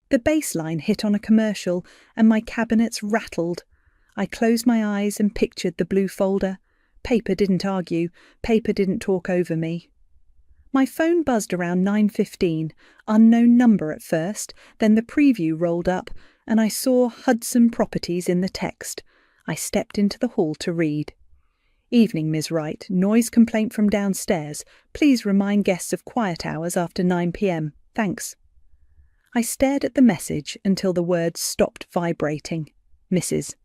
The bass line hit on a commercial, and my cabinets rattled. I closed my eyes and pictured the blue folder. Paper didn't argue. Paper didn't talk over me. My phone buzzed around 9:15, unknown number at first, then the preview rolled up, and I saw Hudson Properties in the text. I stepped into the hall to read. Evening, Ms. Wright. Noise complaint from downstairs. Please remind guests of quiet hours after 9 p.m. Thanks. I stared at the message until the words stopped vibrating. Mrs.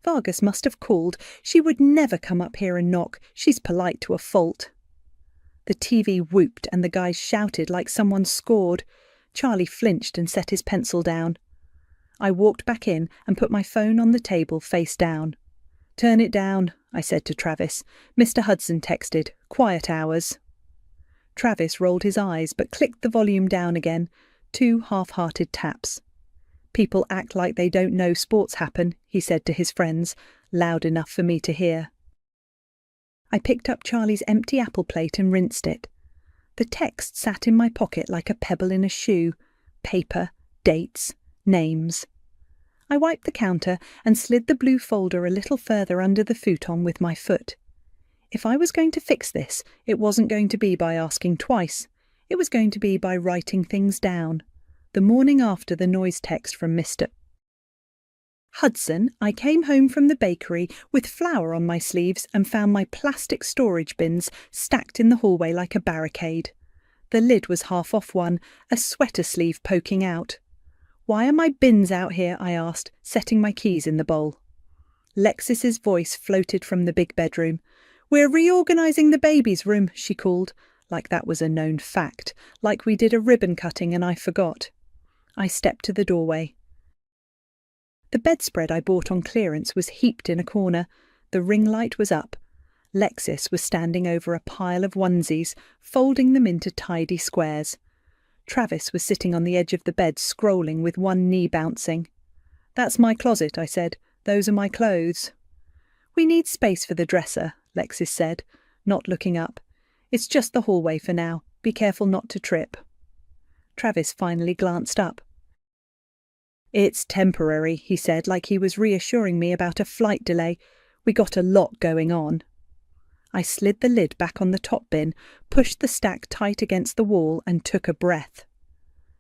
Vargas must have called. She would never come up here and knock. She's polite to a fault. The TV whooped and the guys shouted like someone scored. Charlie flinched and set his pencil down. I walked back in and put my phone on the table face down. Turn it down, I said to Travis. Mr. Hudson texted, quiet hours. Travis rolled his eyes but clicked the volume down again. 2 half-hearted taps. People act like they don't know sports happen, he said to his friends, loud enough for me to hear. I picked up Charlie's empty apple plate and rinsed it. The text sat in my pocket like a pebble in a shoe. Paper, dates, names. I wiped the counter and slid the blue folder a little further under the futon with my foot. If I was going to fix this, it wasn't going to be by asking twice. It was going to be by writing things down. The morning after the noise text from Mr. Hudson, I came home from the bakery with flour on my sleeves and found my plastic storage bins stacked in the hallway like a barricade. The lid was half off one, a sweater sleeve poking out. Why are my bins out here? I asked, setting my keys in the bowl. Lexis's voice floated from the big bedroom. We're reorganising the baby's room, she called, like that was a known fact, like we did a ribbon cutting and I forgot. I stepped to the doorway. The bedspread I bought on clearance was heaped in a corner. The ring light was up. Lexis was standing over a pile of onesies, folding them into tidy squares. Travis was sitting on the edge of the bed, scrolling with one knee bouncing. That's my closet, I said. Those are my clothes. We need space for the dresser, Lexis said, not looking up. It's just the hallway for now. Be careful not to trip. Travis finally glanced up. It's temporary, he said, like he was reassuring me about a flight delay. We got a lot going on. I slid the lid back on the top bin, pushed the stack tight against the wall and took a breath.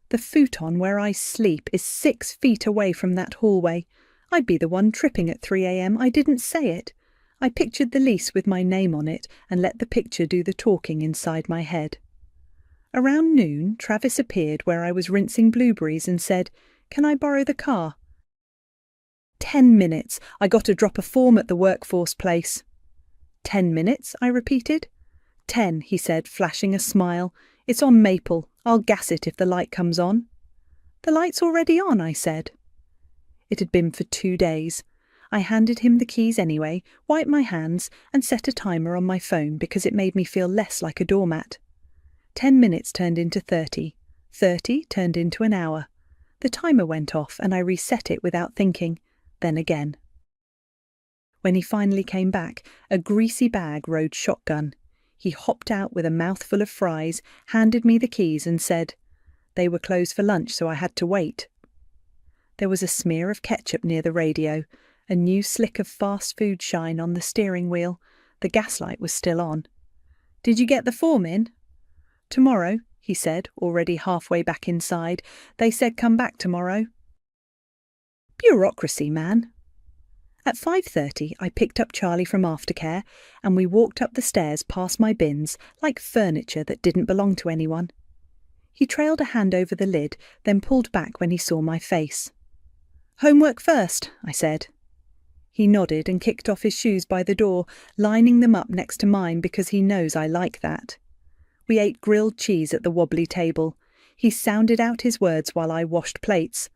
The futon where I sleep is 6 feet away from that hallway. I'd be the one tripping at 3 a.m. I didn't say it. I pictured the lease with my name on it and let the picture do the talking inside my head. Around noon, Travis appeared where I was rinsing blueberries and said, Can I borrow the car? 10 minutes. I got to drop a form at the workforce place. 10 minutes, I repeated. 10, he said, flashing a smile. It's on Maple. I'll gas it if the light comes on. The light's already on, I said. It had been for 2 days. I handed him the keys anyway, wiped my hands, and set a timer on my phone because it made me feel less like a doormat. 10 minutes turned into 30. 30 turned into an hour. The timer went off and I reset it without thinking, then again. When he finally came back, a greasy bag rode shotgun. He hopped out with a mouthful of fries, handed me the keys and said, They were closed for lunch, so I had to wait. There was a smear of ketchup near the radio, a new slick of fast food shine on the steering wheel. The gaslight was still on. Did you get the form in? Tomorrow, he said, already halfway back inside. They said come back tomorrow. Bureaucracy, man. At 5:30, I picked up Charlie from aftercare, and we walked up the stairs past my bins like furniture that didn't belong to anyone. He trailed a hand over the lid, then pulled back when he saw my face. Homework first, I said. He nodded and kicked off his shoes by the door, lining them up next to mine because he knows I like that. We ate grilled cheese at the wobbly table. He sounded out his words while I washed plates.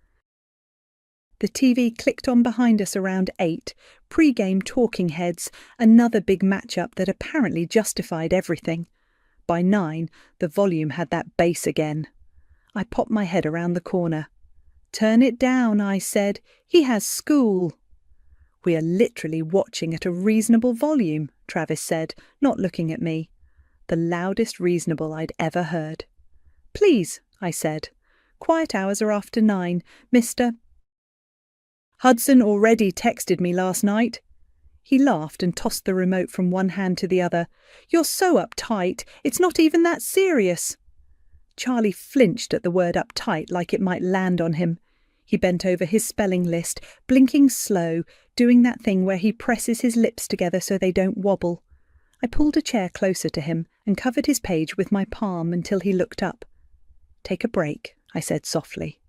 The TV clicked on behind us around 8, pre-game talking heads, another big match-up that apparently justified everything. By 9, the volume had that bass again. I popped my head around the corner. Turn it down, I said. He has school. We are literally watching at a reasonable volume, Travis said, not looking at me. The loudest reasonable I'd ever heard. Please, I said. Quiet hours are after 9. Mr. Hudson already texted me last night. He laughed and tossed the remote from one hand to the other. You're so uptight. It's not even that serious. Charlie flinched at the word uptight like it might land on him. He bent over his spelling list, blinking slow, doing that thing where he presses his lips together so they don't wobble. I pulled a chair closer to him and covered his page with my palm until he looked up. "Take a break," I said softly.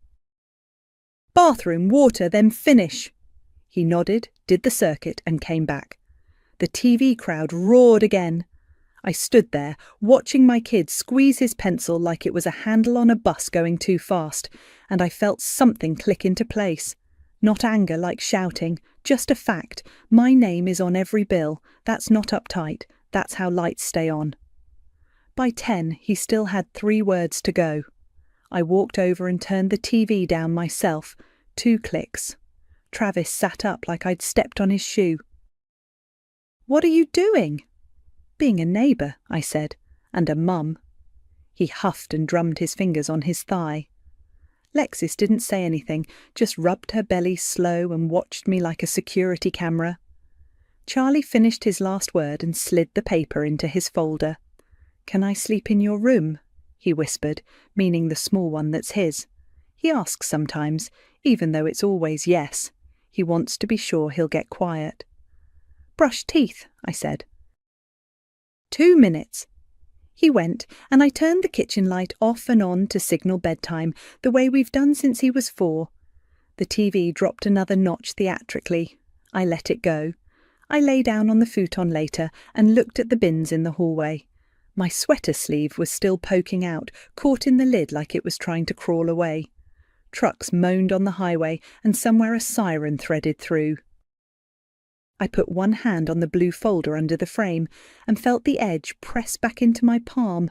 "Bathroom, water, then finish." He nodded, did the circuit, and came back. The TV crowd roared again. I stood there, watching my kid squeeze his pencil like it was a handle on a bus going too fast, and I felt something click into place. Not anger like shouting, just a fact. My name is on every bill. That's not uptight. That's how lights stay on. By 10, he still had 3 words to go. I walked over and turned the TV down myself. 2 clicks. Travis sat up like I'd stepped on his shoe. "What are you doing?" "Being a neighbour," I said, "and a mum." He huffed and drummed his fingers on his thigh. Lexis didn't say anything, just rubbed her belly slow and watched me like a security camera. Charlie finished his last word and slid the paper into his folder. "Can I sleep in your room?" he whispered, meaning the small one that's his. He asks sometimes, even though it's always yes. He wants to be sure he'll get quiet. "Brush teeth," I said. 2 minutes. He went, and I turned the kitchen light off and on to signal bedtime, the way we've done since he was 4. The TV dropped another notch theatrically. I let it go. I lay down on the futon later and looked at the bins in the hallway. My sweater sleeve was still poking out, caught in the lid like it was trying to crawl away. Trucks moaned on the highway, and somewhere a siren threaded through. I put one hand on the blue folder under the frame and felt the edge press back into my palm.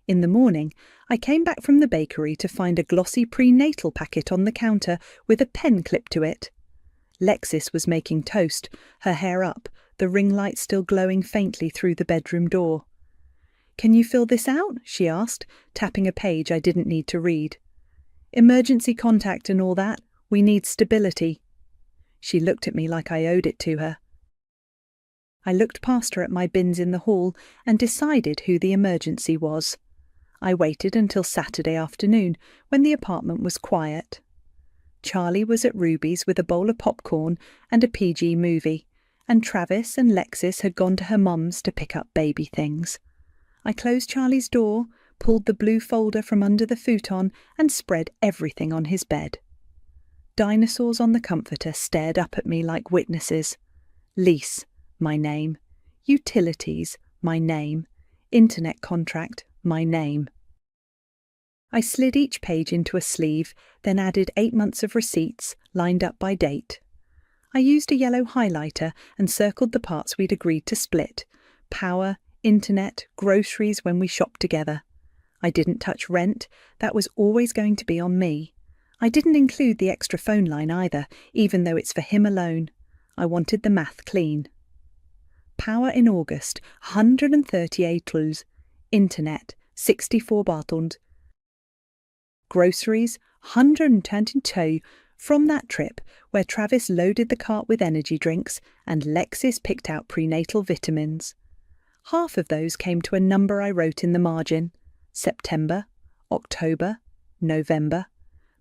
In the morning, I came back from the bakery to find a glossy prenatal packet on the counter with a pen clipped to it. Lexis was making toast, her hair up, the ring light still glowing faintly through the bedroom door. "Can you fill this out?" she asked, tapping a page I didn't need to read. "Emergency contact and all that. We need stability." She looked at me like I owed it to her. I looked past her at my bins in the hall and decided who the emergency was. I waited until Saturday afternoon, when the apartment was quiet. Charlie was at Ruby's with a bowl of popcorn and a PG movie, and Travis and Lexis had gone to her mum's to pick up baby things. I closed Charlie's door, pulled the blue folder from under the futon, and spread everything on his bed. Dinosaurs on the comforter stared up at me like witnesses. Lease, my name. Utilities, my name. Internet contract, my name. I slid each page into a sleeve, then added 8 months of receipts, lined up by date. I used a yellow highlighter and circled the parts we'd agreed to split: power, internet, groceries when we shopped together. I didn't touch rent. That was always going to be on me. I didn't include the extra phone line either, even though it's for him alone. I wanted the math clean. Power in August, 138 Lus. Internet, 64 Bartund. Groceries, 122 from that trip where Travis loaded the cart with energy drinks and Lexis picked out prenatal vitamins. Half of those came to a number I wrote in the margin: September, October, November.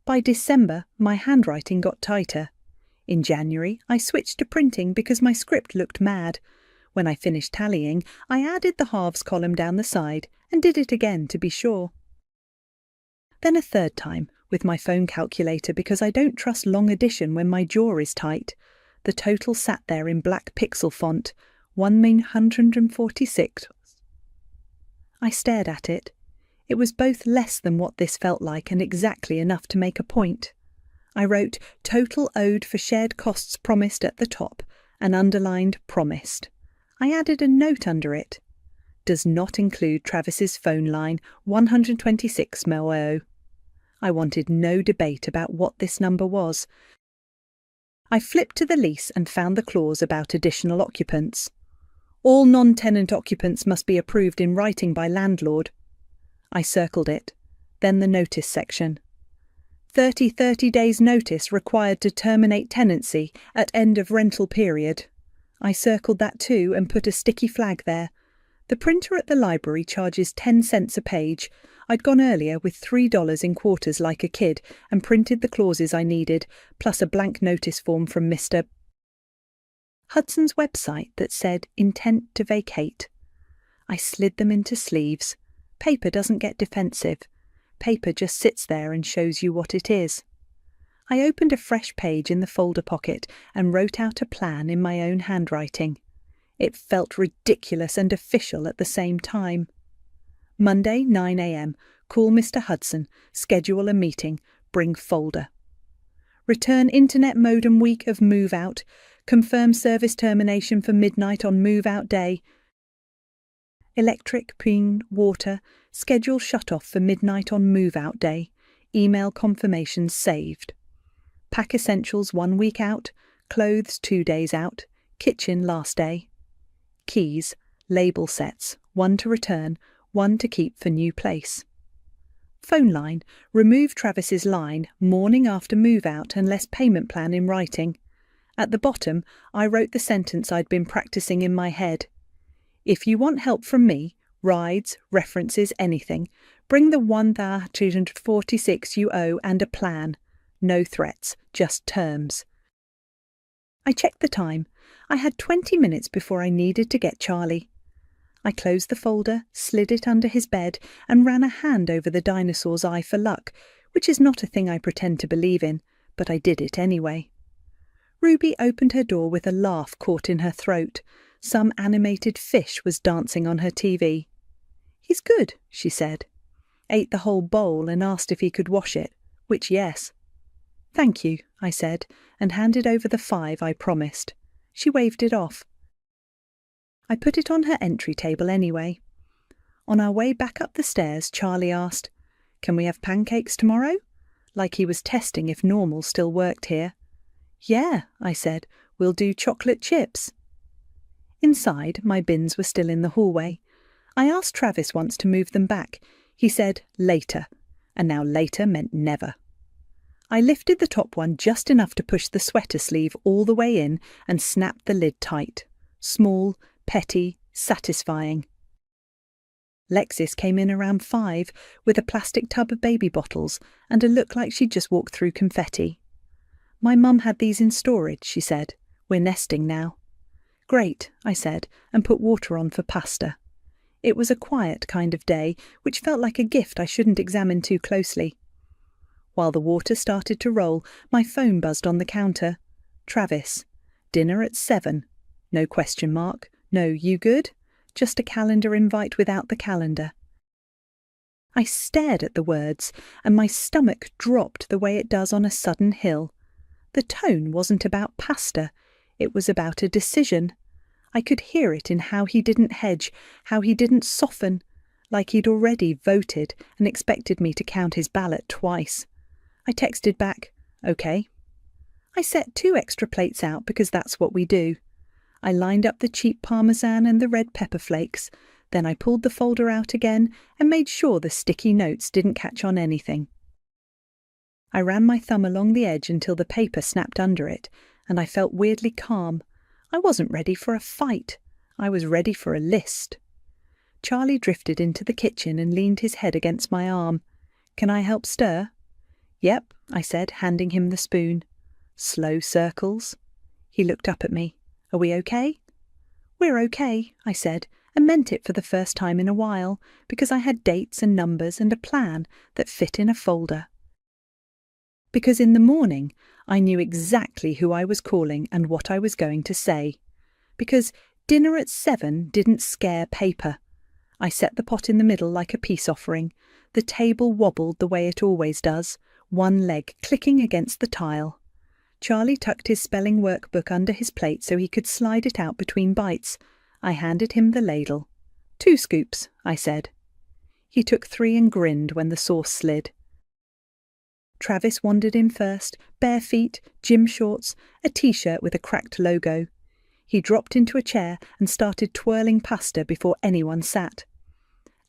By December, my handwriting got tighter. In January, I switched to printing because my script looked mad. When I finished tallying, I added the halves column down the side and did it again to be sure. Then a third time, with my phone calculator because I don't trust long addition when my jaw is tight. The total sat there in black pixel font, 146. I stared at it. It was both less than what this felt like and exactly enough to make a point. I wrote total owed for shared costs promised at the top and underlined promised. I added a note under it. Does not include Travis's phone line, 126 Mo. I wanted no debate about what this number was. I flipped to the lease and found the clause about additional occupants. All non-tenant occupants must be approved in writing by landlord. I circled it, then the notice section. 30 days notice required to terminate tenancy at end of rental period. I circled that too and put a sticky flag there. The printer at the library charges 10 cents a page. I'd gone earlier with $3 in quarters like a kid and printed the clauses I needed, plus a blank notice form from Mr. Hudson's website that said intent to vacate. I slid them into sleeves. Paper doesn't get defensive. Paper just sits there and shows you what it is. I opened a fresh page in the folder pocket and wrote out a plan in my own handwriting. It felt ridiculous and official at the same time. Monday, 9 a.m. Call Mr. Hudson. Schedule a meeting. Bring folder. Return internet modem week of move out. Confirm service termination for midnight on move out day. Electric, ping, water. Schedule shut-off for midnight on move out day. Email confirmation saved. Pack essentials 1 week out. Clothes 2 days out. Kitchen last day. Keys, label sets, 1 to return, 1 to keep for new place. Phone line, remove Travis's line morning after move out unless payment plan in writing. At the bottom, I wrote the sentence I'd been practicing in my head. If you want help from me, rides, references, anything, bring the 1,246 you owe and a plan. No threats, just terms. I checked the time. I had 20 minutes before I needed to get Charlie. I closed the folder, slid it under his bed, and ran a hand over the dinosaur's eye for luck, which is not a thing I pretend to believe in, but I did it anyway. Ruby opened her door with a laugh caught in her throat. Some animated fish was dancing on her TV. "He's good," she said. Ate the whole bowl and asked if he could wash it, which yes. "Thank you," I said, and handed over the 5 I promised. She waved it off. I put it on her entry table anyway. On our way back up the stairs, Charlie asked, "Can we have pancakes tomorrow?" Like he was testing if normal still worked here. "Yeah," I said, "we'll do chocolate chips." Inside, my bins were still in the hallway. I asked Travis once to move them back. He said later, and now later meant never. I lifted the top one just enough to push the sweater sleeve all the way in and snapped the lid tight. Small, petty, satisfying. Lexis came in around 5 with a plastic tub of baby bottles and a look like she'd just walked through confetti. "My mum had these in storage," she said. "We're nesting now." "Great," I said, and put water on for pasta. It was a quiet kind of day, which felt like a gift I shouldn't examine too closely. While the water started to roll, my phone buzzed on the counter. Travis. "Dinner at 7. No question mark. No, you good? Just a calendar invite without the calendar." I stared at the words, and my stomach dropped the way it does on a sudden hill. The tone wasn't about pasta. It was about a decision. I could hear it in how he didn't hedge, how he didn't soften, like he'd already voted and expected me to count his ballot twice. I texted back, "Okay." I set 2 extra plates out because that's what we do. I lined up the cheap parmesan and the red pepper flakes. Then I pulled the folder out again and made sure the sticky notes didn't catch on anything. I ran my thumb along the edge until the paper snapped under it, and I felt weirdly calm. I wasn't ready for a fight. I was ready for a list. Charlie drifted into the kitchen and leaned his head against my arm. "Can I help stir?" "Yep," I said, handing him the spoon. "Slow circles." He looked up at me. "Are we okay?" "We're okay," I said, and meant it for the first time in a while, because I had dates and numbers and a plan that fit in a folder. Because in the morning, I knew exactly who I was calling and what I was going to say. Because dinner at 7 didn't scare paper. I set the pot in the middle like a peace offering. The table wobbled the way it always does, one leg clicking against the tile. Charlie tucked his spelling workbook under his plate so he could slide it out between bites. I handed him the ladle. 2 scoops, I said. He took 3 and grinned when the sauce slid. Travis wandered in first, bare feet, gym shorts, a t-shirt with a cracked logo. He dropped into a chair and started twirling pasta before anyone sat.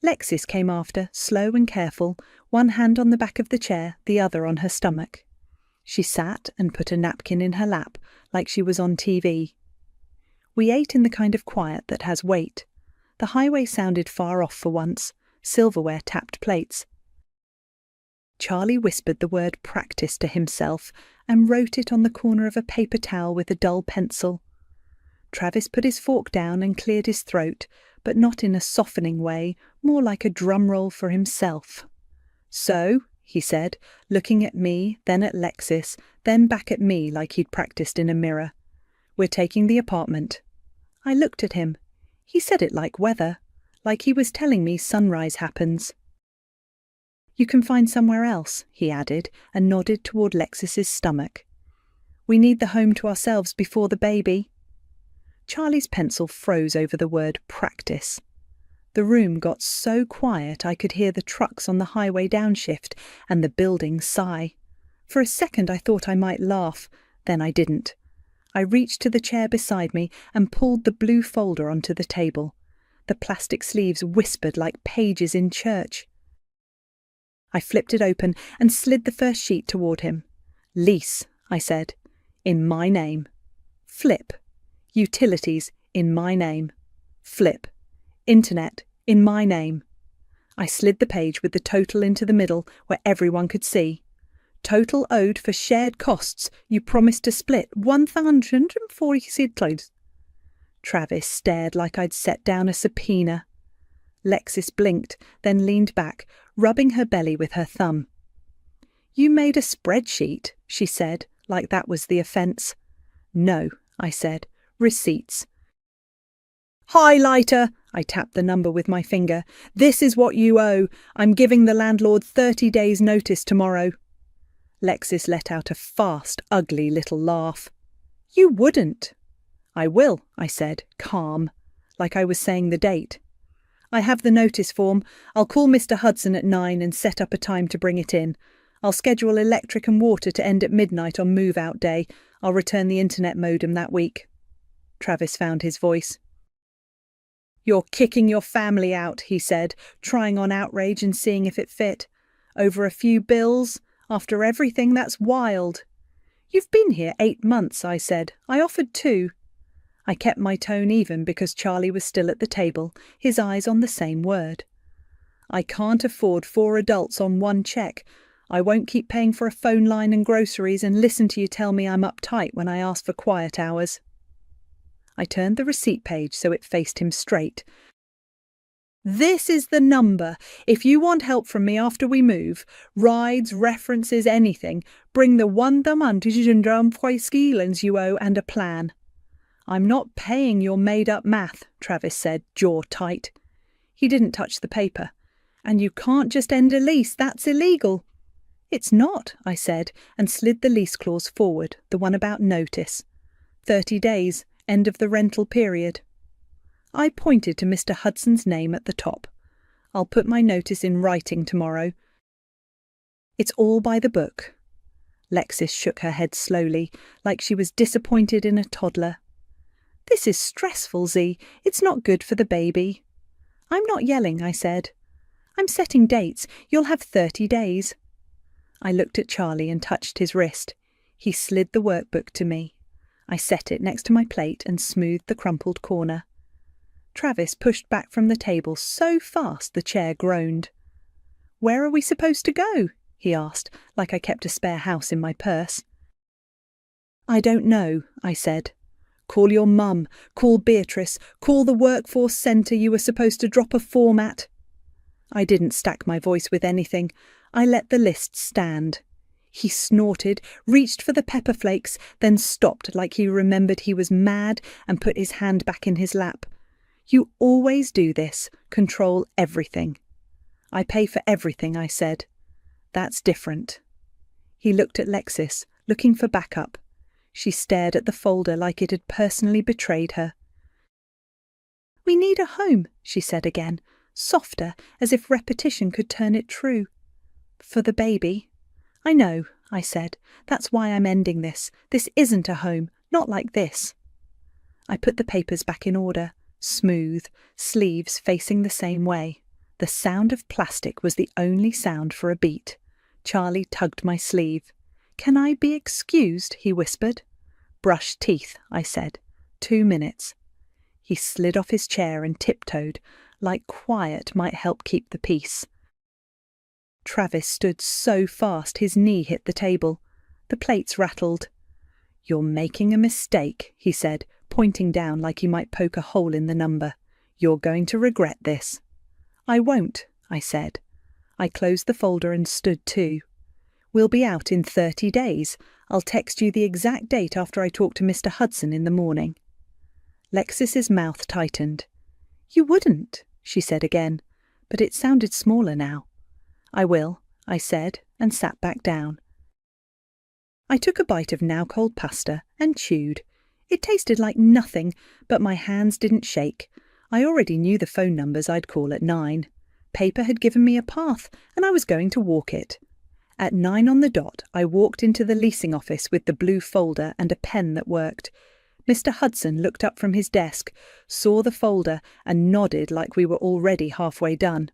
Lexis came after, slow and careful, one hand on the back of the chair, the other on her stomach. She sat and put a napkin in her lap, like she was on TV. We ate in the kind of quiet that has weight. The highway sounded far off for once, silverware tapped plates. Charlie whispered the word practice to himself and wrote it on the corner of a paper towel with a dull pencil. Travis put his fork down and cleared his throat, but not in a softening way, more like a drum roll for himself. "So," he said, looking at me, then at Lexis, then back at me like he'd practiced in a mirror. "We're taking the apartment." I looked at him. He said it like weather, like he was telling me sunrise happens. "You can find somewhere else," he added, and nodded toward Lexis's stomach. "We need the home to ourselves before the baby." Charlie's pencil froze over the word practice. The room got so quiet I could hear the trucks on the highway downshift and the building sigh. For a second I thought I might laugh, then I didn't. I reached to the chair beside me and pulled the blue folder onto the table. The plastic sleeves whispered like pages in church. I flipped it open and slid the first sheet toward him. "Lease," I said, "in my name." "Flip. Utilities, in my name." "Flip. Internet, in my name." I slid the page with the total into the middle where everyone could see. "Total owed for shared costs. You promised to split $146." Travis stared like I'd set down a subpoena. Lexis blinked, then leaned back, rubbing her belly with her thumb. "You made a spreadsheet," she said, like that was the offence. "No," I said. "Receipts." "Highlighter!" I tapped the number with my finger. "This is what you owe. I'm giving the landlord 30 days' notice tomorrow." Lexis let out a fast, ugly little laugh. "You wouldn't." "I will," I said, calm, like I was saying the date. "I have the notice form. I'll call Mr. Hudson at 9 and set up a time to bring it in. I'll schedule electric and water to end at midnight on move-out day. I'll return the internet modem that week." Travis found his voice. "You're kicking your family out," he said, trying on outrage and seeing if it fit. "Over a few bills? After everything, that's wild." "You've been here 8 months," I said. "I offered 2. I kept my tone even because Charlie was still at the table, his eyes on the same word. "I can't afford 4 adults on 1 check. I won't keep paying for a phone line and groceries and listen to you tell me I'm uptight when I ask for quiet hours." I turned the receipt page so it faced him straight. "This is the number. If you want help from me after we move, rides, references, anything, bring the $1,100 you owe and a plan." "I'm not paying your made-up math," Travis said, jaw tight. He didn't touch the paper. "And you can't just end a lease. That's illegal." "It's not," I said, and slid the lease clause forward, the one about notice. 30 days. End of the rental period. I pointed to Mr. Hudson's name at the top. "I'll put my notice in writing tomorrow. It's all by the book." Lexis shook her head slowly, like she was disappointed in a toddler. "This is stressful, Z. It's not good for the baby." "I'm not yelling," I said. "I'm setting dates. You'll have 30 days. I looked at Charlie and touched his wrist. He slid the workbook to me. I set it next to my plate and smoothed the crumpled corner. Travis pushed back from the table so fast the chair groaned. "Where are we supposed to go?" he asked, like I kept a spare house in my purse. "I don't know," I said. "Call your mum, call Beatrice, call the workforce centre you were supposed to drop a form at." I didn't stack my voice with anything. I let the list stand. He snorted, reached for the pepper flakes, then stopped like he remembered he was mad and put his hand back in his lap. "You always do this, control everything." "I pay for everything," I said. "That's different." He looked at Lexis, looking for backup. She stared at the folder like it had personally betrayed her. "We need a home," she said again, softer, as if repetition could turn it true. "For the baby." "I know," I said. "That's why I'm ending this. This isn't a home, not like this." I put the papers back in order, smooth, sleeves facing the same way. The sound of plastic was the only sound for a beat. Charlie tugged my sleeve. "Can I be excused?" he whispered. "Brush teeth," I said. 2 minutes. He slid off his chair and tiptoed. like quiet might help keep the peace. Travis stood so fast his knee hit the table. The plates rattled. "You're making a mistake," he said, pointing down like he might poke a hole in the number. "You're going to regret this." "I won't," I said. I closed the folder and stood too. "We'll be out in 30 days. I'll text you the exact date after I talk to Mr. Hudson in the morning." Lexis's mouth tightened. "You wouldn't," she said again, but it sounded smaller now. "I will," I said, and sat back down. I took a bite of now-cold pasta and chewed. It tasted like nothing, but my hands didn't shake. I already knew the phone numbers I'd call at 9. Paper had given me a path, and I was going to walk it. At 9 on the dot, I walked into the leasing office with the blue folder and a pen that worked. Mr. Hudson looked up from his desk, saw the folder, and nodded like we were already halfway done.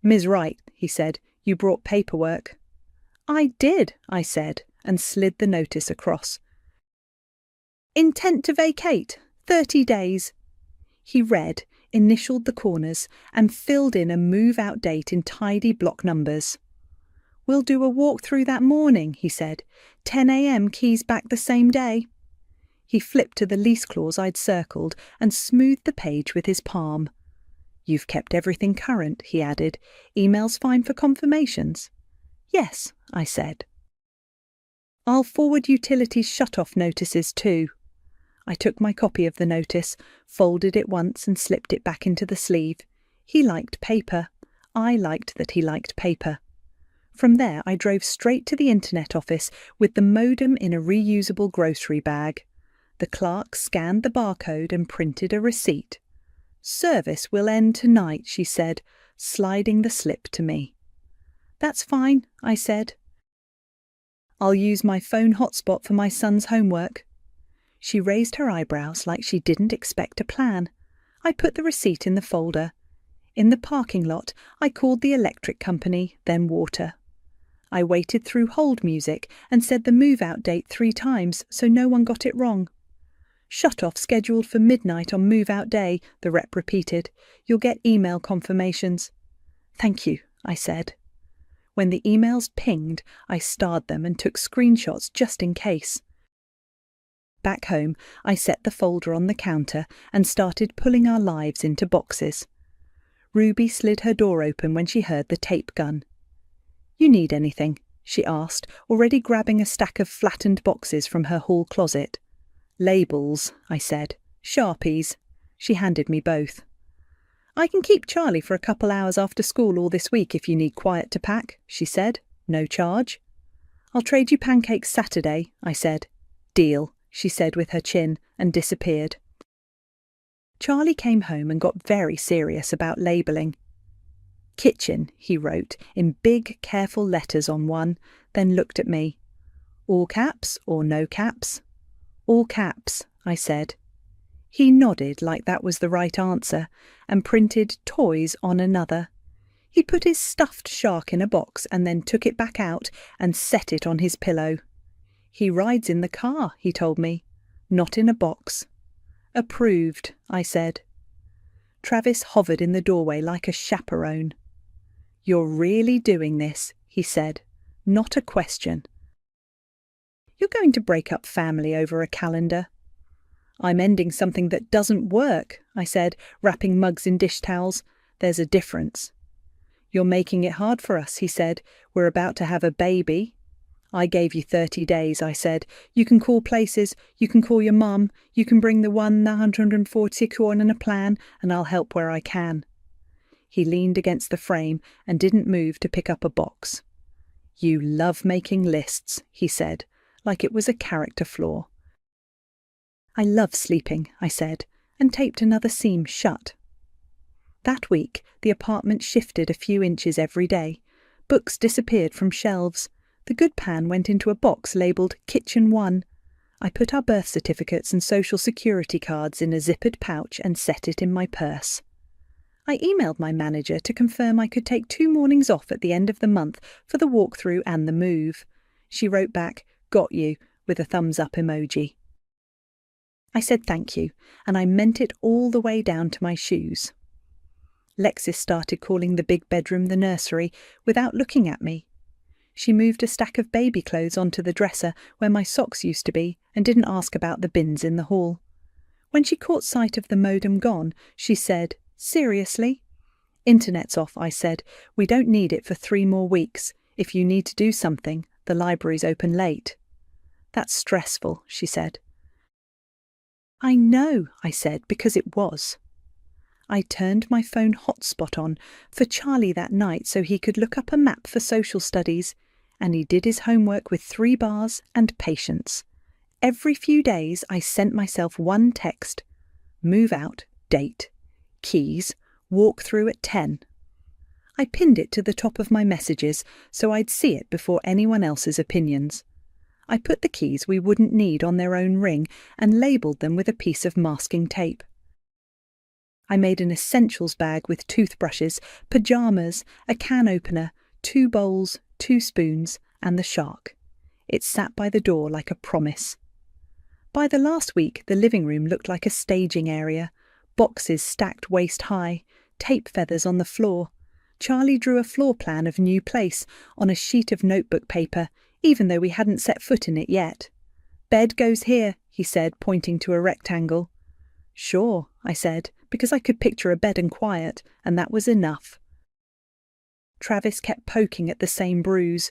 "Ms. Wright," he said, "you brought paperwork." "I did," I said, and slid the notice across. "Intent to vacate, 30 days. He read, initialed the corners, and filled in a move-out date in tidy block numbers. "We'll do a walk-through that morning," he said. 10 a.m. keys back the same day. He flipped to the lease clause I'd circled and smoothed the page with his palm. "You've kept everything current," he added. "Emails fine for confirmations?" "Yes," I said. "I'll forward utilities shut-off notices too." I took my copy of the notice, folded it once and slipped it back into the sleeve. He liked paper. I liked that he liked paper. From there I drove straight to the internet office with the modem in a reusable grocery bag. The clerk scanned the barcode and printed a receipt. "Service will end tonight," she said, sliding the slip to me. "That's fine," I said. "I'll use my phone hotspot for my son's homework." She raised her eyebrows like she didn't expect a plan. I put the receipt in the folder. In the parking lot, I called the electric company, then water. I waited through hold music and said the move-out date 3 times so no one got it wrong. "Shut-off scheduled for midnight on move-out day," the rep repeated. "You'll get email confirmations." "Thank you," I said. When the emails pinged, I starred them and took screenshots just in case. Back home, I set the folder on the counter and started pulling our lives into boxes. Ruby slid her door open when she heard the tape gun. "You need anything?" she asked, already grabbing a stack of flattened boxes from her hall closet. "Labels," I said. "Sharpies." She handed me both. "I can keep Charlie for a couple hours after school all this week if you need quiet to pack," she said. "No charge." "I'll trade you pancakes Saturday," I said. "Deal," she said with her chin, and disappeared. Charlie came home and got very serious about labelling. "Kitchen," he wrote, in big, careful letters on one, then looked at me. "All caps or no caps?" "All caps," I said. He nodded like that was the right answer, and printed toys on another. He put his stuffed shark in a box and then took it back out and set it on his pillow. "He rides in the car," he told me. "Not in a box." "Approved," I said. Travis hovered in the doorway like a chaperone. "You're really doing this," he said. "Not a question." "You're going to break up family over a calendar." "I'm ending something that doesn't work," I said, wrapping mugs in dish towels. "There's a difference." "You're making it hard for us," he said. "We're about to have a baby." "I gave you 30 days, I said. "You can call places, you can call your mum, you can bring the 140 corn and a plan, and I'll help where I can." He leaned against the frame and didn't move to pick up a box. "You love making lists," he said, like it was a character flaw. "I love sleeping," I said, and taped another seam shut. That week, the apartment shifted a few inches every day. Books disappeared from shelves. The good pan went into a box labelled Kitchen 1. I put our birth certificates and social security cards in a zippered pouch and set it in my purse. I emailed my manager to confirm I could take 2 mornings off at the end of the month for the walkthrough and the move. She wrote back, "Got you," with a thumbs-up emoji. I said thank you, and I meant it all the way down to my shoes. Lexis started calling the big bedroom the nursery without looking at me. She moved a stack of baby clothes onto the dresser where my socks used to be and didn't ask about the bins in the hall. When she caught sight of the modem gone, she said, "Seriously?" "Internet's off," I said. "We don't need it for 3 more weeks. If you need to do something, the library's open late." "That's stressful," she said. "I know," I said, because it was. I turned my phone hotspot on for Charlie that night so he could look up a map for social studies, and he did his homework with 3 bars and patience. Every few days I sent myself one text: move out, date, keys, walk through at 10. I pinned it to the top of my messages so I'd see it before anyone else's opinions. I put the keys we wouldn't need on their own ring and labelled them with a piece of masking tape. I made an essentials bag with toothbrushes, pyjamas, a can opener, 2 bowls, 2 spoons, and the shark. It sat by the door like a promise. By the last week, the living room looked like a staging area. Boxes stacked waist high, tape feathers on the floor. Charlie drew a floor plan of new place on a sheet of notebook paper, even though we hadn't set foot in it yet. "Bed goes here," he said, pointing to a rectangle. "Sure," I said, because I could picture a bed and quiet, and that was enough. Travis kept poking at the same bruise.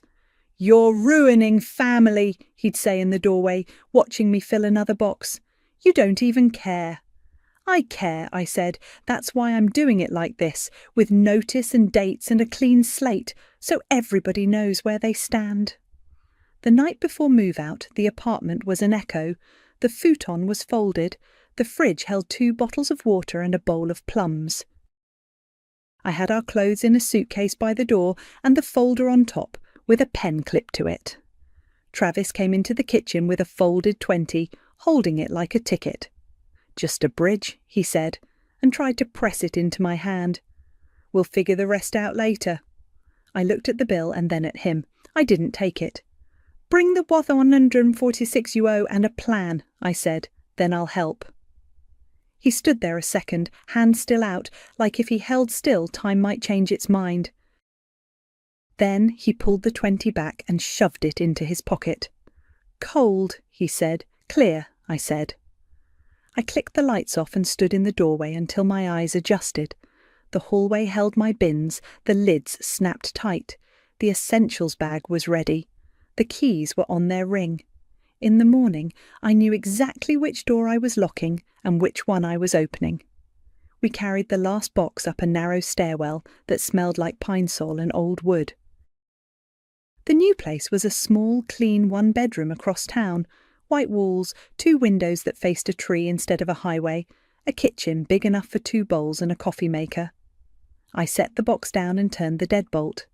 "You're ruining family," he'd say in the doorway, watching me fill another box. "You don't even care." "I care," I said. "That's why I'm doing it like this, with notice and dates and a clean slate, so everybody knows where they stand." The night before move-out, the apartment was an echo. The futon was folded. The fridge held 2 bottles of water and a bowl of plums. I had our clothes in a suitcase by the door and the folder on top, with a pen clipped to it. Travis came into the kitchen with a folded 20, holding it like a ticket. "Just a bridge," he said, and tried to press it into my hand. "We'll figure the rest out later." I looked at the bill and then at him. I didn't take it. "Bring the 146 you owe and a plan," I said. "Then I'll help." He stood there a second, hand still out, like if he held still time might change its mind. Then he pulled the 20 back and shoved it into his pocket. "Cold," he said. "Clear," I said. I clicked the lights off and stood in the doorway until my eyes adjusted. The hallway held my bins, the lids snapped tight. The essentials bag was ready. The keys were on their ring. In the morning, I knew exactly which door I was locking and which one I was opening. We carried the last box up a narrow stairwell that smelled like pine sol and old wood. The new place was a small, clean 1-bedroom across town. White walls, 2 windows that faced a tree instead of a highway, a kitchen big enough for 2 bowls and a coffee maker. I set the box down and turned the deadbolt.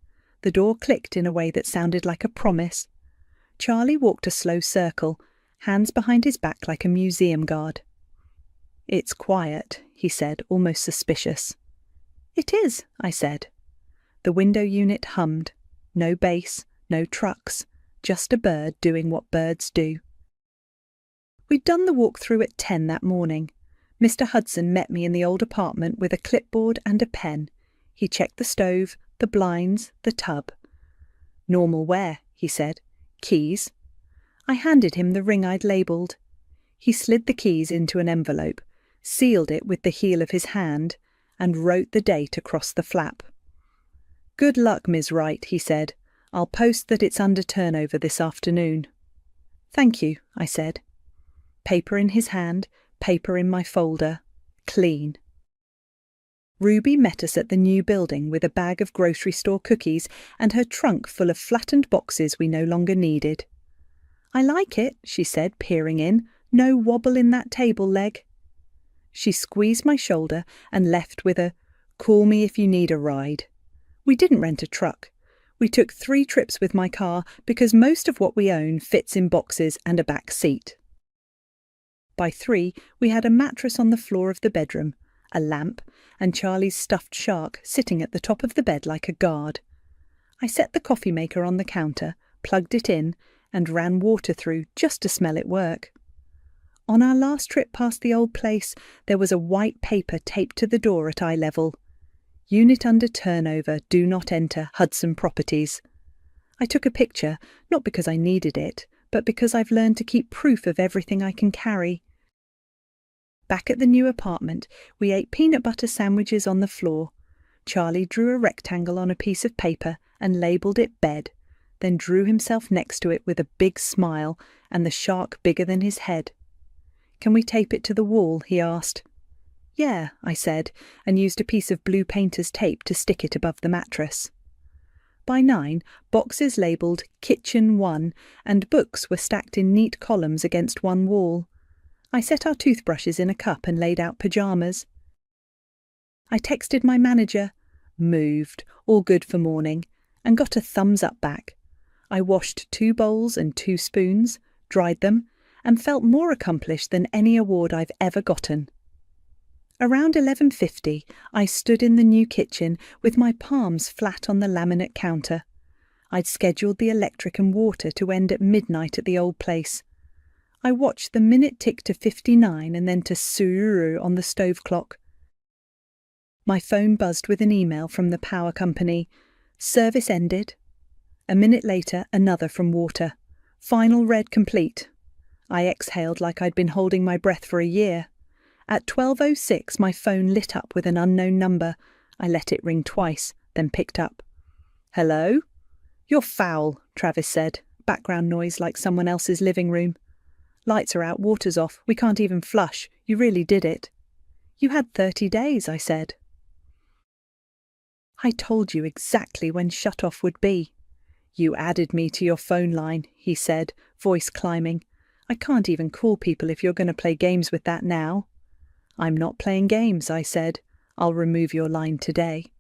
The door clicked in a way that sounded like a promise. Charlie walked a slow circle, hands behind his back like a museum guard. "It's quiet," he said, almost suspicious. "It is," I said. The window unit hummed. No bass, no trucks, just a bird doing what birds do. We'd done the walk through at 10 that morning. Mr. Hudson met me in the old apartment with a clipboard and a pen. He checked the stove, the blinds, the tub. "Normal wear," he said. "Keys?" I handed him the ring I'd labelled. He slid the keys into an envelope, sealed it with the heel of his hand, and wrote the date across the flap. "Good luck, Ms. Wright," he said. "I'll post that it's under turnover this afternoon." "Thank you," I said. Paper in his hand, paper in my folder. Clean. Ruby met us at the new building with a bag of grocery store cookies and her trunk full of flattened boxes we no longer needed. "I like it," she said, peering in. "No wobble in that table leg." She squeezed my shoulder and left with a, "Call me if you need a ride." We didn't rent a truck. We took 3 trips with my car because most of what we own fits in boxes and a back seat. By 3, we had a mattress on the floor of the bedroom, a lamp, and Charlie's stuffed shark sitting at the top of the bed like a guard. I set the coffee maker on the counter, plugged it in, and ran water through just to smell it work. On our last trip past the old place, there was a white paper taped to the door at eye level. Unit under turnover, do not enter, Hudson Properties. I took a picture, not because I needed it, but because I've learned to keep proof of everything I can carry. Back at the new apartment, we ate peanut butter sandwiches on the floor. Charlie drew a rectangle on a piece of paper and labelled it bed, then drew himself next to it with a big smile and the shark bigger than his head. "Can we tape it to the wall?" he asked. "Yeah," I said, and used a piece of blue painter's tape to stick it above the mattress. By 9, boxes labelled Kitchen 1 and books were stacked in neat columns against one wall. I set our toothbrushes in a cup and laid out pyjamas. I texted my manager, moved, all good for morning, and got a thumbs up back. I washed 2 bowls and 2 spoons, dried them, and felt more accomplished than any award I've ever gotten. Around 11:50, I stood in the new kitchen with my palms flat on the laminate counter. I'd scheduled the electric and water to end at midnight at the old place. I watched the minute tick to 59 and then to sururu on the stove clock. My phone buzzed with an email from the power company. Service ended. A minute later, another from water. Final read complete. I exhaled like I'd been holding my breath for a year. At 12:06, my phone lit up with an unknown number. I let it ring twice, then picked up. "Hello?" "You're foul," Travis said. Background noise like someone else's living room. "Lights are out, water's off. We can't even flush. You really did it." "You had 30 days, I said. "I told you exactly when shut-off would be." "You added me to your phone line," he said, voice climbing. "I can't even call people if you're going to play games with that now." "I'm not playing games," I said. "I'll remove your line today."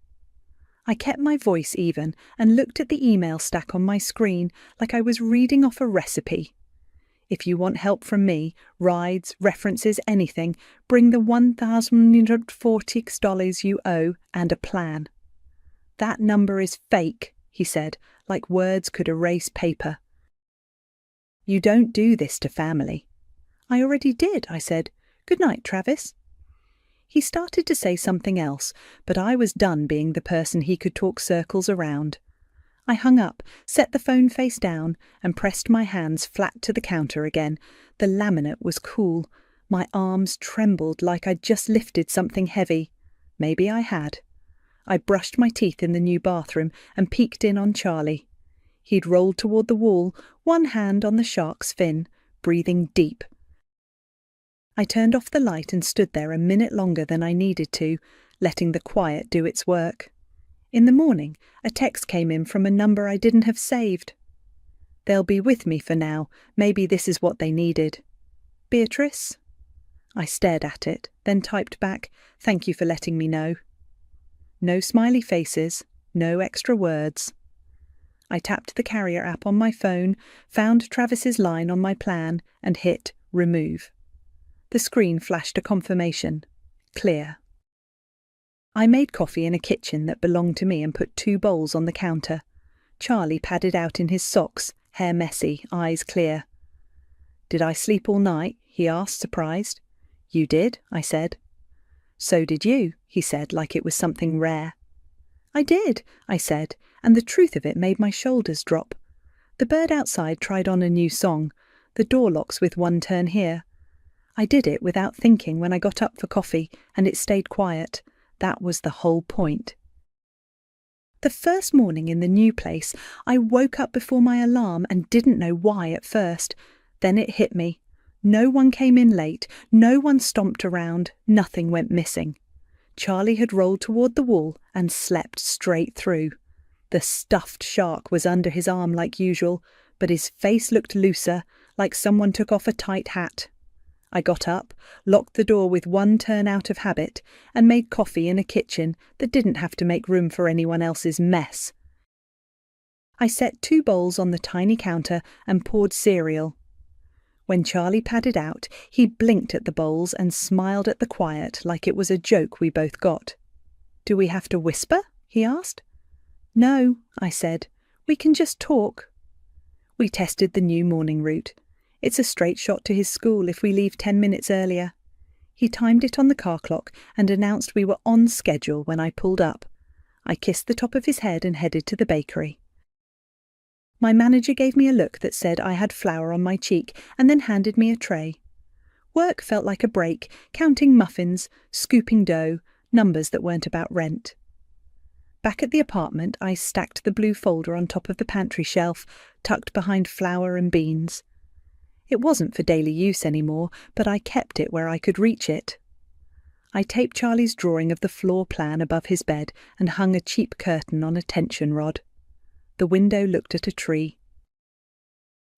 I kept my voice even and looked at the email stack on my screen like I was reading off a recipe. "If you want help from me, rides, references, anything, bring the $1,140 you owe and a plan." "That number is fake," he said, like words could erase paper. "You don't do this to family." "I already did," I said. "Good night, Travis." He started to say something else, but I was done being the person he could talk circles around. I hung up, set the phone face down, and pressed my hands flat to the counter again. The laminate was cool. My arms trembled like I'd just lifted something heavy. Maybe I had. I brushed my teeth in the new bathroom and peeked in on Charlie. He'd rolled toward the wall, one hand on the shark's fin, breathing deep. I turned off the light and stood there a minute longer than I needed to, letting the quiet do its work. In the morning, a text came in from a number I didn't have saved. "They'll be with me for now. Maybe this is what they needed." "Beatrice?" I stared at it, then typed back, "Thank you for letting me know." No smiley faces, no extra words. I tapped the carrier app on my phone, found Travis's line on my plan, and hit remove. The screen flashed a confirmation. Clear. I made coffee in a kitchen that belonged to me and put 2 bowls on the counter. Charlie padded out in his socks, hair messy, eyes clear. "Did I sleep all night?" he asked, surprised. "You did," I said. "So did you," he said, like it was something rare. "I did," I said, and the truth of it made my shoulders drop. The bird outside tried on a new song, the door locks with one turn here. I did it without thinking when I got up for coffee, and it stayed quiet. That was the whole point. The first morning in the new place, I woke up before my alarm and didn't know why at first. Then it hit me. No one came in late, no one stomped around, nothing went missing. Charlie had rolled toward the wall and slept straight through. The stuffed shark was under his arm like usual, but his face looked looser, like someone took off a tight hat. I got up, locked the door with one turn out of habit, and made coffee in a kitchen that didn't have to make room for anyone else's mess. I set 2 bowls on the tiny counter and poured cereal. When Charlie padded out, he blinked at the bowls and smiled at the quiet like it was a joke we both got. "Do we have to whisper?" he asked. "No," I said. "We can just talk." We tested the new morning route. It's a straight shot to his school if we leave 10 minutes earlier. He timed it on the car clock and announced we were on schedule when I pulled up. I kissed the top of his head and headed to the bakery. My manager gave me a look that said I had flour on my cheek and then handed me a tray. Work felt like a break, counting muffins, scooping dough, numbers that weren't about rent. Back at the apartment, I stacked the blue folder on top of the pantry shelf, tucked behind flour and beans. It wasn't for daily use anymore, but I kept it where I could reach it. I taped Charlie's drawing of the floor plan above his bed and hung a cheap curtain on a tension rod. The window looked at a tree.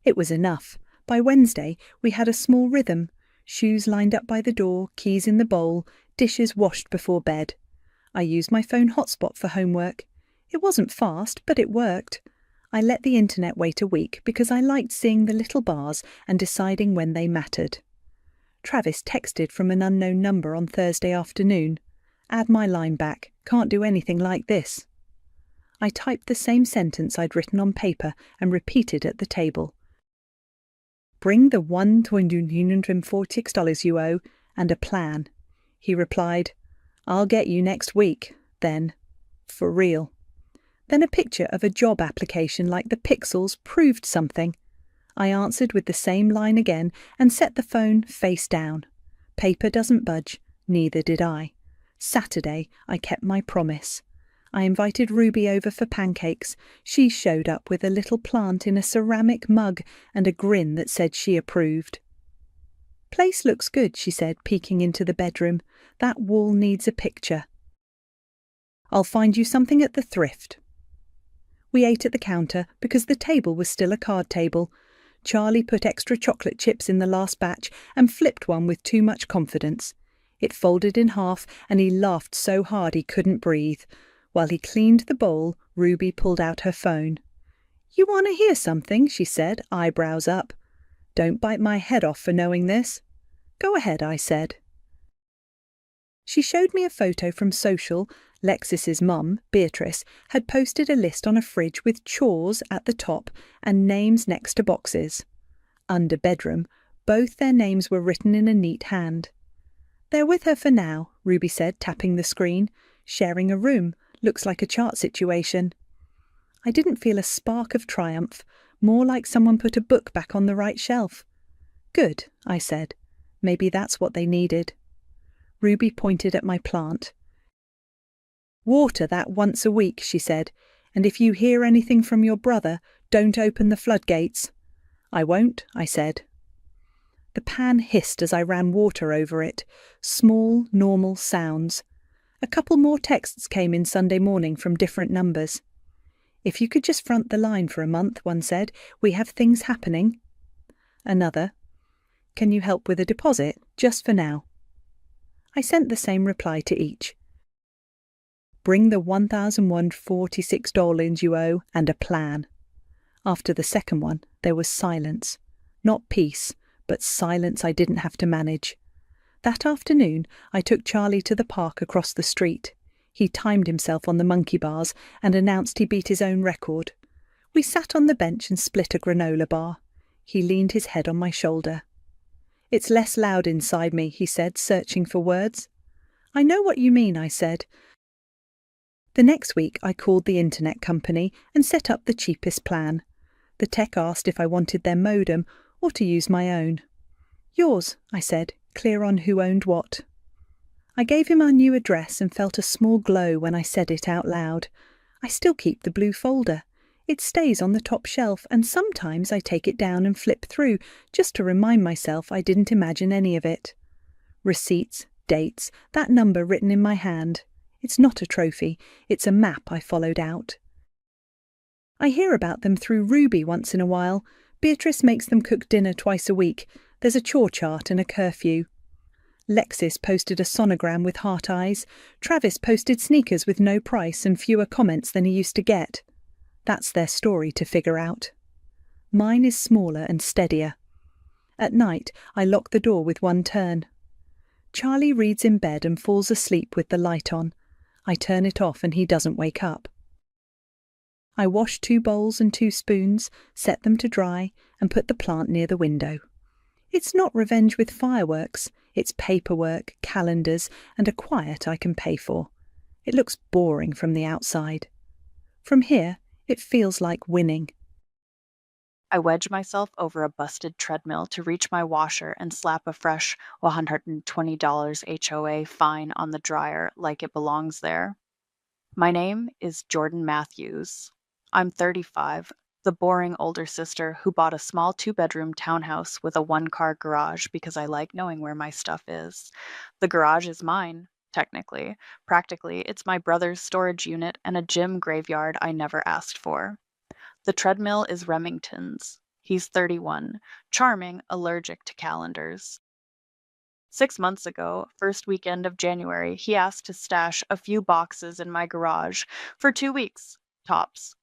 It was enough. By Wednesday, we had a small rhythm. Shoes lined up by the door, keys in the bowl, dishes washed before bed. I used my phone hotspot for homework. It wasn't fast, but it worked. I let the internet wait a week because I liked seeing the little bars and deciding when they mattered. Travis texted from an unknown number on Thursday afternoon. Add my line back. Can't do anything like this. I typed the same sentence I'd written on paper and repeated at the table. Bring the $1,246 you owe and a plan. He replied, I'll get you next week, then. For real. Then a picture of a job application like the pixels proved something. I answered with the same line again and set the phone face down. Paper doesn't budge, neither did I. Saturday, I kept my promise. I invited Ruby over for pancakes. She showed up with a little plant in a ceramic mug and a grin that said she approved. Place looks good, she said, peeking into the bedroom. That wall needs a picture. I'll find you something at the thrift. We ate at the counter because the table was still a card table. Charlie put extra chocolate chips in the last batch and flipped one with too much confidence. It folded in half and he laughed so hard he couldn't breathe. While he cleaned the bowl, Ruby pulled out her phone. You want to hear something? She said, eyebrows up. Don't bite my head off for knowing this. Go ahead, I said. She showed me a photo from social. Lexis's mum, Beatrice, had posted a list on a fridge with chores at the top and names next to boxes. Under bedroom, both their names were written in a neat hand. They're with her for now, Ruby said, tapping the screen. Sharing a room. Looks like a chart situation. I didn't feel a spark of triumph, more like someone put a book back on the right shelf. Good, I said. Maybe that's what they needed. Ruby pointed at my plant. Water that once a week, she said, and if you hear anything from your brother, don't open the floodgates. I won't, I said. The pan hissed as I ran water over it. Small, normal sounds. A couple more texts came in Sunday morning from different numbers. If you could just front the line for a month, one said, we have things happening. Another, can you help with a deposit, just for now? I sent the same reply to each. Bring the $1,146 you owe and a plan. After the second one, there was silence. Not peace, but silence I didn't have to manage. That afternoon, I took Charlie to the park across the street. He timed himself on the monkey bars and announced he beat his own record. We sat on the bench and split a granola bar. He leaned his head on my shoulder. It's less loud inside me, he said, searching for words. I know what you mean, I said. The next week, I called the internet company and set up the cheapest plan. The tech asked if I wanted their modem or to use my own. Yours, I said, clear on who owned what. I gave him our new address and felt a small glow when I said it out loud. I still keep the blue folder. It stays on the top shelf, and sometimes I take it down and flip through, just to remind myself I didn't imagine any of it. Receipts, dates, that number written in my hand. It's not a trophy, it's a map I followed out. I hear about them through Ruby once in a while. Beatrice makes them cook dinner twice a week. There's a chore chart and a curfew. Lexis posted a sonogram with heart eyes. Travis posted sneakers with no price and fewer comments than he used to get. That's their story to figure out. Mine is smaller and steadier. At night, I lock the door with one turn. Charlie reads in bed and falls asleep with the light on. I turn it off and he doesn't wake up. I wash 2 bowls and 2 spoons, set them to dry, and put the plant near the window. It's not revenge with fireworks. It's paperwork, calendars, and a quiet I can pay for. It looks boring from the outside. From here, it feels like winning. I wedge myself over a busted treadmill to reach my washer and slap a fresh $120 HOA fine on the dryer like it belongs there. My name is Jordan Matthews. I'm 35, the boring older sister who bought a small 2-bedroom townhouse with a 1-car garage because I like knowing where my stuff is. The garage is mine, technically. Practically, it's my brother's storage unit and a gym graveyard I never asked for. The treadmill is Remington's. He's 31, charming, allergic to calendars. 6 months ago, first weekend of January, he asked to stash a few boxes in my garage for 2 weeks, tops.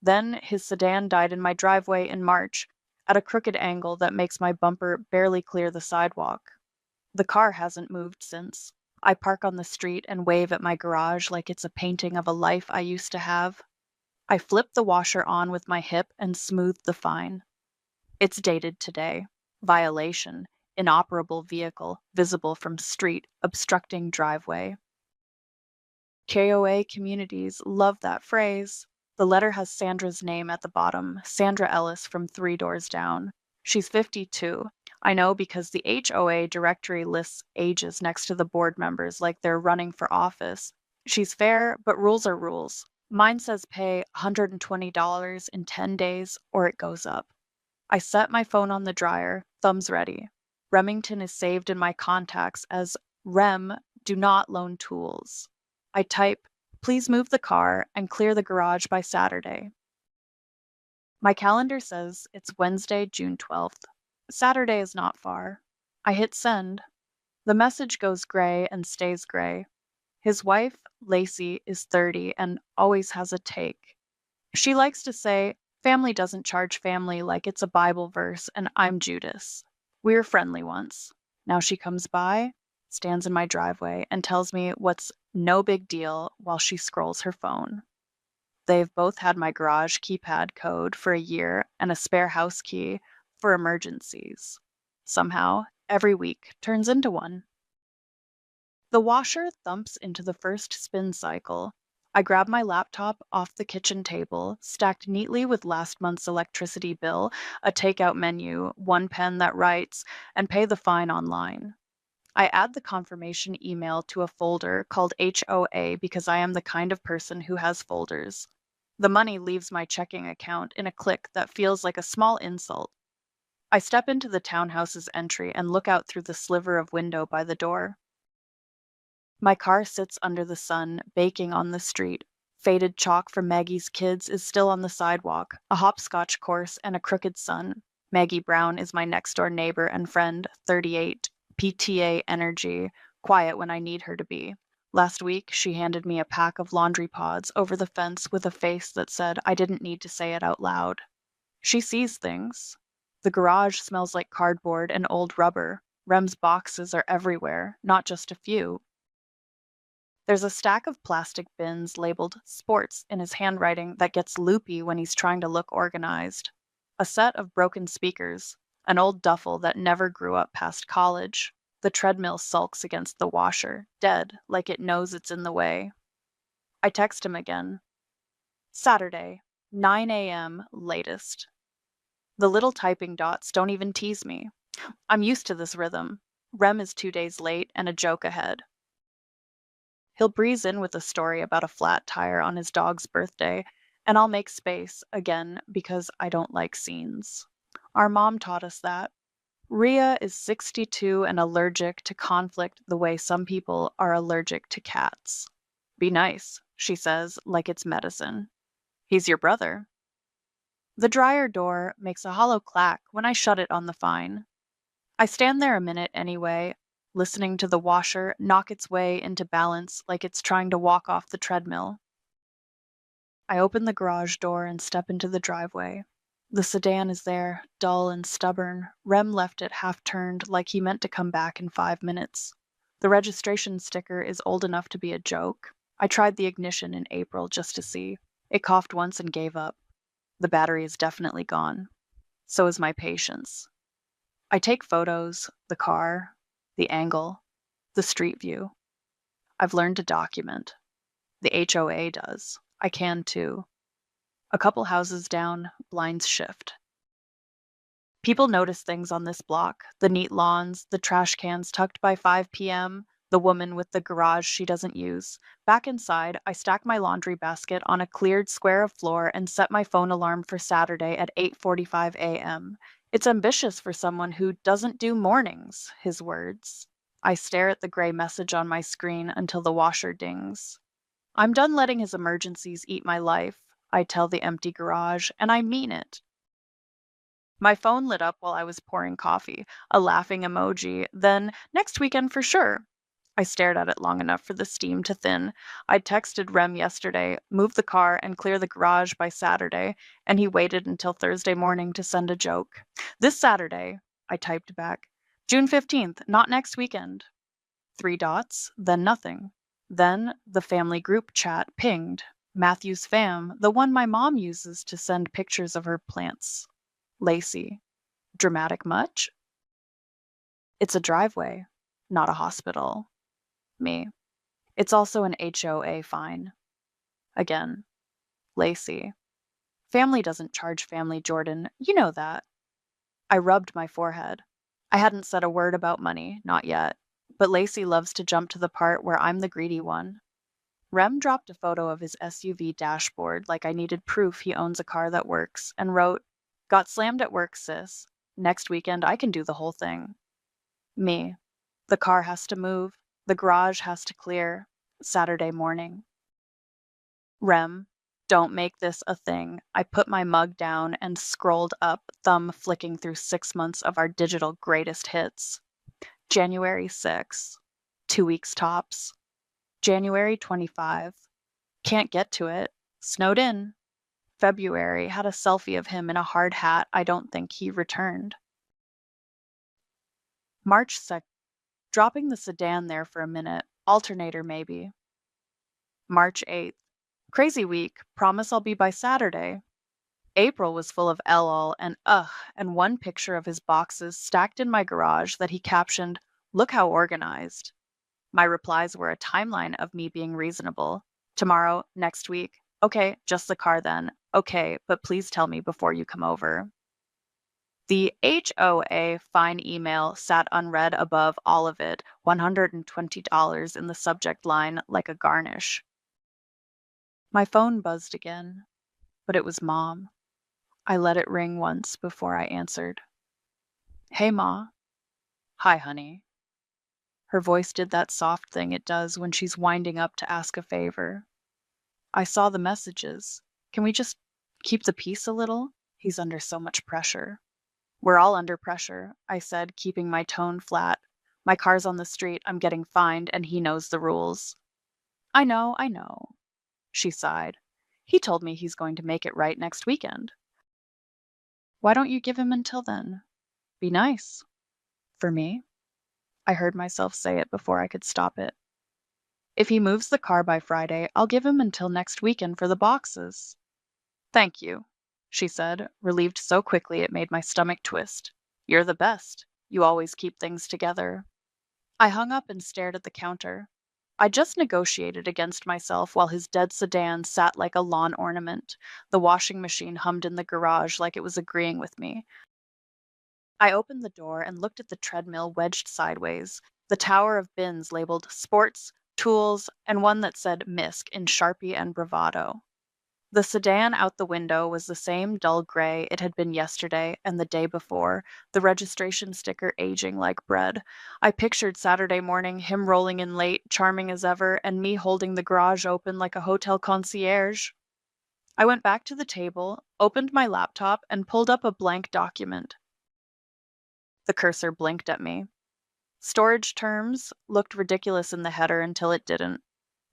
Then his sedan died in my driveway in March, at a crooked angle that makes my bumper barely clear the sidewalk. The car hasn't moved since. I park on the street and wave at my garage like it's a painting of a life I used to have. I flip the washer on with my hip and smooth the fine. It's dated today. Violation. Inoperable vehicle, visible from street, obstructing driveway. KOA communities love that phrase. The letter has Sandra's name at the bottom, Sandra Ellis from 3 doors down. She's 52. I know because the HOA directory lists ages next to the board members like they're running for office. She's fair, but rules are rules. Mine says pay $120 in 10 days or it goes up. I set my phone on the dryer, thumbs ready. Remington is saved in my contacts as Rem, do not loan tools. I type, please move the car and clear the garage by Saturday. My calendar says it's Wednesday, June 12th. Saturday is not far. I hit send. The message goes gray and stays gray. His wife, Lacey, is 30 and always has a take. She likes to say, family doesn't charge family like it's a Bible verse and I'm Judas. We were friendly once. Now she comes by, stands in my driveway, and tells me what's no big deal while she scrolls her phone. They've both had my garage keypad code for a year and a spare house key for emergencies. Somehow, every week turns into one. The washer thumps into the first spin cycle. I grab my laptop off the kitchen table, stacked neatly with last month's electricity bill, a takeout menu, 1 pen that writes, and pay the fine online. I add the confirmation email to a folder called HOA because I am the kind of person who has folders. The money leaves my checking account in a click that feels like a small insult. I step into the townhouse's entry and look out through the sliver of window by the door. My car sits under the sun, baking on the street. Faded chalk from Maggie's kids is still on the sidewalk, a hopscotch course and a crooked sun. Maggie Brown is my next-door neighbor and friend, 38, PTA energy, quiet when I need her to be. Last week, she handed me a pack of laundry pods over the fence with a face that said I didn't need to say it out loud. She sees things. The garage smells like cardboard and old rubber. Rem's boxes are everywhere, not just a few. There's a stack of plastic bins labeled sports in his handwriting that gets loopy when he's trying to look organized. A set of broken speakers, an old duffel that never grew up past college. The treadmill sulks against the washer, dead, like it knows it's in the way. I text him again. Saturday, 9 a.m. latest. The little typing dots don't even tease me. I'm used to this rhythm. Rem is 2 days late and a joke ahead. He'll breeze in with a story about a flat tire on his dog's birthday, and I'll make space, again, because I don't like scenes. Our mom taught us that. Rhea is 62 and allergic to conflict the way some people are allergic to cats. Be nice, she says, like it's medicine. He's your brother. The dryer door makes a hollow clack when I shut it on the fine. I stand there a minute anyway, listening to the washer knock its way into balance like it's trying to walk off the treadmill. I open the garage door and step into the driveway. The sedan is there, dull and stubborn. Rem left it half-turned like he meant to come back in 5 minutes. The registration sticker is old enough to be a joke. I tried the ignition in April just to see. It coughed once and gave up. The battery is definitely gone. So is my patience. I take photos, the car, the angle, the street view. I've learned to document. The HOA does. I can too. A couple houses down, blinds shift. People notice things on this block: the neat lawns, the trash cans tucked by 5 p.m., the woman with the garage she doesn't use. Back inside, I stack my laundry basket on a cleared square of floor and set my phone alarm for Saturday at 8:45 a.m. It's ambitious for someone who doesn't do mornings, his words. I stare at the gray message on my screen until the washer dings. I'm done letting his emergencies eat my life, I tell the empty garage, and I mean it. My phone lit up while I was pouring coffee, a laughing emoji, then next weekend for sure. I stared at it long enough for the steam to thin. I texted Rem yesterday, move the car and clear the garage by Saturday, and he waited until Thursday morning to send a joke. This Saturday, I typed back. June 15th, not next weekend. 3 dots, then nothing. Then the family group chat pinged. Matthew's fam, the one my mom uses to send pictures of her plants. Lacey. Dramatic much? It's a driveway, not a hospital. Me. It's also an HOA fine. Again. Lacey. Family doesn't charge family, Jordan. You know that. I rubbed my forehead. I hadn't said a word about money, not yet. But Lacey loves to jump to the part where I'm the greedy one. Rem dropped a photo of his SUV dashboard like I needed proof he owns a car that works, and wrote, "Got slammed at work, sis. Next weekend I can do the whole thing." Me. The car has to move. The garage has to clear. Saturday morning. Rem. Don't make this a thing. I put my mug down and scrolled up, thumb flicking through 6 months of our digital greatest hits. January 6. 2 weeks tops. January 25. Can't get to it. Snowed in. February had a selfie of him in a hard hat. I don't think he returned. March 2nd. Dropping the sedan there for a minute. Alternator maybe. March 8th. Crazy week. Promise I'll be by Saturday. April was full of LOL and ugh, and one picture of his boxes stacked in my garage that he captioned, "Look how organized." My replies were a timeline of me being reasonable. Tomorrow, next week. Okay, just the car then. Okay, but please tell me before you come over. The HOA fine email sat unread above all of it, $120 in the subject line like a garnish. My phone buzzed again, but it was Mom. I let it ring once before I answered. "Hey, Ma." "Hi, honey." Her voice did that soft thing it does when she's winding up to ask a favor. "I saw the messages. Can we just keep the peace a little? He's under so much pressure." "We're all under pressure," I said, keeping my tone flat. "My car's on the street, I'm getting fined, and he knows the rules." I know, she sighed. "He told me he's going to make it right next weekend." "Why don't you give him until then? Be nice." "For me?" I heard myself say it before I could stop it. "If he moves the car by Friday, I'll give him until next weekend for the boxes." "Thank you," she said, relieved so quickly it made my stomach twist. "You're the best. You always keep things together." I hung up and stared at the counter. I just negotiated against myself while his dead sedan sat like a lawn ornament. The washing machine hummed in the garage like it was agreeing with me. I opened the door and looked at the treadmill wedged sideways, the tower of bins labeled sports, tools, and one that said MISC in Sharpie and bravado. The sedan out the window was the same dull gray it had been yesterday and the day before, the registration sticker aging like bread. I pictured Saturday morning, him rolling in late, charming as ever, and me holding the garage open like a hotel concierge. I went back to the table, opened my laptop, and pulled up a blank document. The cursor blinked at me. Storage terms looked ridiculous in the header until it didn't.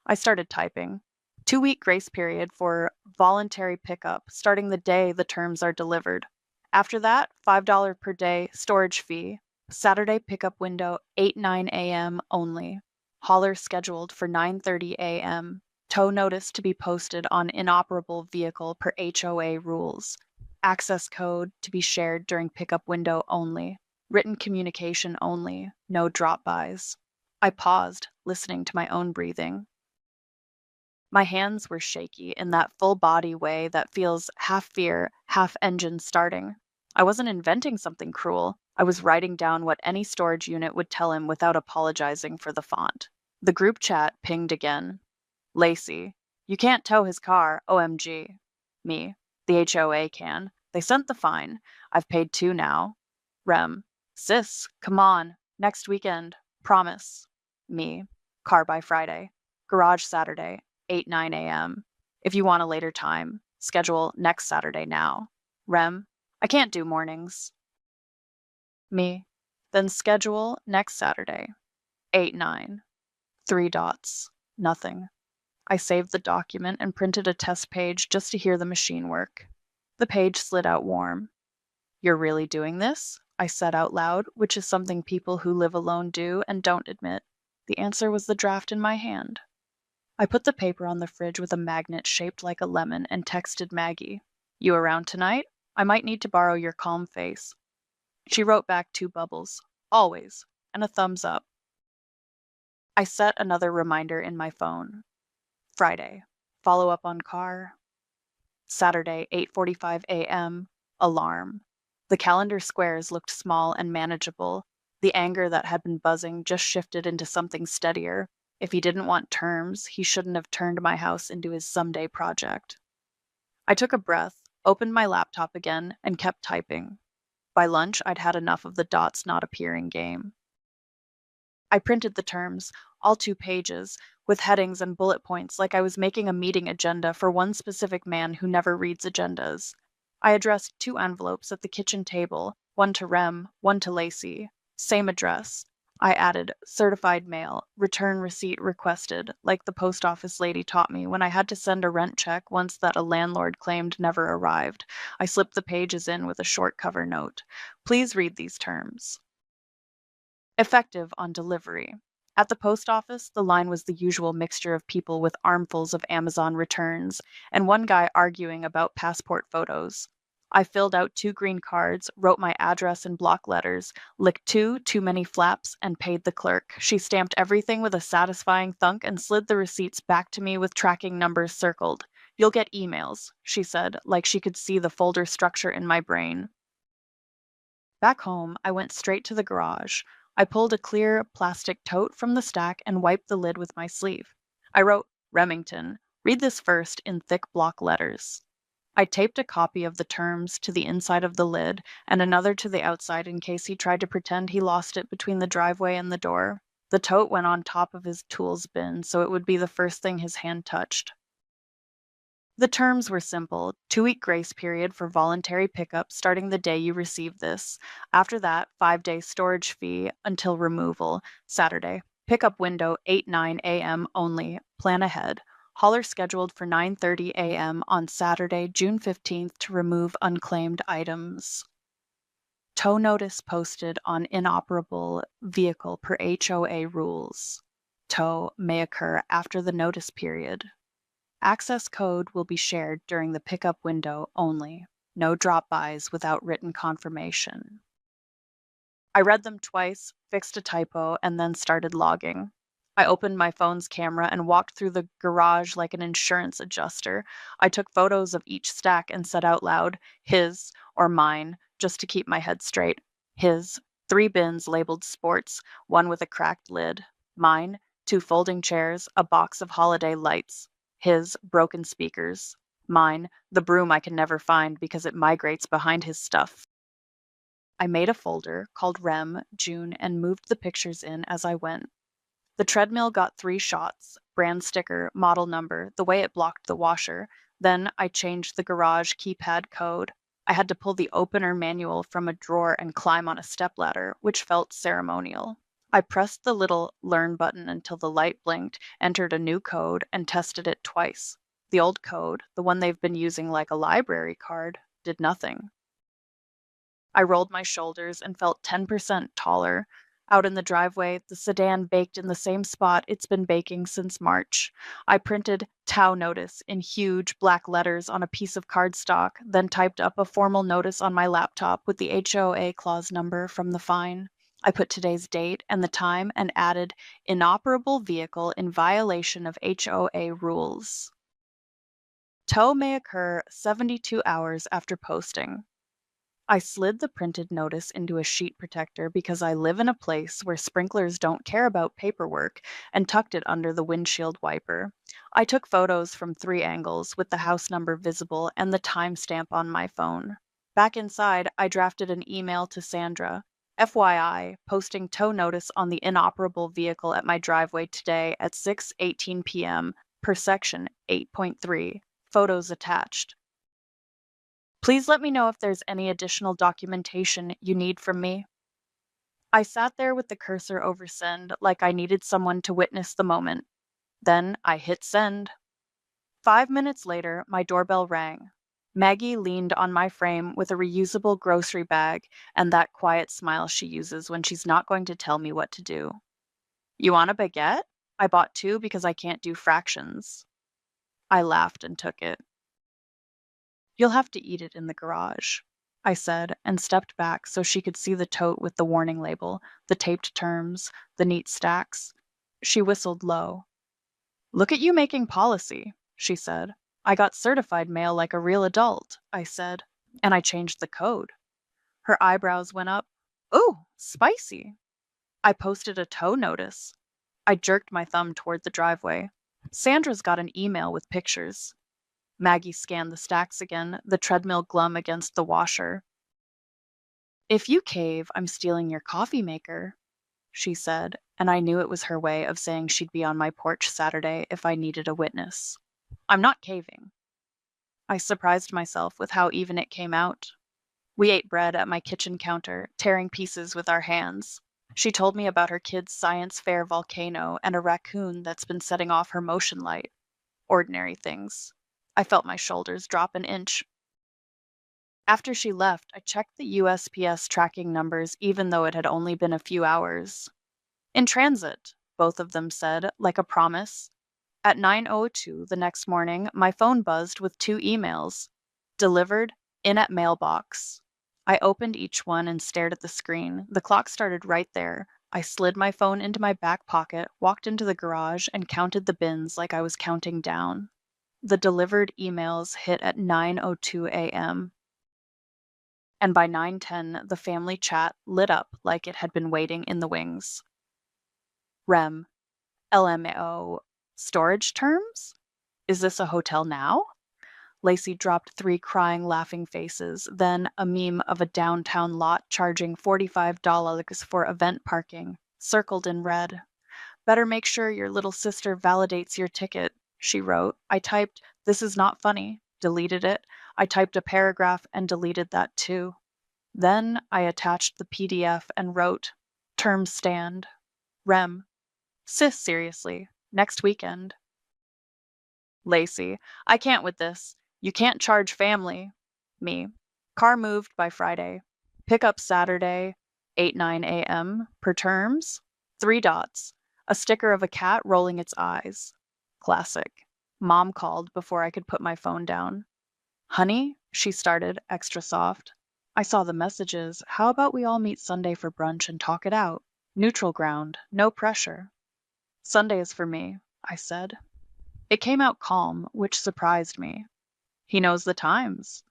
I started typing. 2-week grace period for voluntary pickup, starting the day the terms are delivered. After that, $5 per day storage fee. Saturday pickup window 8-9 a.m. only. Hauler scheduled for 9:30 a.m. Tow notice to be posted on inoperable vehicle per HOA rules. Access code to be shared during pickup window only. Written communication only. No drop-bys. I paused, listening to my own breathing. My hands were shaky in that full body way that feels half fear, half engine starting. I wasn't inventing something cruel. I was writing down what any storage unit would tell him without apologizing for the font. The group chat pinged again. Lacey, you can't tow his car, OMG. Me, the HOA can. They sent the fine. I've paid 2 now. Rem, sis, come on, next weekend, promise. Me, car by Friday, garage Saturday, 8-9 a.m. If you want a later time, schedule next Saturday now. Rem, I can't do mornings. Me, then schedule next Saturday, 8-9. 3 dots, nothing. I saved the document and printed a test page just to hear the machine work. The page slid out warm. You're really doing this? I said out loud, which is something people who live alone do and don't admit. The answer was the draft in my hand. I put the paper on the fridge with a magnet shaped like a lemon and texted Maggie. You around tonight? I might need to borrow your calm face. She wrote back 2 bubbles. Always. And a thumbs up. I set another reminder in my phone. Friday. Follow up on car. Saturday, 8:45 a.m. Alarm. The calendar squares looked small and manageable. The anger that had been buzzing just shifted into something steadier. If he didn't want terms, he shouldn't have turned my house into his someday project. I took a breath, opened my laptop again, and kept typing. By lunch, I'd had enough of the dots not appearing game. I printed the terms, all 2 pages, with headings and bullet points like I was making a meeting agenda for one specific man who never reads agendas. I addressed 2 envelopes at the kitchen table, one to Rem, one to Lacey. Same address. I added certified mail, return receipt requested, like the post office lady taught me when I had to send a rent check once that a landlord claimed never arrived. I slipped the pages in with a short cover note. Please read these terms. Effective on delivery. At the post office, the line was the usual mixture of people with armfuls of Amazon returns, and one guy arguing about passport photos. I filled out 2 green cards, wrote my address in block letters, licked 2 too many flaps, and paid the clerk. She stamped everything with a satisfying thunk and slid the receipts back to me with tracking numbers circled. You'll get emails, she said, like she could see the folder structure in my brain. Back home, I went straight to the garage. I pulled a clear plastic tote from the stack and wiped the lid with my sleeve. I wrote, Remington, read this first in thick block letters. I taped a copy of the terms to the inside of the lid and another to the outside in case he tried to pretend he lost it between the driveway and the door. The tote went on top of his tools bin, so it would be the first thing his hand touched. The terms were simple: 2-week grace period for voluntary pickup starting the day you receive this. After that, 5-day storage fee until removal, Saturday. Pickup window 8-9 a.m. only. Plan ahead. Hauler scheduled for 9:30 a.m. on Saturday, June 15th to remove unclaimed items. Tow notice posted on inoperable vehicle per HOA rules. Tow may occur after the notice period. Access code will be shared during the pickup window only. No drop-bys without written confirmation. I read them twice, fixed a typo, and then started logging. I opened my phone's camera and walked through the garage like an insurance adjuster. I took photos of each stack and said out loud, his or mine, just to keep my head straight. His, 3 bins labeled sports, one with a cracked lid. Mine, 2 folding chairs, a box of holiday lights. His, broken speakers. Mine, the broom I can never find because it migrates behind his stuff. I made a folder called Rem, June, and moved the pictures in as I went. The treadmill got 3 shots, brand sticker, model number, the way it blocked the washer. Then I changed the garage keypad code. I had to pull the opener manual from a drawer and climb on a stepladder, which felt ceremonial. I pressed the little learn button until the light blinked, entered a new code, and tested it twice. The old code, the one they've been using like a library card, did nothing. I rolled my shoulders and felt 10% taller. Out in the driveway, the sedan baked in the same spot it's been baking since March. I printed "Tow Notice" in huge black letters on a piece of cardstock, then typed up a formal notice on my laptop with the HOA clause number from the fine. I put today's date and the time and added inoperable vehicle in violation of HOA rules. Tow may occur 72 hours after posting. I slid the printed notice into a sheet protector because I live in a place where sprinklers don't care about paperwork and tucked it under the windshield wiper. I took photos from 3 angles with the house number visible and the timestamp on my phone. Back inside, I drafted an email to Sandra. FYI, posting tow notice on the inoperable vehicle at my driveway today at 6:18 p.m. per section 8.3. Photos attached. Please let me know if there's any additional documentation you need from me. I sat there with the cursor over send like I needed someone to witness the moment. Then I hit send. 5 minutes later, my doorbell rang. Maggie leaned on my frame with a reusable grocery bag and that quiet smile she uses when she's not going to tell me what to do. You want a baguette? I bought 2 because I can't do fractions. I laughed and took it. You'll have to eat it in the garage, I said, and stepped back so she could see the tote with the warning label, the taped terms, the neat stacks. She whistled low. Look at you making policy, she said. I got certified mail like a real adult, I said, and I changed the code. Her eyebrows went up. Ooh, spicy. I posted a tow notice. I jerked my thumb toward the driveway. Sandra's got an email with pictures. Maggie scanned the stacks again, the treadmill glum against the washer. If you cave, I'm stealing your coffee maker, she said, and I knew it was her way of saying she'd be on my porch Saturday if I needed a witness. I'm not caving. I surprised myself with how even it came out. We ate bread at my kitchen counter, tearing pieces with our hands. She told me about her kid's science fair volcano and a raccoon that's been setting off her motion light. Ordinary things. I felt my shoulders drop an inch. After she left, I checked the USPS tracking numbers even though it had only been a few hours. In transit, both of them said, like a promise. At 9:02 the next morning, my phone buzzed with 2 emails. Delivered, in at mailbox. I opened each one and stared at the screen. The clock started right there. I slid my phone into my back pocket, walked into the garage, and counted the bins like I was counting down. The delivered emails hit at 9:02 a.m. And by 9:10, the family chat lit up like it had been waiting in the wings. REM. LMAO. Storage terms? Is this a hotel now? Lacey dropped 3 crying, laughing faces, then a meme of a downtown lot charging $45 for event parking, circled in red. Better make sure your little sister validates your ticket, she wrote. I typed, this is not funny, deleted it. I typed a paragraph and deleted that too. Then I attached the PDF and wrote, terms stand. Rem. Sis, seriously, next weekend. Lacey, I can't with this. You can't charge family. Me. Car moved by Friday. Pickup Saturday, 8-9 a.m. Per terms. 3 dots. A sticker of a cat rolling its eyes. Classic. Mom called before I could put my phone down. Honey, she started, extra soft. I saw the messages. How about we all meet Sunday for brunch and talk it out? Neutral ground, no pressure. Sunday is for me, I said. It came out calm, which surprised me. He knows the times.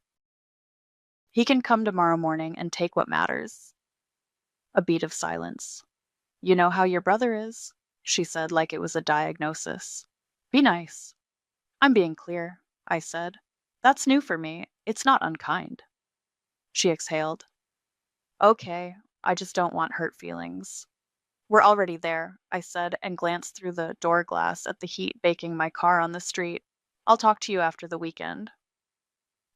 He can come tomorrow morning and take what matters. A beat of silence. You know how your brother is, she said like it was a diagnosis. Be nice. I'm being clear, I said. That's new for me. It's not unkind. She exhaled. Okay, I just don't want hurt feelings. We're already there, I said, and glanced through the door glass at the heat baking my car on the street. I'll talk to you after the weekend.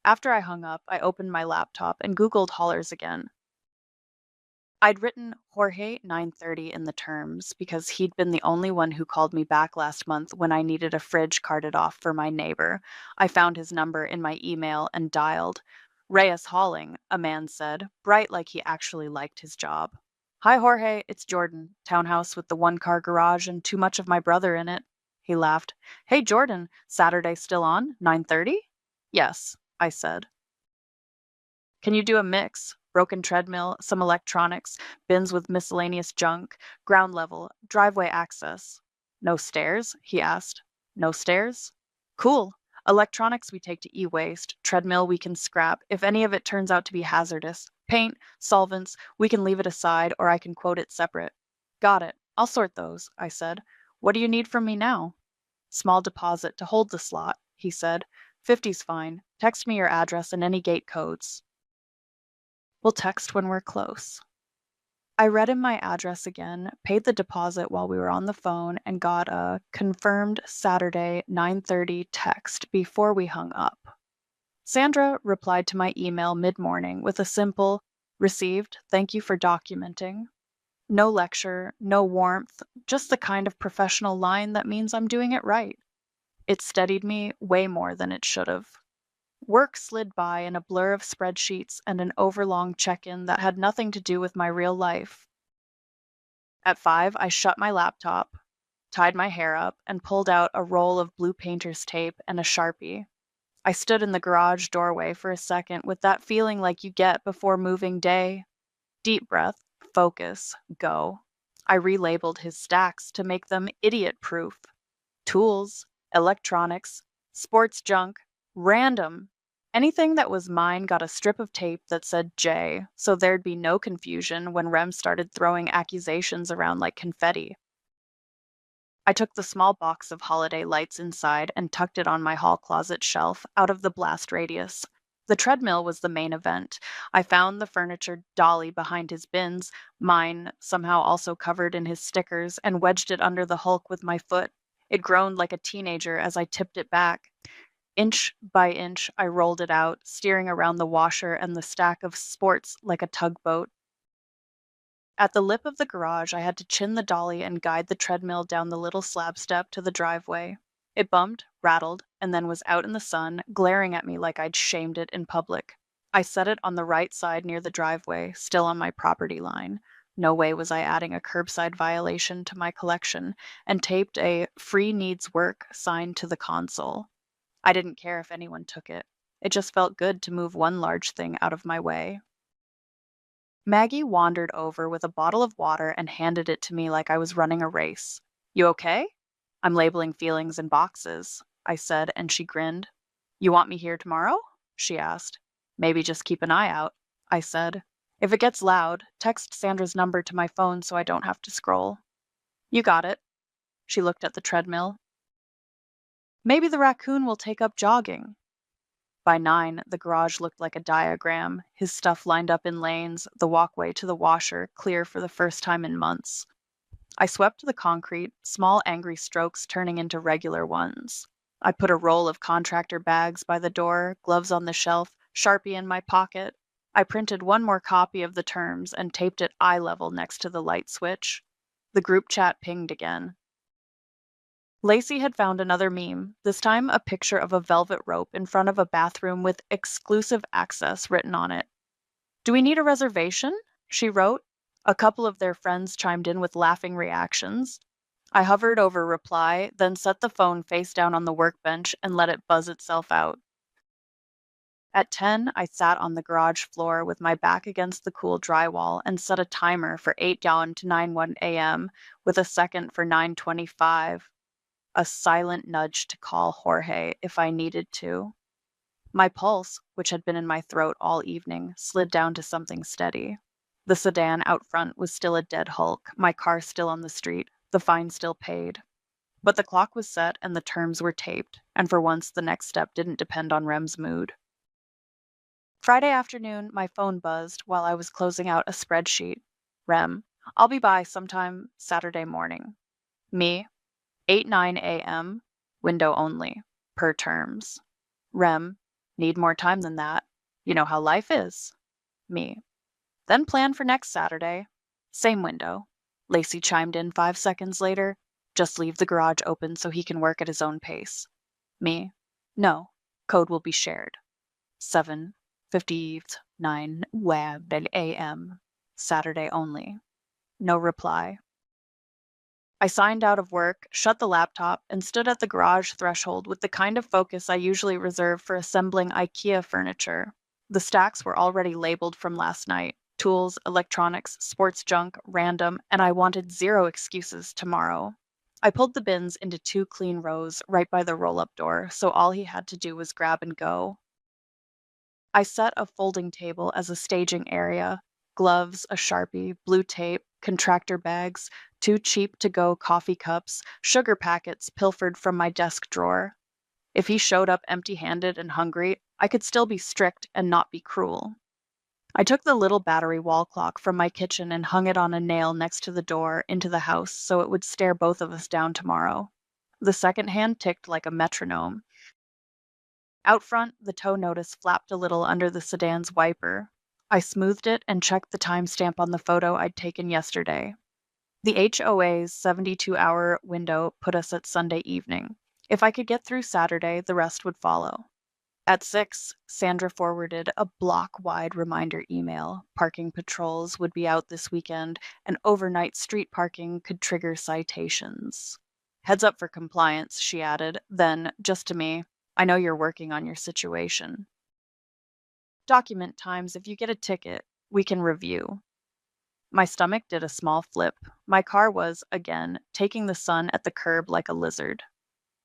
After I hung up, I opened my laptop and Googled haulers again. I'd written Jorge 930 in the terms because he'd been the only one who called me back last month when I needed a fridge carted off for my neighbor. I found his number in my email and dialed. Reyes Hauling, a man said, bright like he actually liked his job. Hi, Jorge, it's Jordan. Townhouse with the 1-car garage and too much of my brother in it. He laughed. Hey, Jordan, Saturday still on? 9:30? Yes, I said. Can you do a mix? broken treadmill, some electronics, bins with miscellaneous junk, ground level, driveway access. No stairs? He asked. No stairs? Cool. Electronics we take to e-waste, treadmill we can scrap if any of it turns out to be hazardous. Paint, solvents, we can leave it aside or I can quote it separate. Got it. I'll sort those, I said. What do you need from me now? Small deposit to hold the slot, he said. 50's fine. Text me your address and any gate codes. We'll text when we're close. I read him my address again, paid the deposit while we were on the phone, and got a confirmed Saturday 9:30 text before we hung up. Sandra replied to my email mid-morning with a simple, "Received, thank you for documenting." No lecture, no warmth, just the kind of professional line that means I'm doing it right. It steadied me way more than it should have. Work slid by in a blur of spreadsheets and an overlong check-in that had nothing to do with my real life. At 5, I shut my laptop, tied my hair up, and pulled out a roll of blue painter's tape and a Sharpie. I stood in the garage doorway for a second with that feeling like you get before moving day. Deep breath, focus, go. I relabeled his stacks to make them idiot-proof. Tools, electronics, sports junk, random. Anything that was mine got a strip of tape that said J, so there'd be no confusion when Rem started throwing accusations around like confetti. I took the small box of holiday lights inside and tucked it on my hall closet shelf, out of the blast radius. The treadmill was the main event. I found the furniture dolly behind his bins, mine somehow also covered in his stickers, and wedged it under the hulk with my foot. It groaned like a teenager as I tipped it back. Inch by inch, I rolled it out, steering around the washer and the stack of sports like a tugboat. At the lip of the garage, I had to chin the dolly and guide the treadmill down the little slab step to the driveway. It bumped, rattled, and then was out in the sun, glaring at me like I'd shamed it in public. I set it on the right side near the driveway, still on my property line. No way was I adding a curbside violation to my collection, and taped a "Free Needs Work" sign to the console. I didn't care if anyone took it. It just felt good to move one large thing out of my way. Maggie wandered over with a bottle of water and handed it to me like I was running a race. You okay? I'm labeling feelings in boxes, I said, and she grinned. You want me here tomorrow? She asked. Maybe just keep an eye out, I said. If it gets loud, text Sandra's number to my phone so I don't have to scroll. You got it. She looked at the treadmill. Maybe the raccoon will take up jogging. By 9, the garage looked like a diagram, his stuff lined up in lanes, the walkway to the washer clear for the first time in months. I swept the concrete, small angry strokes turning into regular ones. I put a roll of contractor bags by the door, gloves on the shelf, Sharpie in my pocket. I printed one more copy of the terms and taped it eye level next to the light switch. The group chat pinged again. Lacey had found another meme, this time a picture of a velvet rope in front of a bathroom with "exclusive access" written on it. Do we need a reservation? She wrote. A couple of their friends chimed in with laughing reactions. I hovered over reply, then set the phone face down on the workbench and let it buzz itself out. At 10, I sat on the garage floor with my back against the cool drywall and set a timer for 8 yawn to 9:01 a.m. with a second for 9:25. A silent nudge to call Jorge if I needed to. My pulse, which had been in my throat all evening, slid down to something steady. The sedan out front was still a dead hulk, my car still on the street, the fine still paid. But the clock was set and the terms were taped, and for once the next step didn't depend on Rem's mood. Friday afternoon, my phone buzzed while I was closing out a spreadsheet. Rem, I'll be by sometime Saturday morning. Me, 8:09 a.m., window only, per terms. Rem, need more time than that. You know how life is. Me. Then plan for next Saturday. Same window. Lacey chimed in 5 seconds later. Just leave the garage open so he can work at his own pace. Me. No. Code will be shared. 7:59 a.m. Saturday only. No reply. I signed out of work, shut the laptop, and stood at the garage threshold with the kind of focus I usually reserve for assembling IKEA furniture. The stacks were already labeled from last night: tools, electronics, sports junk, random, and I wanted zero excuses tomorrow. I pulled the bins into 2 clean rows right by the roll-up door, so all he had to do was grab and go. I set a folding table as a staging area: gloves, a Sharpie, blue tape, contractor bags, 2 cheap-to-go coffee cups, sugar packets pilfered from my desk drawer. If he showed up empty-handed and hungry, I could still be strict and not be cruel. I took the little battery wall clock from my kitchen and hung it on a nail next to the door into the house so it would stare both of us down tomorrow. The second hand ticked like a metronome. Out front, the tow notice flapped a little under the sedan's wiper. I smoothed it and checked the timestamp on the photo I'd taken yesterday. The HOA's 72-hour window put us at Sunday evening. If I could get through Saturday, the rest would follow. At 6, Sandra forwarded a block-wide reminder email. Parking patrols would be out this weekend, and overnight street parking could trigger citations. Heads up for compliance, she added. Then, just to me, I know you're working on your situation. Document times: if you get a ticket, we can review. My stomach did a small flip. My car was, again, taking the sun at the curb like a lizard.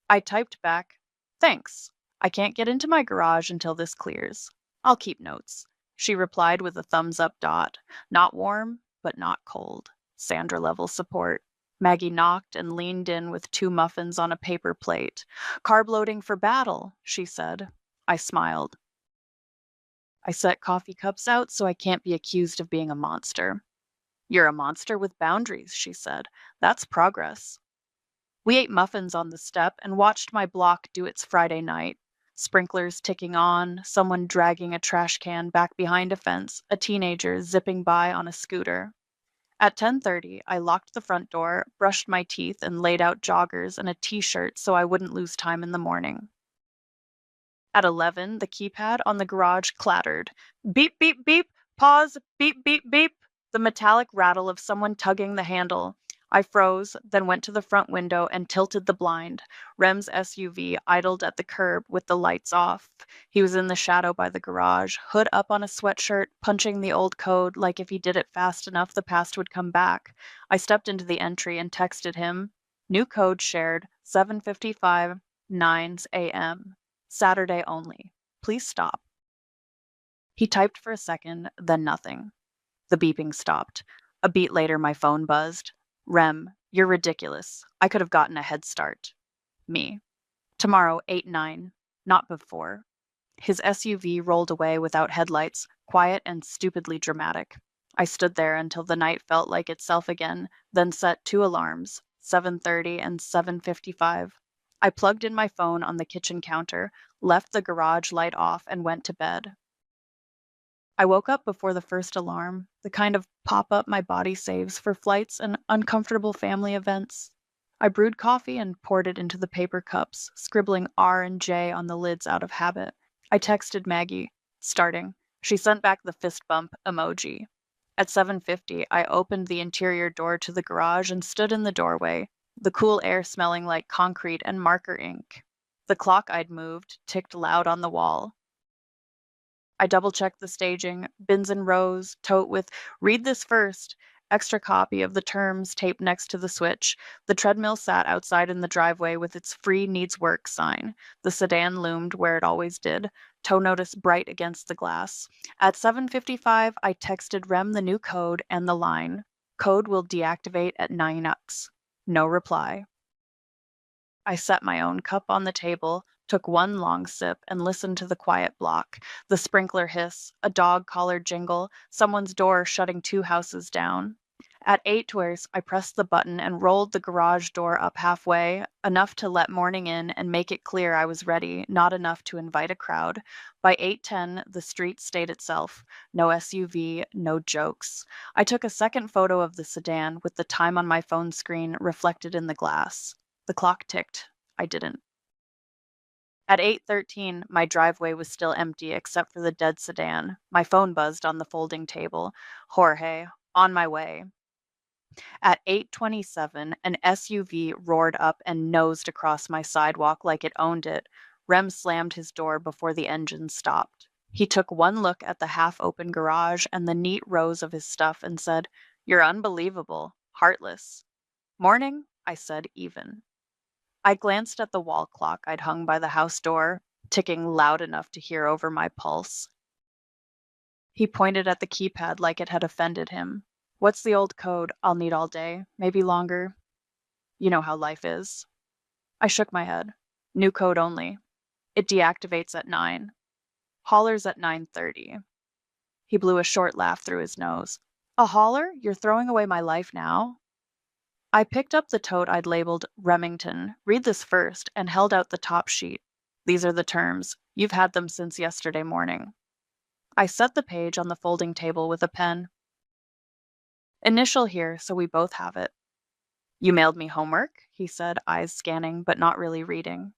I typed back, "Thanks. I can't get into my garage until this clears. I'll keep notes." She replied with a thumbs up dot. Not warm, but not cold. Sandra level support. Maggie knocked and leaned in with 2 muffins on a paper plate. "Carb loading for battle," she said. I smiled. "I set coffee cups out so I can't be accused of being a monster." "You're a monster with boundaries," she said. "That's progress." We ate muffins on the step and watched my block do its Friday night. Sprinklers ticking on, someone dragging a trash can back behind a fence, a teenager zipping by on a scooter. At 10:30, I locked the front door, brushed my teeth, and laid out joggers and a t-shirt so I wouldn't lose time in the morning. At 11, the keypad on the garage clattered. Beep, beep, beep, pause, beep, beep, beep. The metallic rattle of someone tugging the handle. I froze, then went to the front window and tilted the blind. Rem's SUV idled at the curb with the lights off. He was in the shadow by the garage, hood up on a sweatshirt, punching the old code like if he did it fast enough the past would come back. I stepped into the entry and texted him. New code shared, 7:55, 9 a.m. Saturday only. Please stop. He typed for a second, then nothing. The beeping stopped. A beat later, my phone buzzed. Rem, you're ridiculous. I could have gotten a head start. Me. Tomorrow, 8-9. Not before. His SUV rolled away without headlights, quiet and stupidly dramatic. I stood there until the night felt like itself again, then set 2 alarms, 7:30 and 7:55. I plugged in my phone on the kitchen counter, left the garage light off, and went to bed. I woke up before the first alarm, the kind of pop-up my body saves for flights and uncomfortable family events. I brewed coffee and poured it into the paper cups, scribbling R and J on the lids out of habit. I texted Maggie, starting. She sent back the fist bump emoji. At 7:50, I opened the interior door to the garage and stood in the doorway, the cool air smelling like concrete and marker ink. The clock I'd moved ticked loud on the wall. I double-checked the staging, bins in rows, tote with "read this first," extra copy of the terms taped next to the switch. The treadmill sat outside in the driveway with its "free needs work" sign. The sedan loomed where it always did, tow notice bright against the glass. At 7:55, I texted Rem the new code and the line. Code will deactivate at 9x. No reply. I set my own cup on the table, took one long sip, and listened to the quiet block. The sprinkler hiss, a dog collar jingle, someone's door shutting 2 houses down. At 8:20, I pressed the button and rolled the garage door up halfway, enough to let morning in and make it clear I was ready, not enough to invite a crowd. By 8:10, the street stayed itself. No SUV, no jokes. I took a second photo of the sedan with the time on my phone screen reflected in the glass. The clock ticked. I didn't. At 8:13, my driveway was still empty except for the dead sedan. My phone buzzed on the folding table. Jorge, on my way. At 8:27, an SUV roared up and nosed across my sidewalk like it owned it. Rem slammed his door before the engine stopped. He took one look at the half-open garage and the neat rows of his stuff and said, "You're unbelievable, heartless." "Morning," I said, even. I glanced at the wall clock I'd hung by the house door, ticking loud enough to hear over my pulse. He pointed at the keypad like it had offended him. "What's the old code? I'll need all day, maybe longer. You know how life is." I shook my head. "New code only. It deactivates at 9. Haulers at 9:30. He blew a short laugh through his nose. "A hauler? You're throwing away my life now?" I picked up the tote I'd labeled Remington, "Read this first," and held out the top sheet. "These are the terms. You've had them since yesterday morning." I set the page on the folding table with a pen. "Initial here, so we both have it." "You mailed me homework?" he said, eyes scanning, but not really reading.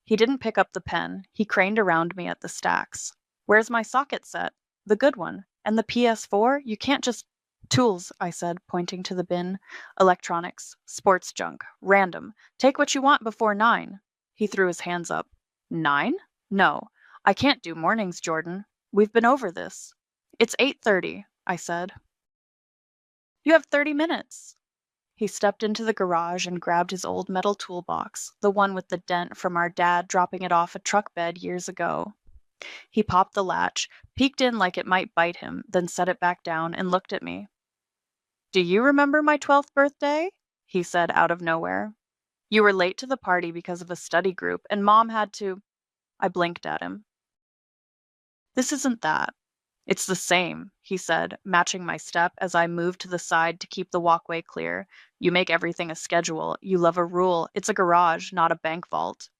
He didn't pick up the pen. He craned around me at the stacks. "Where's my socket set? The good one. And the PS4? You can't just—" "Tools," I said, pointing to the bin. "Electronics. Sports junk. Random. Take what you want before 9. He threw his hands up. "9? No. I can't do mornings, Jordan. We've been over this." "It's 8:30, I said. "You have 30 minutes." He stepped into the garage and grabbed his old metal toolbox, the one with the dent from our dad dropping it off a truck bed years ago. He popped the latch, peeked in like it might bite him, then set it back down and looked at me. "Do you remember my 12th birthday?" he said out of nowhere. "You were late to the party because of a study group, and Mom had to—" I blinked at him. "This isn't that. It's the same," he said, matching my step as I moved to the side to keep the walkway clear. "You make everything a schedule. You love a rule. It's a garage, not a bank vault."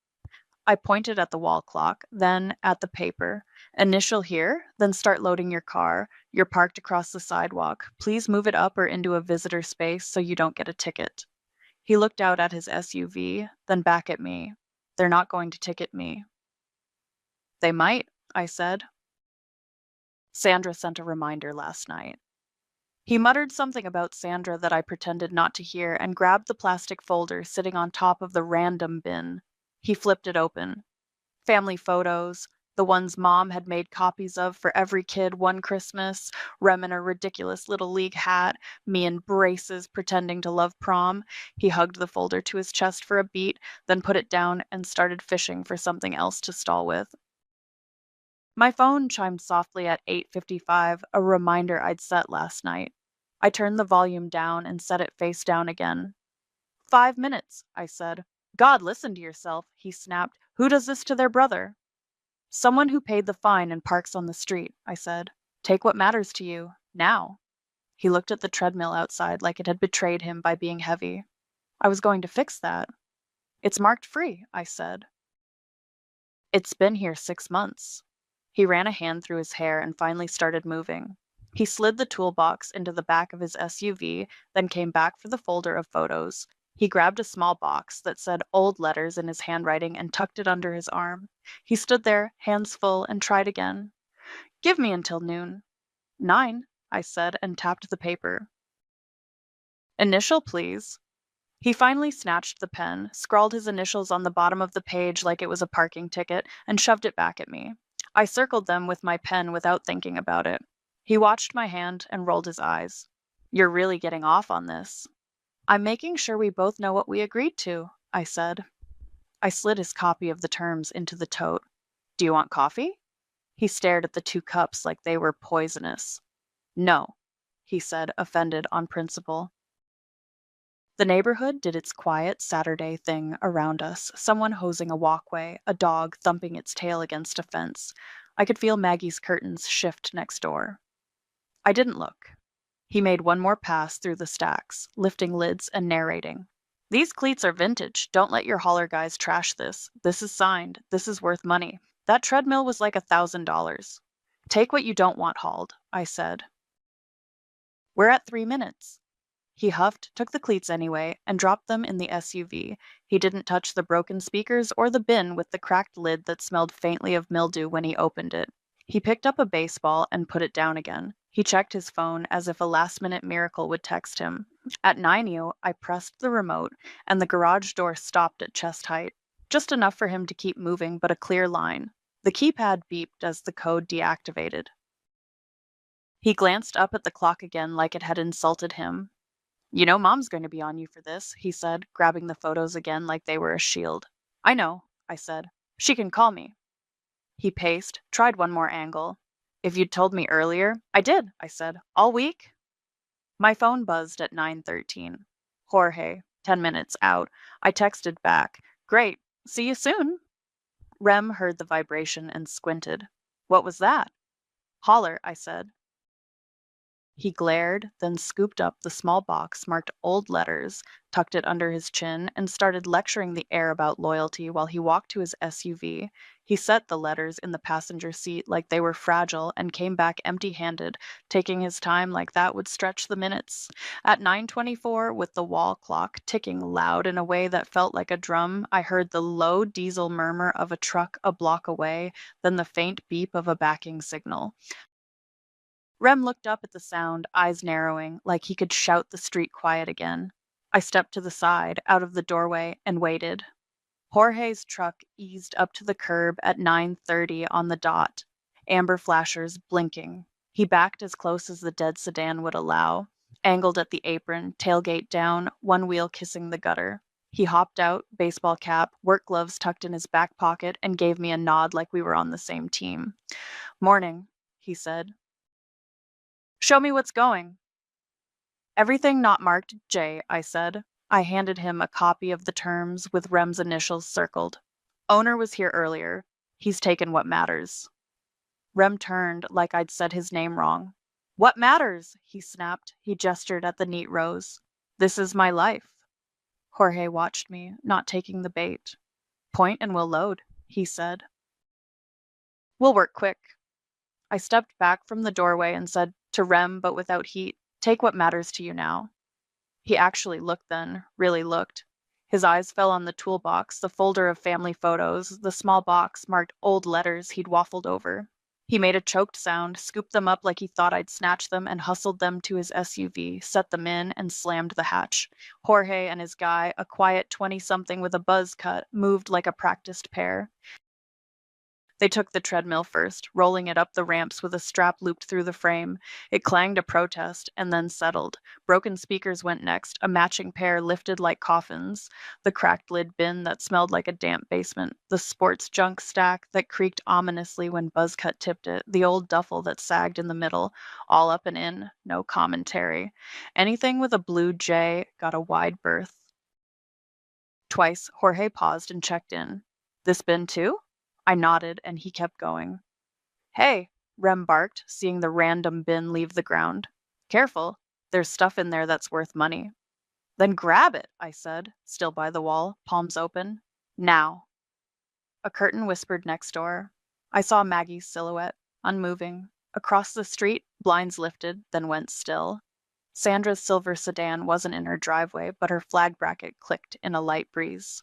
I pointed at the wall clock, then at the paper. "Initial here, then start loading your car. You're parked across the sidewalk. Please move it up or into a visitor space so you don't get a ticket." He looked out at his SUV, then back at me. "They're not going to ticket me." "They might," I said. "Sandra sent a reminder last night." He muttered something about Sandra that I pretended not to hear and grabbed the plastic folder sitting on top of the random bin. He flipped it open. Family photos, the ones Mom had made copies of for every kid one Christmas, Rem in a ridiculous little league hat, me in braces pretending to love prom. He hugged the folder to his chest for a beat, then put it down and started fishing for something else to stall with. My phone chimed softly at 8:55, a reminder I'd set last night. I turned the volume down and set it face down again. 5 minutes, I said. "God, listen to yourself," he snapped. "Who does this to their brother?" "Someone who paid the fine and parks on the street," I said. "Take what matters to you, now." He looked at the treadmill outside like it had betrayed him by being heavy. "I was going to fix that." "It's marked free," I said. "It's been here 6 months." He ran a hand through his hair and finally started moving. He slid the toolbox into the back of his SUV, then came back for the folder of photos. He grabbed a small box that said old letters in his handwriting and tucked it under his arm. He stood there, hands full, and tried again. "Give me until noon." 9, I said, and tapped the paper. "Initial, please." He finally snatched the pen, scrawled his initials on the bottom of the page like it was a parking ticket, and shoved it back at me. I circled them with my pen without thinking about it. He watched my hand and rolled his eyes. "You're really getting off on this." "I'm making sure we both know what we agreed to," I said. I slid his copy of the terms into the tote. "Do you want coffee?" He stared at the 2 cups like they were poisonous. "No," he said, offended on principle. The neighborhood did its quiet Saturday thing around us, someone hosing a walkway, a dog thumping its tail against a fence. I could feel Maggie's curtains shift next door. I didn't look. He made one more pass through the stacks, lifting lids and narrating. "These cleats are vintage. Don't let your hauler guys trash this. This is signed. This is worth money. That treadmill was like $1,000. Take what you don't want hauled," I said. "We're at 3 minutes." He huffed, took the cleats anyway, and dropped them in the SUV. He didn't touch the broken speakers or the bin with the cracked lid that smelled faintly of mildew when he opened it. He picked up a baseball and put it down again. He checked his phone as if a last-minute miracle would text him. At 9:00, I pressed the remote, and the garage door stopped at chest height. Just enough for him to keep moving, but a clear line. The keypad beeped as the code deactivated. He glanced up at the clock again like it had insulted him. "You know Mom's going to be on you for this," he said, grabbing the photos again like they were a shield. "I know," I said. "She can call me." He paced, tried one more angle. "If you'd told me earlier—" "I did," I said. "All week?" My phone buzzed at 9:13. Jorge, 10 minutes out. I texted back, "Great, see you soon." Rem heard the vibration and squinted. "What was that?" "Holler," I said. He glared, then scooped up the small box marked old letters, tucked it under his chin, and started lecturing the air about loyalty while he walked to his SUV. He set the letters in the passenger seat like they were fragile and came back empty-handed, taking his time like that would stretch the minutes. At 9:24, with the wall clock ticking loud in a way that felt like a drum, I heard the low diesel murmur of a truck a block away, then the faint beep of a backing signal. Rem looked up at the sound, eyes narrowing, like he could shout the street quiet again. I stepped to the side, out of the doorway, and waited. Jorge's truck eased up to the curb at 9:30 on the dot, amber flashers blinking. He backed as close as the dead sedan would allow, angled at the apron, tailgate down, one wheel kissing the gutter. He hopped out, baseball cap, work gloves tucked in his back pocket, and gave me a nod like we were on the same team. "Morning," he said. "Show me what's going." "Everything not marked J," I said. I handed him a copy of the terms with Rem's initials circled. "Owner was here earlier. He's taken what matters." Rem turned like I'd said his name wrong. "What matters?" he snapped. He gestured at the neat rows. "This is my life." Jorge watched me, not taking the bait. "Point and we'll load," he said. "We'll work quick." I stepped back from the doorway and said to Rem, but without heat, "Take what matters to you now." He actually looked then, really looked. His eyes fell on the toolbox, the folder of family photos, the small box marked old letters he'd waffled over. He made a choked sound, scooped them up like he thought I'd snatch them, and hustled them to his SUV, set them in, and slammed the hatch. Jorge and his guy, a quiet 20-something with a buzz cut, moved like a practiced pair. They took the treadmill first, rolling it up the ramps with a strap looped through the frame. It clanged a protest, and then settled. Broken speakers went next, a matching pair lifted like coffins, the cracked lid bin that smelled like a damp basement, the sports junk stack that creaked ominously when Buzzcut tipped it, the old duffel that sagged in the middle, all up and in, no commentary. Anything with a blue J got a wide berth. Twice, Jorge paused and checked in. "This bin too?" I nodded, and he kept going. "Hey," Rem barked, seeing the random bin leave the ground. "Careful, there's stuff in there that's worth money." "Then grab it," I said, still by the wall, palms open. "Now." A curtain whispered next door. I saw Maggie's silhouette, unmoving. Across the street, blinds lifted, then went still. Sandra's silver sedan wasn't in her driveway, but her flag bracket clicked in a light breeze.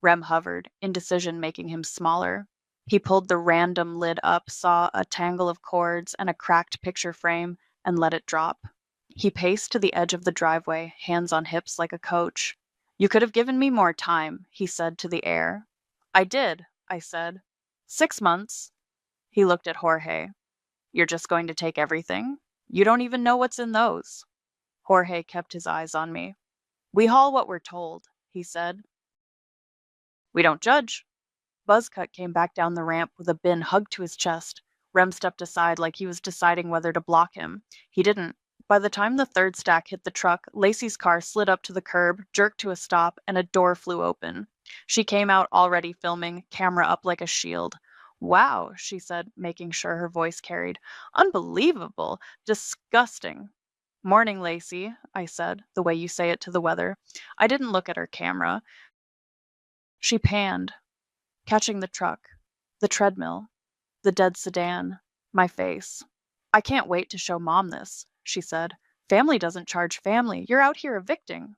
Rem hovered, indecision making him smaller. He pulled the random lid up, saw a tangle of cords and a cracked picture frame, and let it drop. He paced to the edge of the driveway, hands on hips like a coach. "You could have given me more time," he said to the air. "I did," I said. 6 months. He looked at Jorge. "You're just going to take everything? You don't even know what's in those." Jorge kept his eyes on me. "We haul what we're told," he said. "We don't judge." Buzzcut came back down the ramp with a bin hugged to his chest. Rem stepped aside like he was deciding whether to block him. He didn't. By the time the third stack hit the truck, Lacey's car slid up to the curb, jerked to a stop, and a door flew open. She came out already filming, camera up like a shield. "Wow," she said, making sure her voice carried. "Unbelievable. Disgusting." "Morning, Lacey," I said, the way you say it to the weather. I didn't look at her camera. She panned, catching the truck, the treadmill, the dead sedan, my face. "I can't wait to show Mom this," she said. "Family doesn't charge family. You're out here evicting."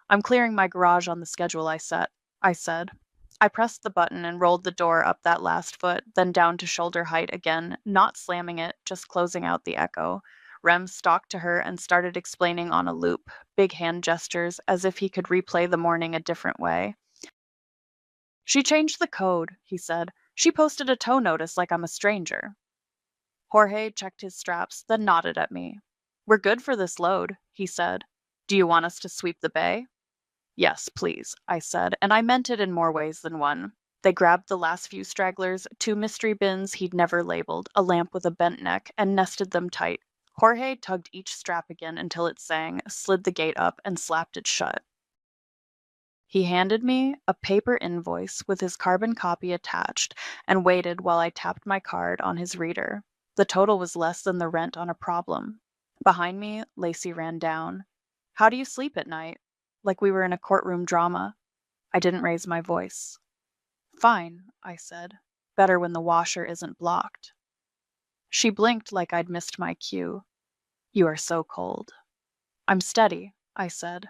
"I'm clearing my garage on the schedule I set," I said. I pressed the button and rolled the door up that last foot, then down to shoulder height again, not slamming it, just closing out the echo. Rem stalked to her and started explaining on a loop, big hand gestures, as if he could replay the morning a different way. "She changed the code," he said. She posted a tow notice like I'm a stranger. Jorge checked his straps, then nodded at me. We're good for this load, he said. Do you want us to sweep the bay? Yes, please, I said, and I meant it in more ways than one. They grabbed the last few stragglers, 2 mystery bins he'd never labeled, a lamp with a bent neck, and nested them tight. Jorge tugged each strap again until it sang, slid the gate up, and slapped it shut. He handed me a paper invoice with his carbon copy attached and waited while I tapped my card on his reader. The total was less than the rent on a problem. Behind me, Lacey ran down. How do you sleep at night? Like we were in a courtroom drama. I didn't raise my voice. Fine, I said. Better when the washer isn't blocked. She blinked like I'd missed my cue. You are so cold. I'm steady, I said.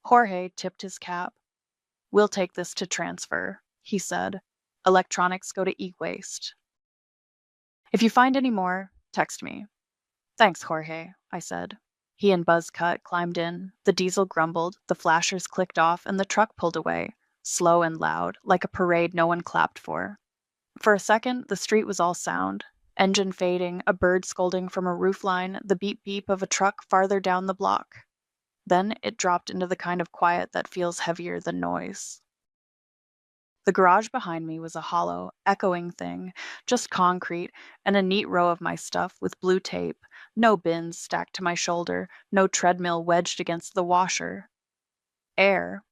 Jorge tipped his cap. We'll take this to transfer, he said. Electronics go to e-waste. If you find any more, text me. Thanks, Jorge, I said. He and Buzzcut climbed in. The diesel grumbled, the flashers clicked off, and the truck pulled away, slow and loud, like a parade no one clapped for. For a second, the street was all sound. Engine fading, a bird scolding from a roofline, the beep-beep of a truck farther down the block. Then it dropped into the kind of quiet that feels heavier than noise. The garage behind me was a hollow, echoing thing, just concrete and a neat row of my stuff with blue tape, no bins stacked to my shoulder, no treadmill wedged against the washer. Air.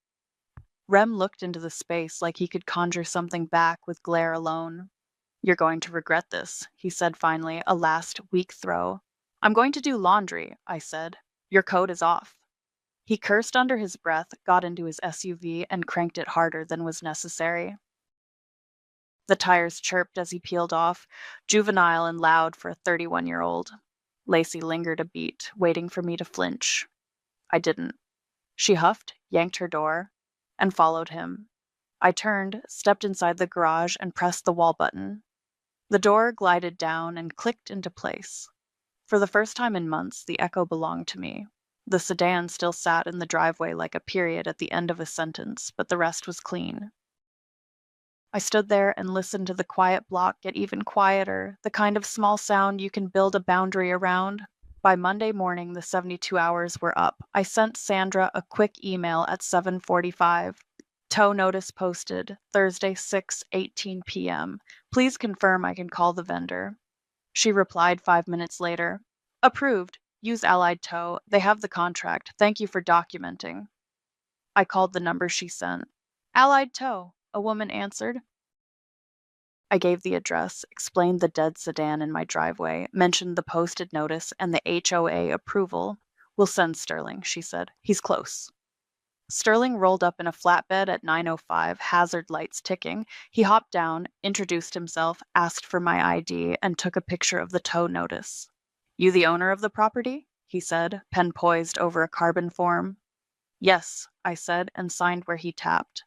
Rem looked into the space like he could conjure something back with glare alone. You're going to regret this, he said finally, a last, weak throw. I'm going to do laundry, I said. Your coat is off. He cursed under his breath, got into his SUV, and cranked it harder than was necessary. The tires chirped as he peeled off, juvenile and loud for a 31-year-old. Lacey lingered a beat, waiting for me to flinch. I didn't. She huffed, yanked her door, and followed him. I turned, stepped inside the garage, and pressed the wall button. The door glided down and clicked into place. For the first time in months, the echo belonged to me. The sedan still sat in the driveway like a period at the end of a sentence, but the rest was clean. I stood there and listened to the quiet block get even quieter, the kind of small sound you can build a boundary around. By Monday morning, the 72 hours were up. I sent Sandra a quick email at 7:45. Tow notice posted, Thursday 6:18 p.m. Please confirm I can call the vendor. She replied 5 minutes later. Approved. Use Allied Tow. They have the contract. Thank you for documenting. I called the number she sent. Allied Tow, a woman answered. I gave the address, explained the dead sedan in my driveway, mentioned the posted notice and the HOA approval. We'll send Sterling, she said. He's close. Sterling rolled up in a flatbed at 9:05, hazard lights ticking. He hopped down, introduced himself, asked for my ID, and took a picture of the tow notice. You the owner of the property? He said, pen poised over a carbon form. Yes, I said, and signed where he tapped.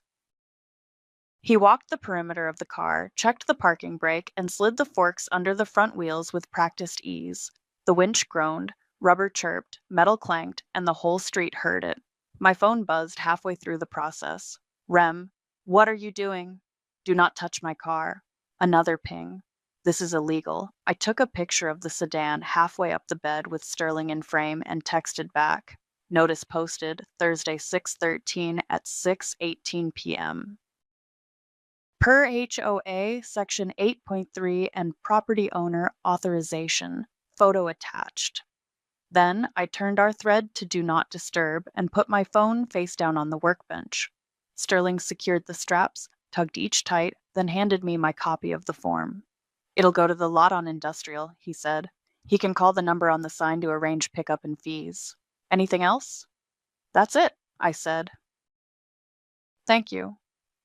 He walked the perimeter of the car, checked the parking brake, and slid the forks under the front wheels with practiced ease. The winch groaned, rubber chirped, metal clanked, and the whole street heard it. My phone buzzed halfway through the process. Rem, what are you doing? Do not touch my car. Another ping. This is illegal. I took a picture of the sedan halfway up the bed with Sterling in frame and texted back. Notice posted, Thursday 6:13 at 6:18 p.m. Per HOA, Section 8.3 and Property Owner Authorization. Photo attached. Then I turned our thread to Do Not Disturb and put my phone face down on the workbench. Sterling secured the straps, tugged each tight, then handed me my copy of the form. It'll go to the lot on Industrial, he said. He can call the number on the sign to arrange pickup and fees. Anything else? That's it, I said. Thank you.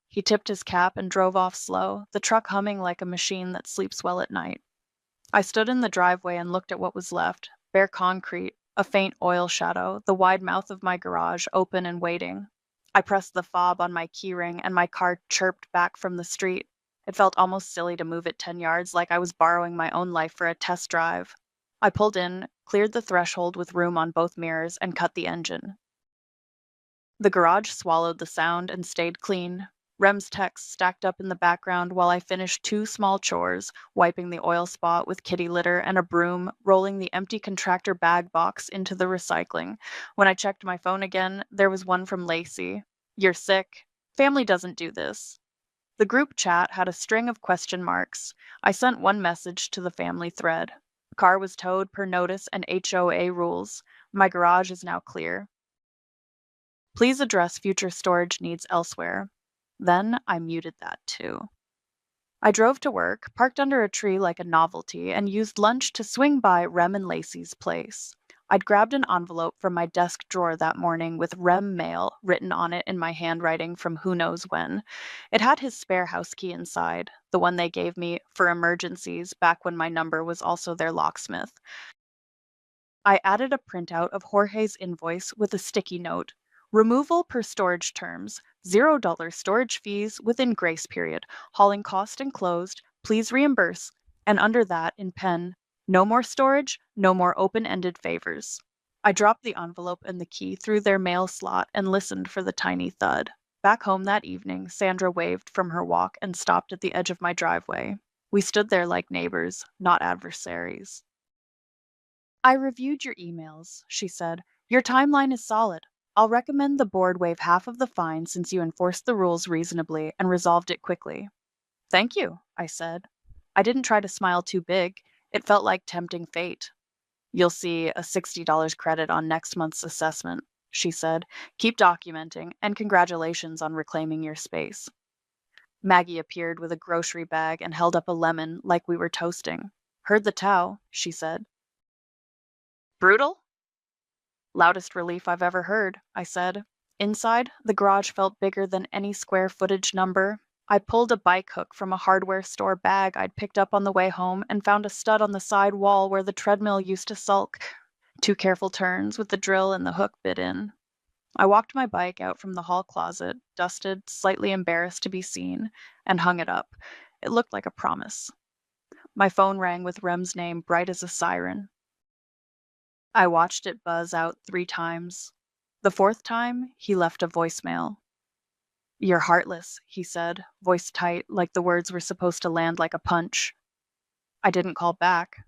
He tipped his cap and drove off slow, the truck humming like a machine that sleeps well at night. I stood in the driveway and looked at what was left, bare concrete, a faint oil shadow, the wide mouth of my garage open and waiting. I pressed the fob on my keyring and my car chirped back from the street. It felt almost silly to move it 10 yards like I was borrowing my own life for a test drive. I pulled in, cleared the threshold with room on both mirrors, and cut the engine. The garage swallowed the sound and stayed clean. Rem's text stacked up in the background while I finished 2 small chores, wiping the oil spot with kitty litter and a broom, rolling the empty contractor bag box into the recycling. When I checked my phone again, there was one from Lacey. "You're sick. Family doesn't do this." The group chat had a string of question marks. I sent one message to the family thread. Car was towed per notice and HOA rules. My garage is now clear. Please address future storage needs elsewhere. Then I muted that too. I drove to work, parked under a tree like a novelty, and used lunch to swing by Rem and Lacey's place. I'd grabbed an envelope from my desk drawer that morning with Rem mail written on it in my handwriting from who knows when. It had his spare house key inside, the one they gave me for emergencies back when my number was also their locksmith. I added a printout of Jorge's invoice with a sticky note. Removal per storage terms, $0 storage fees within grace period, hauling cost enclosed, please reimburse, and under that, in pen, no more storage, no more open-ended favors. I dropped the envelope and the key through their mail slot and listened for the tiny thud. Back home that evening, Sandra waved from her walk and stopped at the edge of my driveway. We stood there like neighbors, not adversaries. "I reviewed your emails," she said. "Your timeline is solid. I'll recommend the board waive half of the fine since you enforced the rules reasonably and resolved it quickly." "Thank you," I said. I didn't try to smile too big. It felt like tempting fate. "You'll see a $60 credit on next month's assessment," she said. "Keep documenting, and congratulations on reclaiming your space." Maggie appeared with a grocery bag and held up a lemon like we were toasting. "Heard the tow," she said. "Brutal?" "Loudest relief I've ever heard," I said. Inside, the garage felt bigger than any square footage number. I pulled a bike hook from a hardware store bag I'd picked up on the way home and found a stud on the side wall where the treadmill used to sulk. 2 careful turns with the drill and the hook bit in. I walked my bike out from the hall closet, dusted, slightly embarrassed to be seen, and hung it up. It looked like a promise. My phone rang with Rem's name bright as a siren. I watched it buzz out 3 times. The 4th time, he left a voicemail. "You're heartless," he said, voice tight, like the words were supposed to land like a punch. I didn't call back.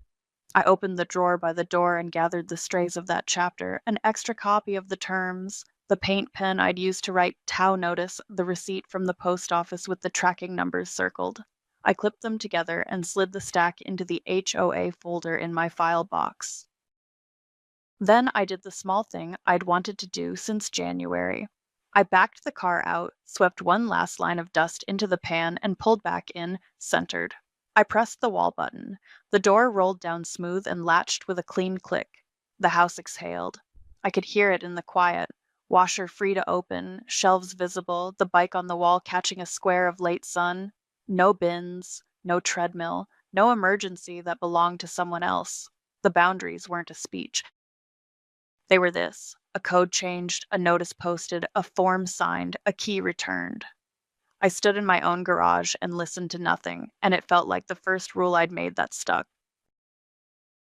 I opened the drawer by the door and gathered the strays of that chapter, an extra copy of the terms, the paint pen I'd used to write "Tau notice," the receipt from the post office with the tracking numbers circled. I clipped them together and slid the stack into the HOA folder in my file box. Then I did the small thing I'd wanted to do since January. I backed the car out, swept one last line of dust into the pan, and pulled back in, centered. I pressed the wall button. The door rolled down smooth and latched with a clean click. The house exhaled. I could hear it in the quiet. Washer free to open, shelves visible, the bike on the wall catching a square of late sun. No bins, no treadmill, no emergency that belonged to someone else. The boundaries weren't a speech. They were this: a code changed, a notice posted, a form signed, a key returned. I stood in my own garage and listened to nothing, and it felt like the first rule I'd made that stuck.